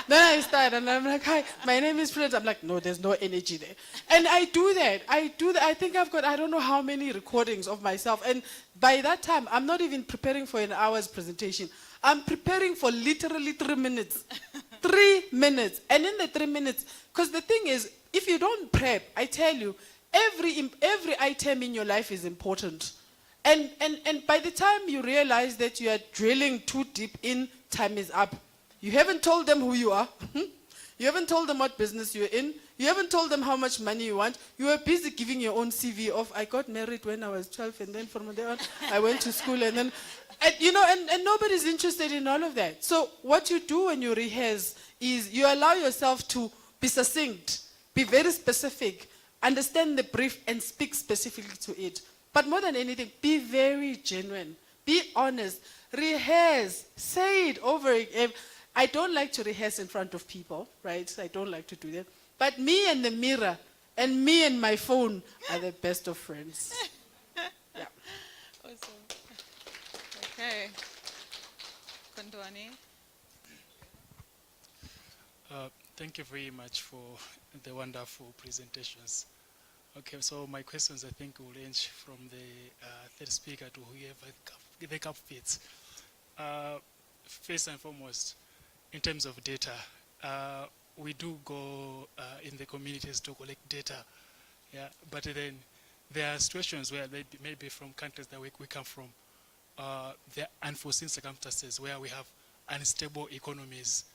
Speaker 5: Then I start and I'm like, "Hi, my name is Prudence." I'm like, no, there's no energy there. And I do that. I think I've got, I don't know how many recordings of myself. And by that time, I'm not even preparing for an hour's presentation. I'm preparing for literally 3 minutes. 3 minutes. And in the 3 minutes, because the thing is, if you don't prep, I tell you, every item in your life is important. And by the time you realize that you are drilling too deep in, time is up. You haven't told them who you are. You haven't told them what business you're in. You haven't told them how much money you want. You are busy giving your own CV of, I got married when I was 12, and then from there on, I went to school, and then, and nobody's interested in all of that. So what you do when you rehearse is you allow yourself to be succinct, be very specific, understand the brief, and speak specifically to it. But more than anything, be very genuine. Be honest. Rehearse. Say it over again. I don't like to rehearse in front of people, right? I don't like to do that. But me and the mirror and me and my phone are the best of friends. Yeah.
Speaker 1: Awesome. Okay. Kondwani.
Speaker 10: Thank you very much for the wonderful presentations. Okay, so my questions I think will range from the third speaker to whoever the cup fits. First and foremost, in terms of data, we do go in the communities to collect data, yeah. But then there are situations where maybe from countries that we come from, there are unforeseen circumstances where we have unstable economies,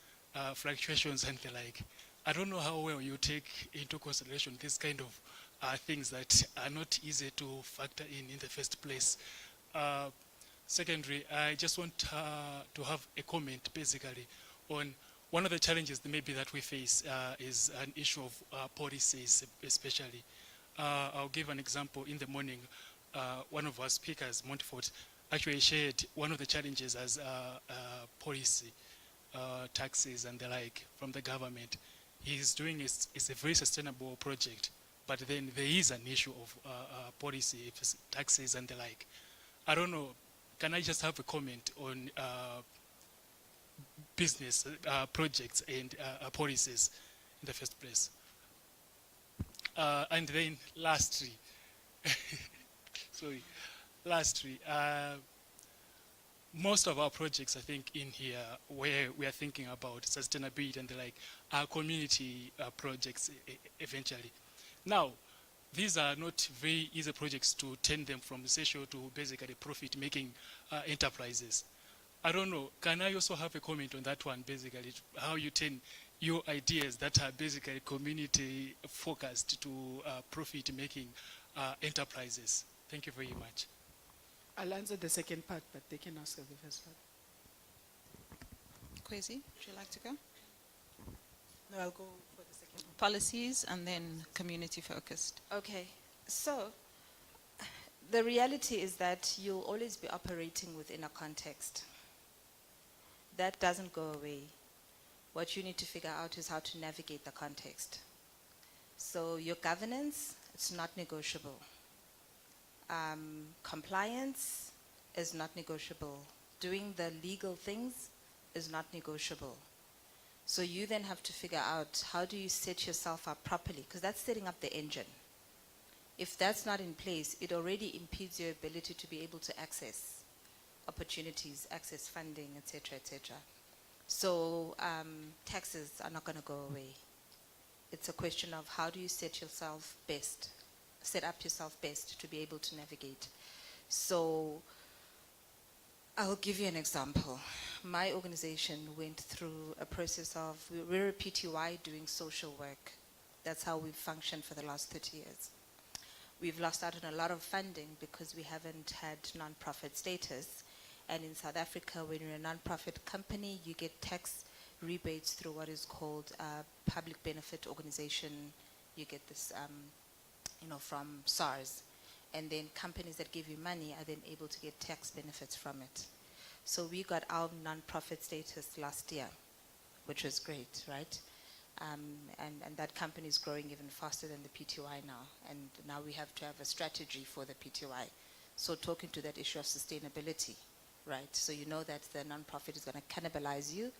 Speaker 10: fluctuations and the like. I don't know how well you take into consideration these kind of things that are not easy to factor in the first place. Secondly, I just want to have a comment basically on one of the challenges maybe that we face is an issue of policies especially. I'll give an example. In the morning, one of our speakers, Montfort, actually shared one of the challenges as policy, taxes and the like from the government. He's doing it's a very sustainable project, but then there is an issue of policy, taxes and the like. I don't know, can I just have a comment on business projects and policies in the first place. And then lastly, lastly, most of our projects, I think, in here, where we are thinking about sustainability and the like, are community projects eventually. Now, these are not very easy projects to turn them from social to basically profit-making enterprises. I don't know, can I also have a comment on that one, basically, how you turn your ideas that are basically community-focused to profit-making enterprises? Thank you very much.
Speaker 5: I'll answer the second part, but they can answer the first part.
Speaker 1: Kwesi, would you like to go?
Speaker 5: No, I'll go for the second one.
Speaker 1: Policies and then community focused.
Speaker 6: Okay, so the reality is that you'll always be operating within a context. That doesn't go away. What you need to figure out is how to navigate the context. So your governance, it's not negotiable. Compliance is not negotiable. Doing the legal things is not negotiable. So you then have to figure out how do you set yourself up properly, because that's setting up the engine. If that's not in place, it already impedes your ability to be able to access opportunities, access funding, etc., etc. So taxes are not going to go away. It's a question of how do you set yourself best, set up yourself best to be able to navigate. So I'll give you an example. My organization went through a process of, we're a PTY doing social work. That's how we've functioned for the last 30 years. We've lost out on a lot of funding because we haven't had non-profit status. And in South Africa, when you're a non-profit company, you get tax rebates through what is called a public benefit organization. You get this, from SARS. And then companies that give you money are then able to get tax benefits from it. So we got our non-profit status last year, which was great, right? And that company is growing even faster than the PTY now. And now we have to have a strategy for the PTY. So talking to that issue of sustainability, right? So you know that the non-profit is going to cannibalize you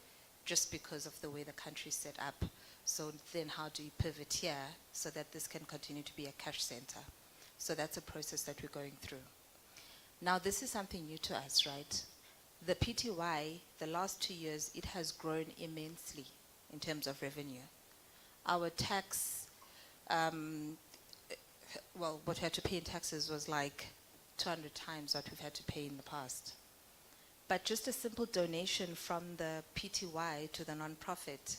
Speaker 6: just because of the way the country is set up. So then how do you pivot here so that this can continue to be a cash center? So that's a process that we're going through. Now this is something new to us, right? The PTY, the last 2 years, it has grown immensely in terms of revenue. Our tax, what we had to pay in taxes was like 200 times what we've had to pay in the past. But just a simple donation from the PTY to the nonprofit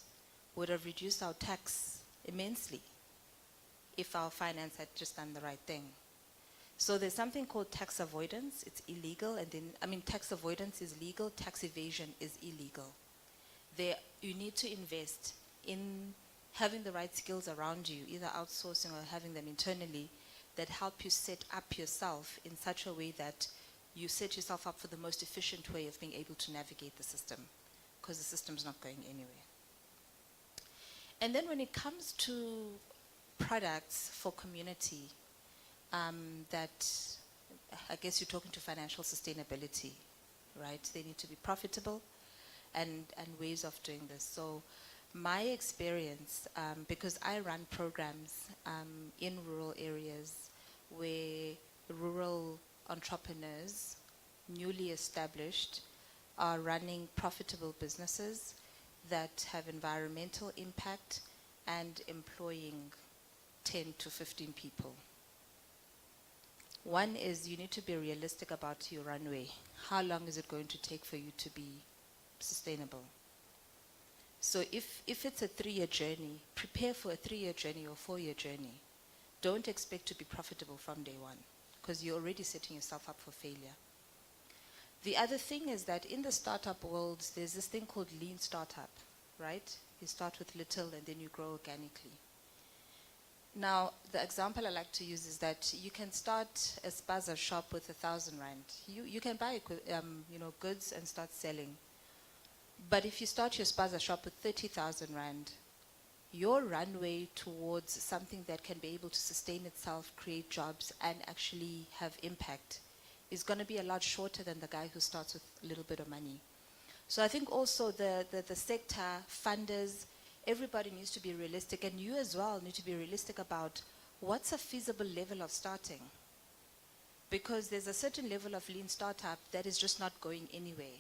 Speaker 6: would have reduced our tax immensely if our finance had just done the right thing. So there's something called tax avoidance. It's illegal, and then, tax avoidance is legal, tax evasion is illegal. You need to invest in having the right skills around you, either outsourcing or having them internally, that help you set up yourself in such a way that you set yourself up for the most efficient way of being able to navigate the system, because the system's not going anywhere. And then when it comes to products for community, that I guess you're talking to financial sustainability, right? They need to be profitable and ways of doing this. So my experience, because I run programs in rural areas where rural entrepreneurs, newly established, are running profitable businesses that have environmental impact and employing 10 to 15 people. One is you need to be realistic about your runway. How long is it going to take for you to be sustainable? So if it's a 3-year journey, prepare for a 3-year journey or 4-year journey. Don't expect to be profitable from day one, because you're already setting yourself up for failure. The other thing is that in the startup world, there's this thing called lean startup, right? You start with little and then you grow organically. Now, the example I like to use is that you can start a spaza shop with 1,000 rand. You can buy goods and start selling. But if you start your spaza shop with 30,000 rand, your runway towards something that can be able to sustain itself, create jobs, and actually have impact is going to be a lot shorter than the guy who starts with a little bit of money. So I think also the sector, funders, everybody needs to be realistic, and you as well need to be realistic about what's a feasible level of starting. Because there's a certain level of lean startup that is just not going anywhere.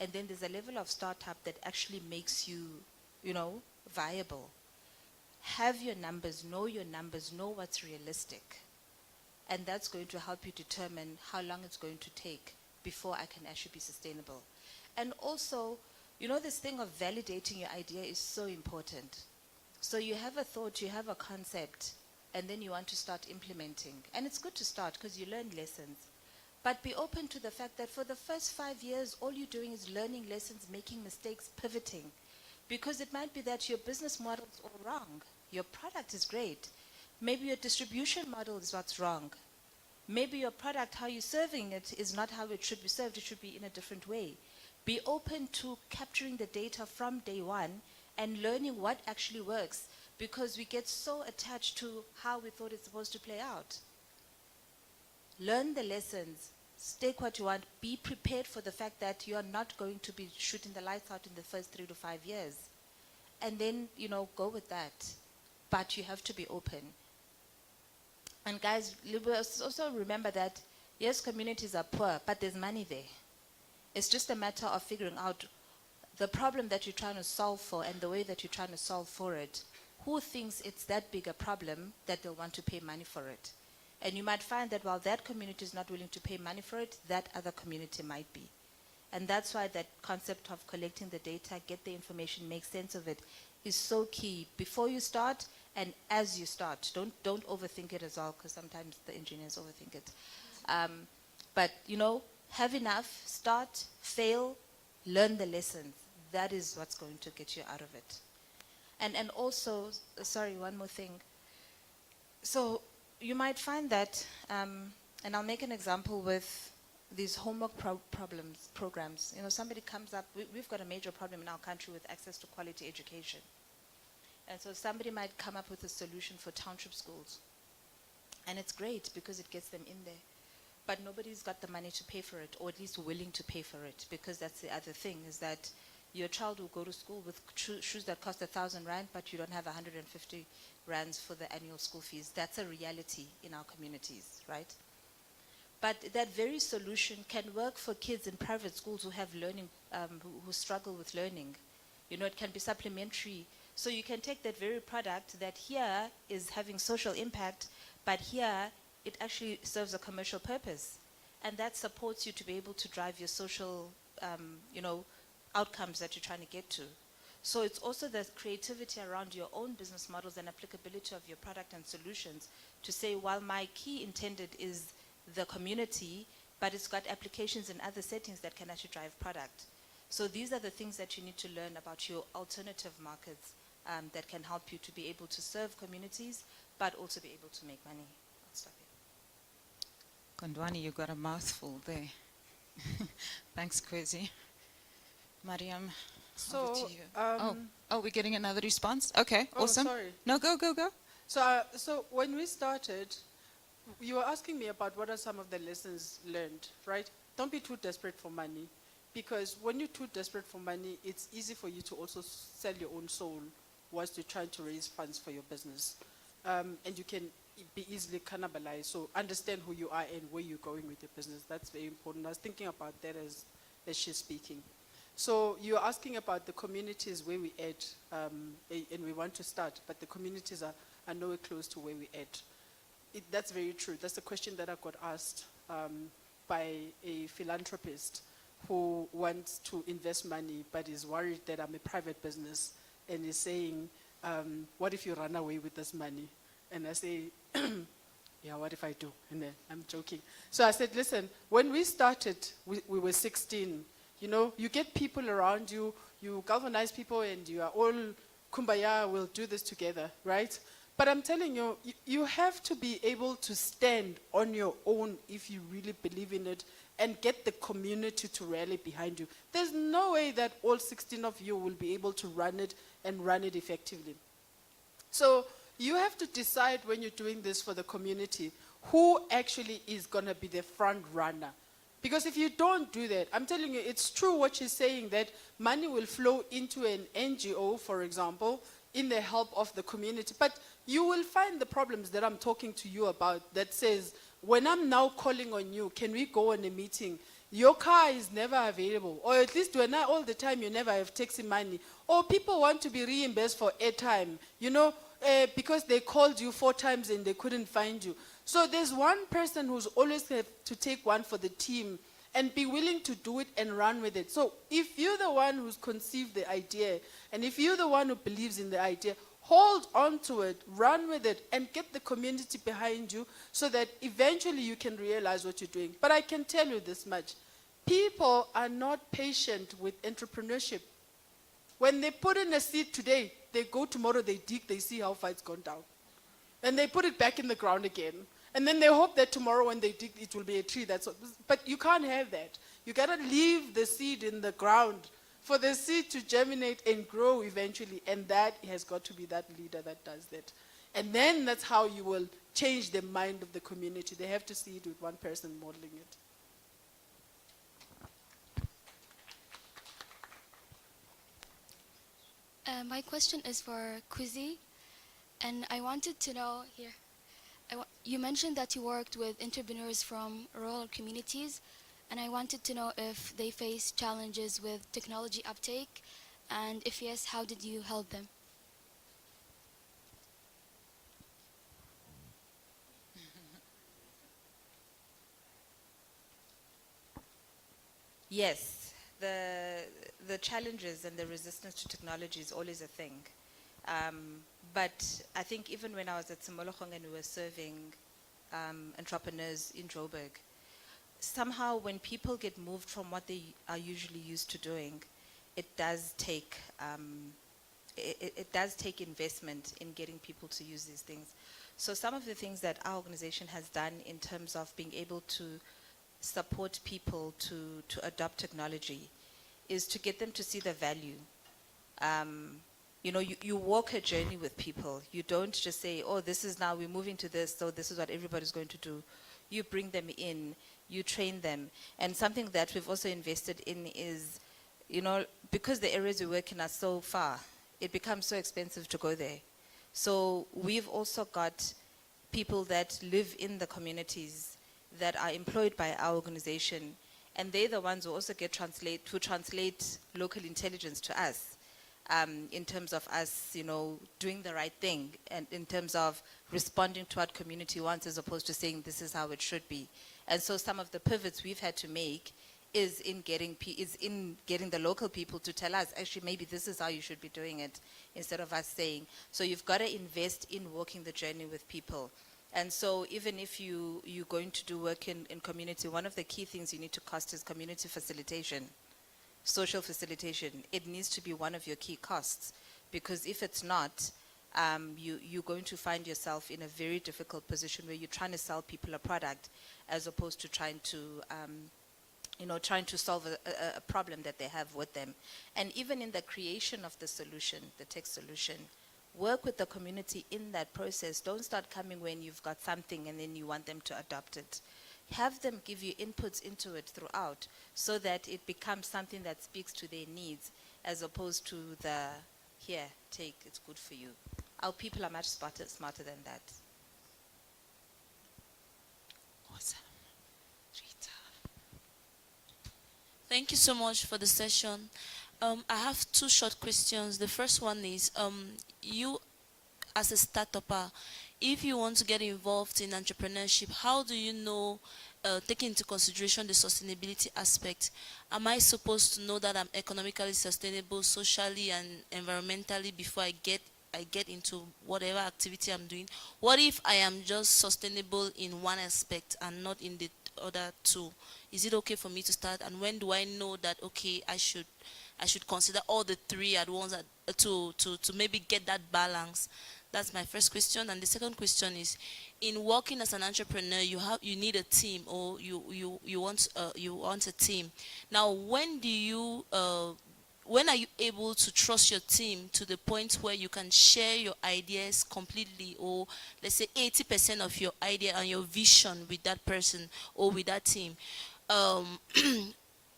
Speaker 6: And then there's a level of startup that actually makes you, viable. Have your numbers, know what's realistic. And that's going to help you determine how long it's going to take before I can actually be sustainable. And also, this thing of validating your idea is so important. So you have a thought, you have a concept, and then you want to start implementing. And it's good to start because you learn lessons. But be open to the fact that for the first 5 years, all you're doing is learning lessons, making mistakes, pivoting. Because it might be that your business model is all wrong. Your product is great. Maybe your distribution model is what's wrong. Maybe your product, how you're serving it, is not how it should be served. It should be in a different way. Be open to capturing the data from day one and learning what actually works, because we get so attached to how we thought it's supposed to play out. Learn the lessons, take what you want, be prepared for the fact that you are not going to be shooting the lights out in the first 3 to 5 years. And then, go with that. But you have to be open. And guys, also remember that, yes, communities are poor, but there's money there. It's just a matter of figuring out the problem that you're trying to solve for and the way that you're trying to solve for it. Who thinks it's that big a problem that they'll want to pay money for it? And you might find that while that community is not willing to pay money for it, that other community might be. And that's why that concept of collecting the data, get the information, make sense of it, is so key before you start and as you start. Don't overthink it as well, because sometimes the engineers overthink it. But, have enough, start, fail, learn the lessons. That is what's going to get you out of it. And also, sorry, one more thing. So you might find that, and I'll make an example with these homework programs. Somebody comes up, we've got a major problem in our country with access to quality education. And so somebody might come up with a solution for township schools. And it's great because it gets them in there. But nobody's got the money to pay for it, or at least willing to pay for it, because that's the other thing, is that your child will go to school with shoes that cost 1,000 rand, but you don't have 150 rands for the annual school fees. That's a reality in our communities, right? But that very solution can work for kids in private schools who have learning, who struggle with learning. It can be supplementary. So you can take that very product that here is having social impact, but here it actually serves a commercial purpose. And that supports you to be able to drive your social, outcomes that you're trying to get to. So it's also the creativity around your own business models and applicability of your product and solutions to say, while my key intended is the community, but it's got applications in other settings that can actually drive product. So these are the things that you need to learn about your alternative markets that can help you to be able to serve communities, but also be able to make money. I'll stop here.
Speaker 1: Kondwani, you got a mouthful there. Thanks, Kwezi. Mariam, over to you. We're getting another response? Okay, awesome.
Speaker 5: Sorry.
Speaker 1: No, go.
Speaker 5: So when we started, you were asking me about what are some of the lessons learned, right? Don't be too desperate for money, because when you're too desperate for money, it's easy for you to also sell your own soul whilst you're trying to raise funds for your business. And you can be easily cannibalized. So understand who you are and where you're going with your business. That's very important. I was thinking about that as she's speaking. So you're asking about the communities where we add, and we want to start, but the communities are nowhere close to where we add. That's very true. That's a question that I got asked by a philanthropist who wants to invest money but is worried that I'm a private business, and is saying, what if you run away with this money? And I say, yeah, what if I do? And then I'm joking. So I said, listen, when we started, we were 16. You get people around you, you galvanize people, and you are all kumbaya, we'll do this together, right? But I'm telling you, you have to be able to stand on your own if you really believe in it, and get the community to rally behind you. There's no way that all 16 of you will be able to run it and run it effectively. So you have to decide, when you're doing this for the community, who actually is going to be the front runner. Because if you don't do that, I'm telling you, it's true what she's saying, that money will flow into an NGO, for example, in the help of the community. But you will find the problems that I'm talking to you about that says, when I'm now calling on you, can we go on a meeting? Your car is never available. Or at least when all the time you never have taxi money. Or people want to be reimbursed for airtime, because they called you 4 times and they couldn't find you. So there's one person who's always have to take one for the team and be willing to do it and run with it. So if you're the one who's conceived the idea, and if you're the one who believes in the idea, hold on to it, run with it, and get the community behind you so that eventually you can realize what you're doing. But I can tell you this much. People are not patient with entrepreneurship. When they put in a seed today, they go tomorrow, they dig, they see how far it's gone down. And they put it back in the ground again. And then they hope that tomorrow when they dig, it will be a tree. But you can't have that. You got to leave the seed in the ground for the seed to germinate and grow eventually. And that has got to be that leader that does that. And then that's how you will change the mind of the community. They have to see it with one person modeling it.
Speaker 11: My question is for Kuzi, and I wanted to know here, you mentioned that you worked with entrepreneurs from rural communities, and I wanted to know if they face challenges with technology uptake, and if yes, how did you help them?
Speaker 6: Yes, the challenges and the resistance to technology is always a thing. But I think even when I was at Simolochong and we were serving entrepreneurs in Joburg, somehow when people get moved from what they are usually used to doing, it does take investment in getting people to use these things. So some of the things that our organization has done in terms of being able to support people to adopt technology is to get them to see the value. You walk a journey with people. You don't just say, oh, this is now, we're moving to this, so this is what everybody's going to do. You bring them in, you train them. And something that we've also invested in is, because the areas we work in are so far, it becomes so expensive to go there. So we've also got people that live in the communities that are employed by our organization, and they're the ones who also translate local intelligence to us, in terms of us, doing the right thing, and in terms of responding to what community wants, as opposed to saying this is how it should be. And so some of the pivots we've had to make is in getting the local people to tell us, actually, maybe this is how you should be doing it, instead of us saying. So you've got to invest in walking the journey with people. And so even if you're going to do work in community, one of the key things you need to cost is community facilitation, social facilitation. It needs to be one of your key costs, because if it's not, you're going to find yourself in a very difficult position where you're trying to sell people a product as opposed to trying to solve a problem that they have with them. And even in the creation of the solution, the tech solution, work with the community in that process. Don't start coming when you've got something and then you want them to adopt it. Have them give you inputs into it throughout, so that it becomes something that speaks to their needs, as opposed to here, take, it's good for you. Our people are much smarter than that.
Speaker 12: Awesome. Rita. Thank you so much for the session. I have 2 short questions. The first one is, you as a startupper, if you want to get involved in entrepreneurship, how do you know, taking into consideration the sustainability aspect? Am I supposed to know that I'm economically sustainable, socially and environmentally before I get into whatever activity I'm doing? What if I am just sustainable in one aspect and not in the other 2? Is it okay for me to start? And when do I know that, okay, I should consider all the 3 at once to maybe get that balance? That's my first question. And the second question is, in working as an entrepreneur, you need a team, or you want a team. Now, when are you able to trust your team to the point where you can share your ideas completely, or let's say 80% of your idea and your vision with that person or with that team?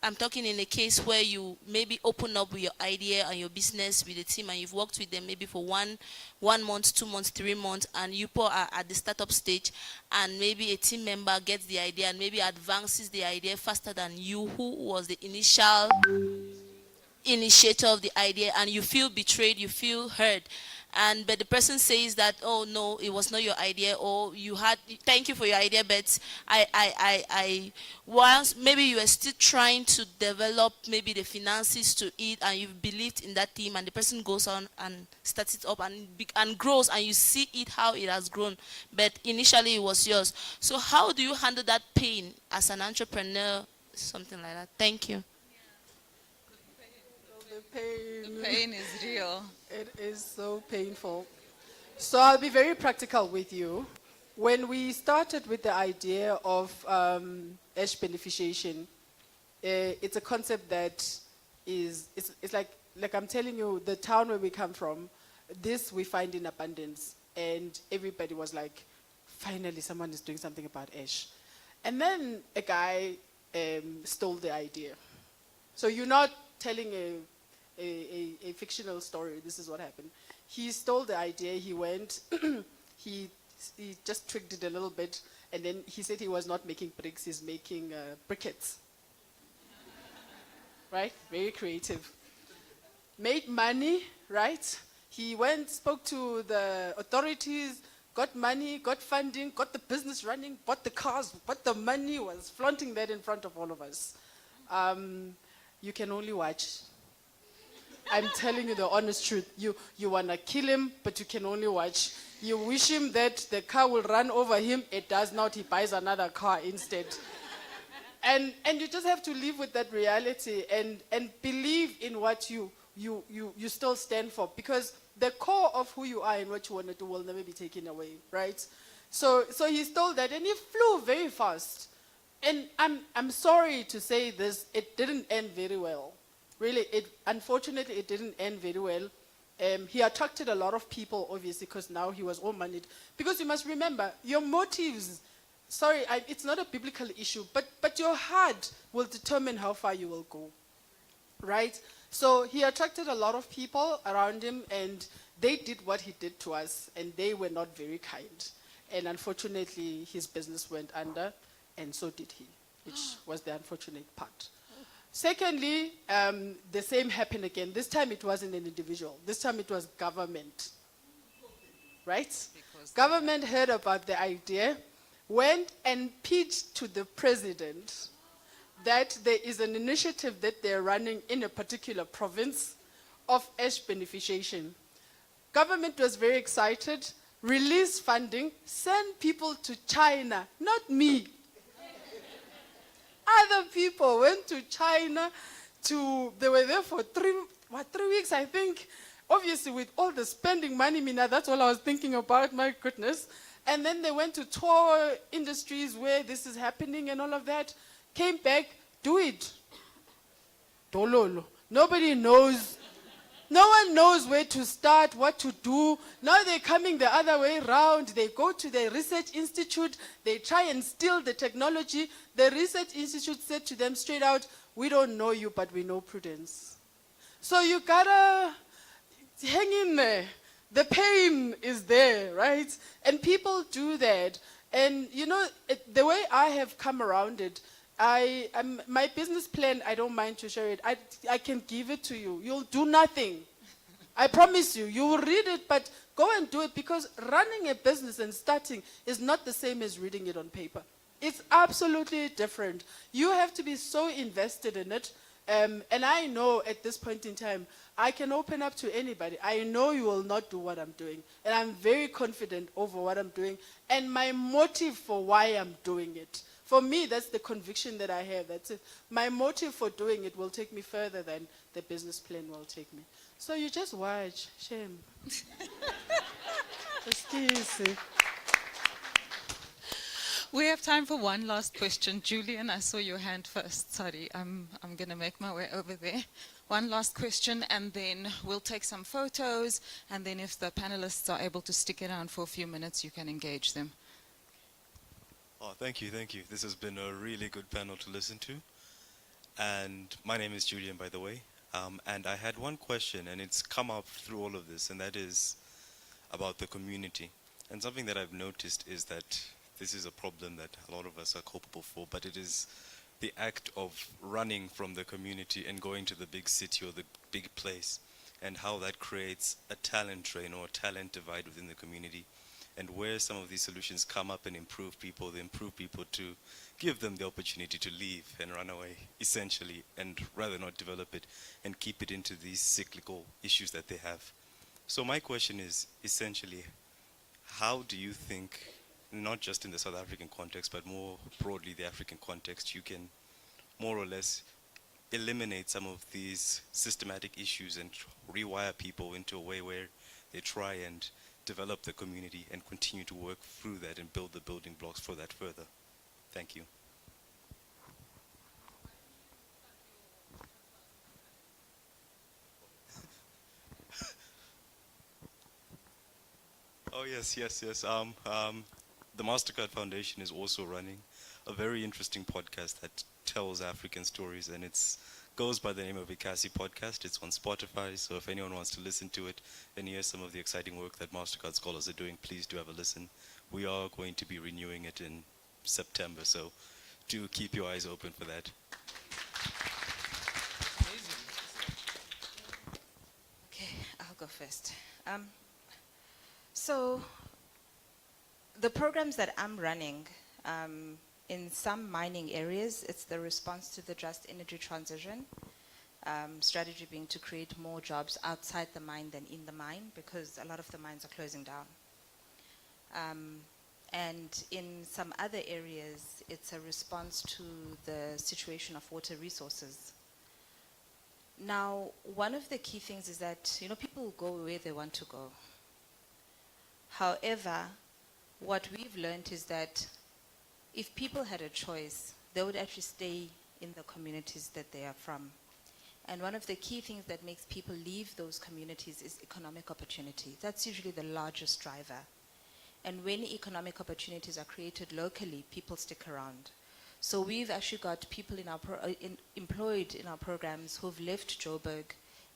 Speaker 12: I'm talking in a case where you maybe open up with your idea and your business with the team, and you've worked with them maybe for one month, 2 months, 3 months, and you are at the startup stage, and maybe a team member gets the idea and maybe advances the idea faster than you, who was the initial initiator of the idea, and you feel betrayed, you feel hurt, but the person says that, oh no, it was not your idea, or you had, thank you for your idea, but I once maybe you are still trying to develop maybe the finances to it, and you've believed in that team, and the person goes on and starts it up and grows, and you see it how it has grown, but initially it was yours. So how do you handle that pain as an entrepreneur, something like that? Thank you.
Speaker 1: The pain is real.
Speaker 5: It is so painful. So I'll be very practical with you. When we started with the idea of ash beneficiation, it's a concept that it's like I'm telling you, the town where we come from, this we find in abundance. And everybody was like, finally someone is doing something about ash. And then a guy stole the idea. So you're not telling a fictional story. This is what happened. He stole the idea. He went, he just tweaked it a little bit, and then he said he was not making bricks, he's making briquettes. Right? Very creative. Made money, right? He went, spoke to the authorities, got money, got funding, got the business running, bought the cars, bought the money, was flaunting that in front of all of us. You can only watch. I'm telling you the honest truth. You want to kill him, but you can only watch. You wish him that the car will run over him. It does not. He buys another car instead. And you just have to live with that reality and believe in what you still stand for. Because the core of who you are and what you want to do will never be taken away, right? So he stole that and he flew very fast. And I'm sorry to say this, it didn't end very well. Really, unfortunately, it didn't end very well. He attracted a lot of people, obviously, because now he was all moneyed. Because you must remember, your motives, it's not a biblical issue, but your heart will determine how far you will go, right? So he attracted a lot of people around him, and they did what he did to us, and they were not very kind. And unfortunately, his business went under, and so did he, which was the unfortunate part. Secondly, the same happened again. This time it wasn't an individual. This time it was government. Right? Because government heard about the idea, went and pitched to the president that there is an initiative that they're running in a particular province of ash beneficiation. Government was very excited, released funding, sent people to China, not me. Other people went to China they were there for 3 weeks, I think. Obviously, with all the spending money, Mina, that's all I was thinking about, my goodness. And then they went to tour industries where this is happening and all of that. Came back, do it. Dololo. Nobody knows. No one knows where to start, what to do. Now they're coming the other way around. They go to the research institute. They try and steal the technology. The research institute said to them straight out, we don't know you, but we know Prudence. So you gotta hang in there. The pain is there, right? And people do that. And you know, the way I have come around it, my business plan, I don't mind to share it. I can give it to you. You'll do nothing. I promise you. You will read it, but go and do it, because running a business and starting is not the same as reading it on paper. It's absolutely different. You have to be so invested in it. And I know at this point in time, I can open up to anybody. I know you will not do what I'm doing. And I'm very confident over what I'm doing and my motive for why I'm doing it. For me, that's the conviction that I have. That's it. My motive for doing it will take me further than the business plan will take me. So you just watch. Shame. Excuse me.
Speaker 1: We have time for one last question. Julian, I saw your hand first. Sorry, I'm going to make my way over there. One last question, and then we'll take some photos, and then if the panelists are able to stick around for a few minutes, you can engage them.
Speaker 13: Oh, thank you, thank you. This has been a really good panel to listen to. And my name is Julian, by the way. And I had one question, and it's come up through all of this, and that is about the community. And something that I've noticed is that this is a problem that a lot of us are culpable for, but it is the act of running from the community and going to the big city or the big place, and how that creates a talent drain or a talent divide within the community. And where some of these solutions come up and improve people, they improve people to give them the opportunity to leave and run away, essentially, and rather not develop it and keep it into these cyclical issues that they have. So my question is essentially, how do you think, not just in the South African context, but more broadly the African context, you can more or less eliminate some of these systematic issues and rewire people into a way where they try and develop the community and continue to work through that and build the building blocks for that further? Thank you. Oh, yes, yes, yes. The MasterCard Foundation is also running a very interesting podcast that tells African stories, and it's goes by the name of Ikasi Podcast. It's on Spotify, so if anyone wants to listen to it and hear some of the exciting work that MasterCard scholars are doing, please do have a listen. We are going to be renewing it in September, so do keep your eyes open for that.
Speaker 1: Okay, I'll go first. So the programs that I'm running, in some mining areas, it's the response to the just energy transition. Strategy being to create more jobs outside the mine than in the mine, because a lot of the mines are closing down. And in some other areas, it's a response to the situation of water resources. Now, one of the key things is that, people go where they want to go. However, what we've learned is that if people had a choice, they would actually stay in the communities that they are from. And one of the key things that makes people leave those communities is economic opportunity. That's usually the largest driver. And when economic opportunities are created locally, people stick around. So we've actually got people in our employed in our programs who've left Joburg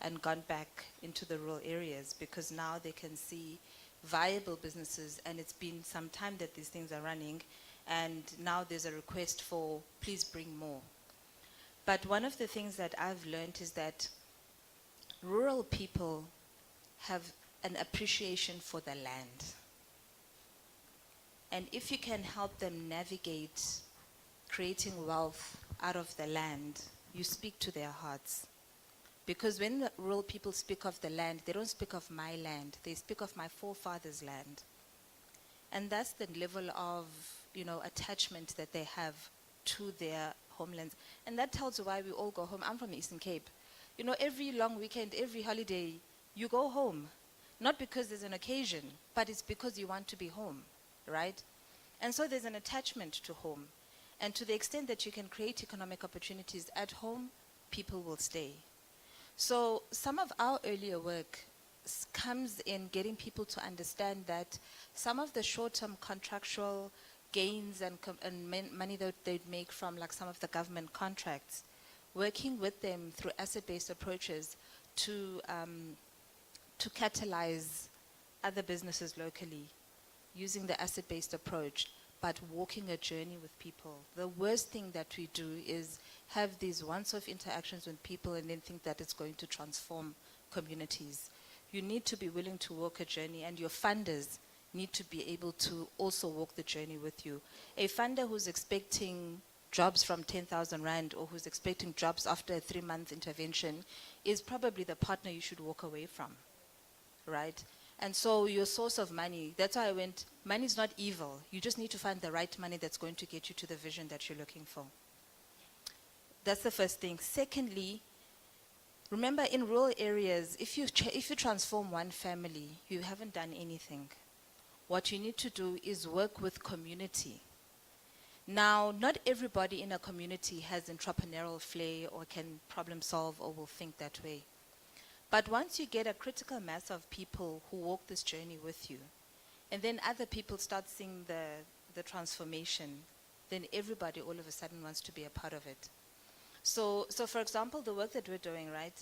Speaker 1: and gone back into the rural areas, because now they can see viable businesses, and it's been some time that these things are running, and now there's a request for, please bring more. But one of the things that I've learned is that rural people have an appreciation for the land. And if you can help them navigate creating wealth out of the land, you speak to their hearts. Because when the rural people speak of the land, they don't speak of my land, they speak of my forefathers' land. And that's the level of, attachment that they have to their homelands. And that tells you why we all go home. I'm from the Eastern Cape. Every long weekend, every holiday, you go home. Not because there's an occasion, but it's because you want to be home, right? And so there's an attachment to home. And to the extent that you can create economic opportunities at home, people will stay. So some of our earlier work comes in getting people to understand that some of the short-term contractual gains and money that they'd make from some of the government contracts, working with them through asset-based approaches to catalyze other businesses locally, using the asset-based approach, but walking a journey with people. The worst thing that we do is have these once-off interactions with people and then think that it's going to transform communities. You need to be willing to walk a journey, and your funders need to be able to also walk the journey with you. A funder who's expecting jobs from 10,000 Rand, or who's expecting jobs after a 3-month intervention, is probably the partner you should walk away from, right? And so your source of money, that's why I went, money is not evil. You just need to find the right money that's going to get you to the vision that you're looking for. That's the first thing. Secondly, remember, in rural areas, if you transform one family, you haven't done anything. What you need to do is work with community. Now, not everybody in a community has entrepreneurial flair or can problem solve or will think that way. But once you get a critical mass of people who walk this journey with you, and then other people start seeing
Speaker 6: the transformation, then everybody all of a sudden wants to be a part of it. So for example, the work that we're doing, right,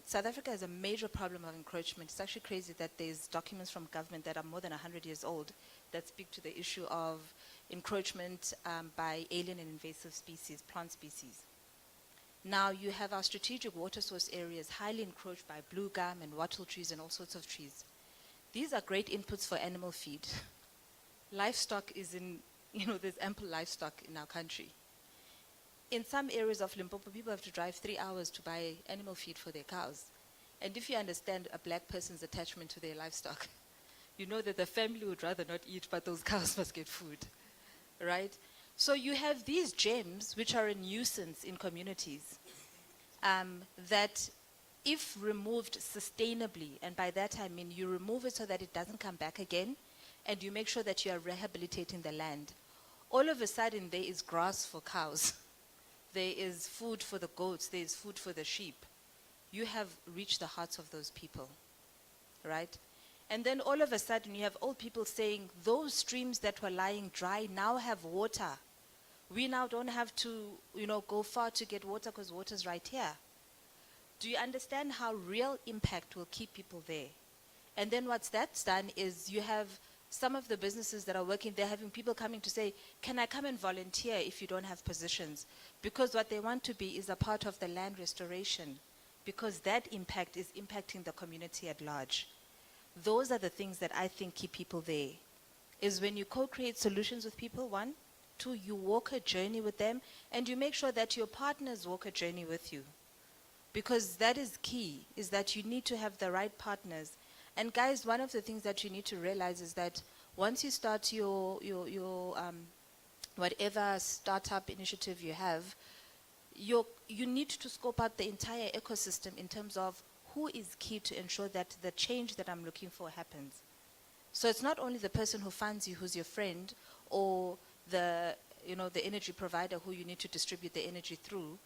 Speaker 6: South Africa has a major problem of encroachment. It's actually crazy that there's documents from government that are more than 100 years old that speak to the issue of encroachment by alien and invasive species, plant species. Now you have our strategic water source areas highly encroached by blue gum and wattle trees and all sorts of trees. These are great inputs for animal feed. Livestock is there's ample livestock in our country. In some areas of Limpopo, people have to drive 3 hours to buy animal feed for their cows. And if you understand a black person's attachment to their livestock, you know that the family would rather not eat, but those cows must get food, right? So you have these gems which are a nuisance in communities that if removed sustainably, and by that I mean you remove it so that it doesn't come back again, and you make sure that you are rehabilitating the land, all of a sudden there is grass for cows. There is food for the goats, there is food for the sheep. You have reached the hearts of those people, right? And then all of a sudden you have old people saying, those streams that were lying dry now have water. We now don't have to, go far to get water because water's right here. Do you understand how real impact will keep people there? And then that's done is you have some of the businesses that are working, they're having people coming to say, can I come and volunteer if you don't have positions? Because what they want to be is a part of the land restoration, because that impact is impacting the community at large. Those are the things that I think keep people there, is when you co-create solutions with people, 1, 2, you walk a journey with them, and you make sure that your partners walk a journey with you. Because that is key, is that you need to have the right partners. And guys, one of the things that you need to realize is that once you start your whatever startup initiative you have, you need to scope out the entire ecosystem in terms of who is key to ensure that the change that I'm looking for happens. So it's not only the person who funds you, who's your friend, or the energy provider who you need to distribute the energy through.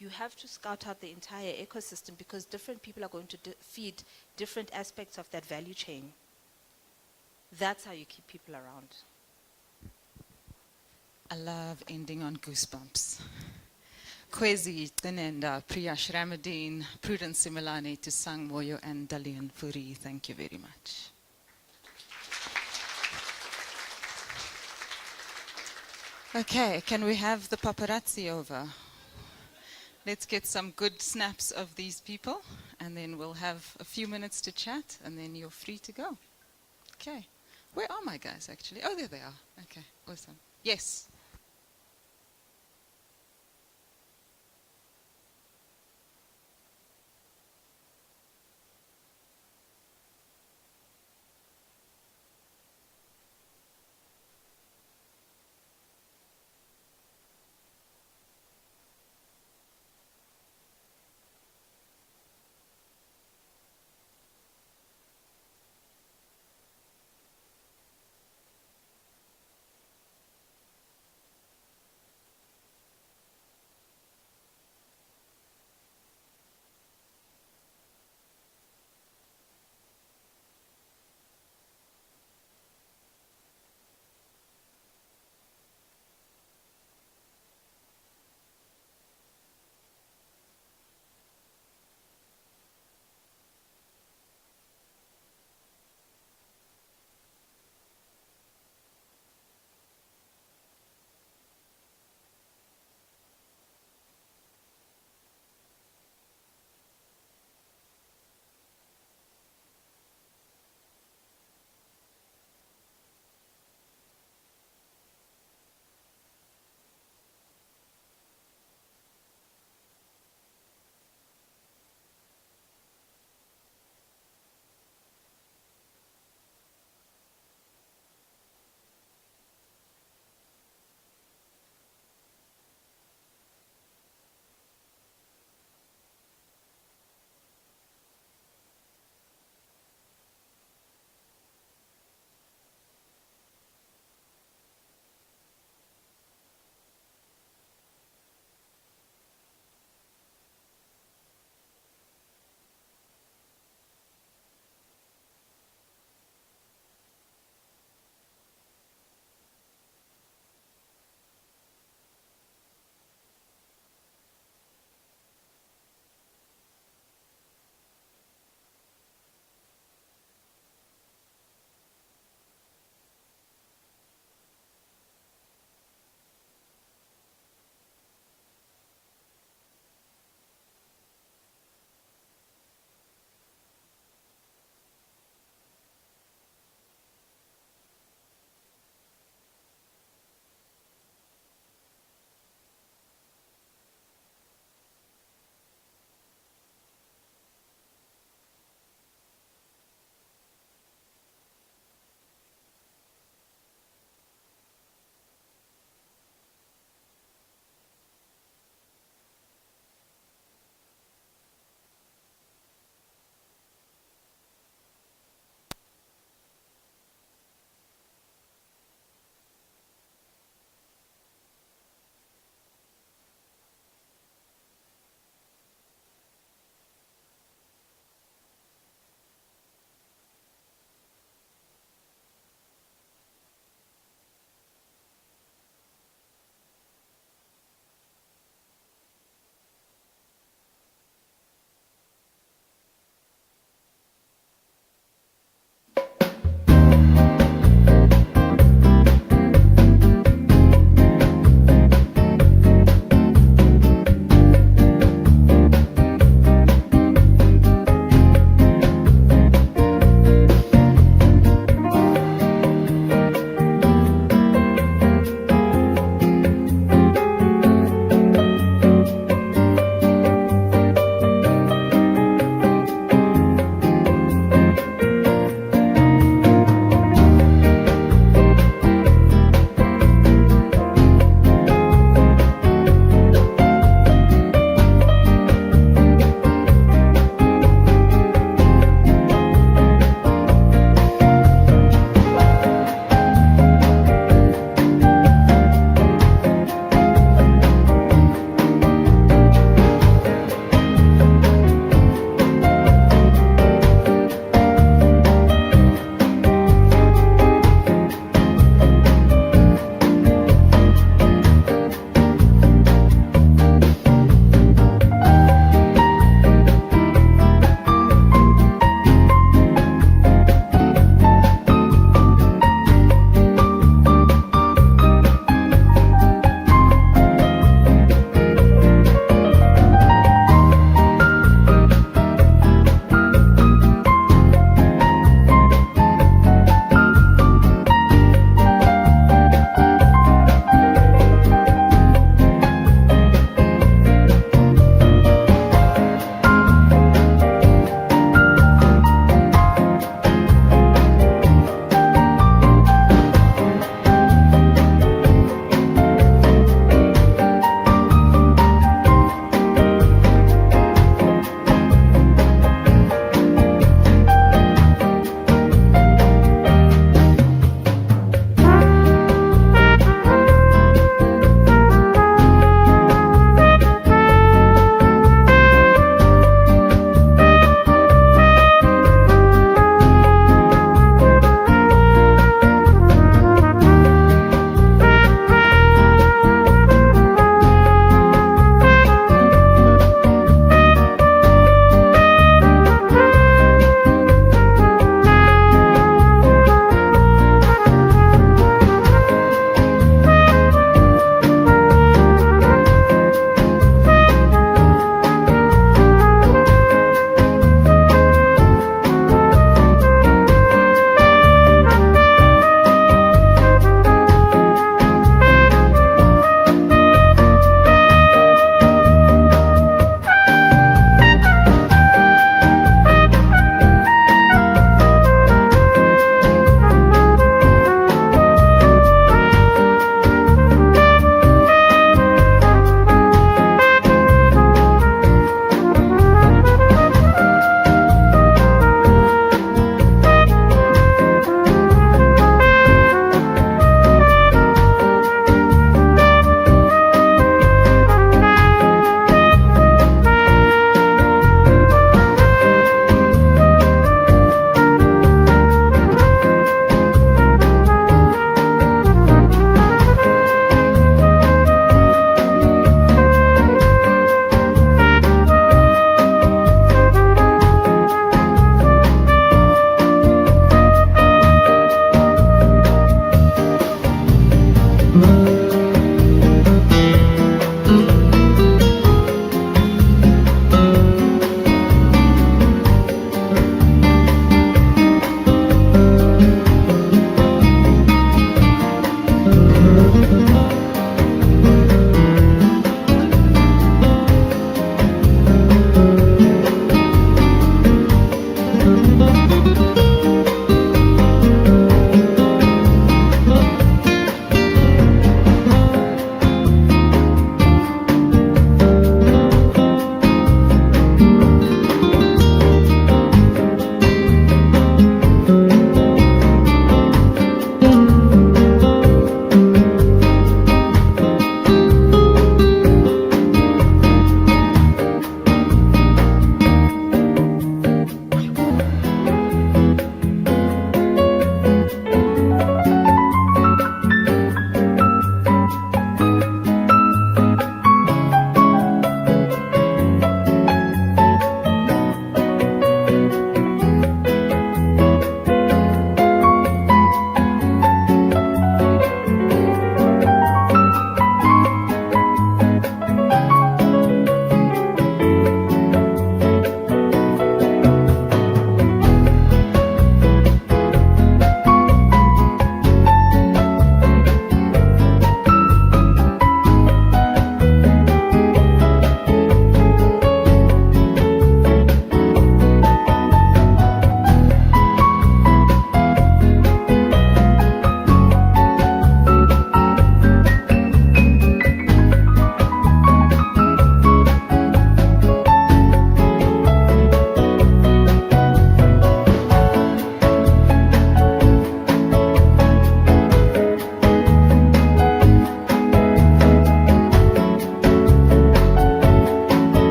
Speaker 6: You have to scout out the entire ecosystem, because different people are going to feed different aspects of that value chain. That's how you keep people around.
Speaker 1: I love ending on goosebumps. Kwezi, Tinenda, Priyash Ramadeen, Prudence Similane, Tusang Moyo, and Dalian Puri, thank you very much. Okay, can we have the paparazzi over? Let's get some good snaps of these people, and then we'll have a few minutes to chat, and then you're free to go. Okay. Where are my guys, actually? Oh, there they are. Okay, awesome. Yes.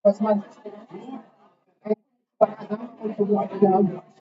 Speaker 14: That's my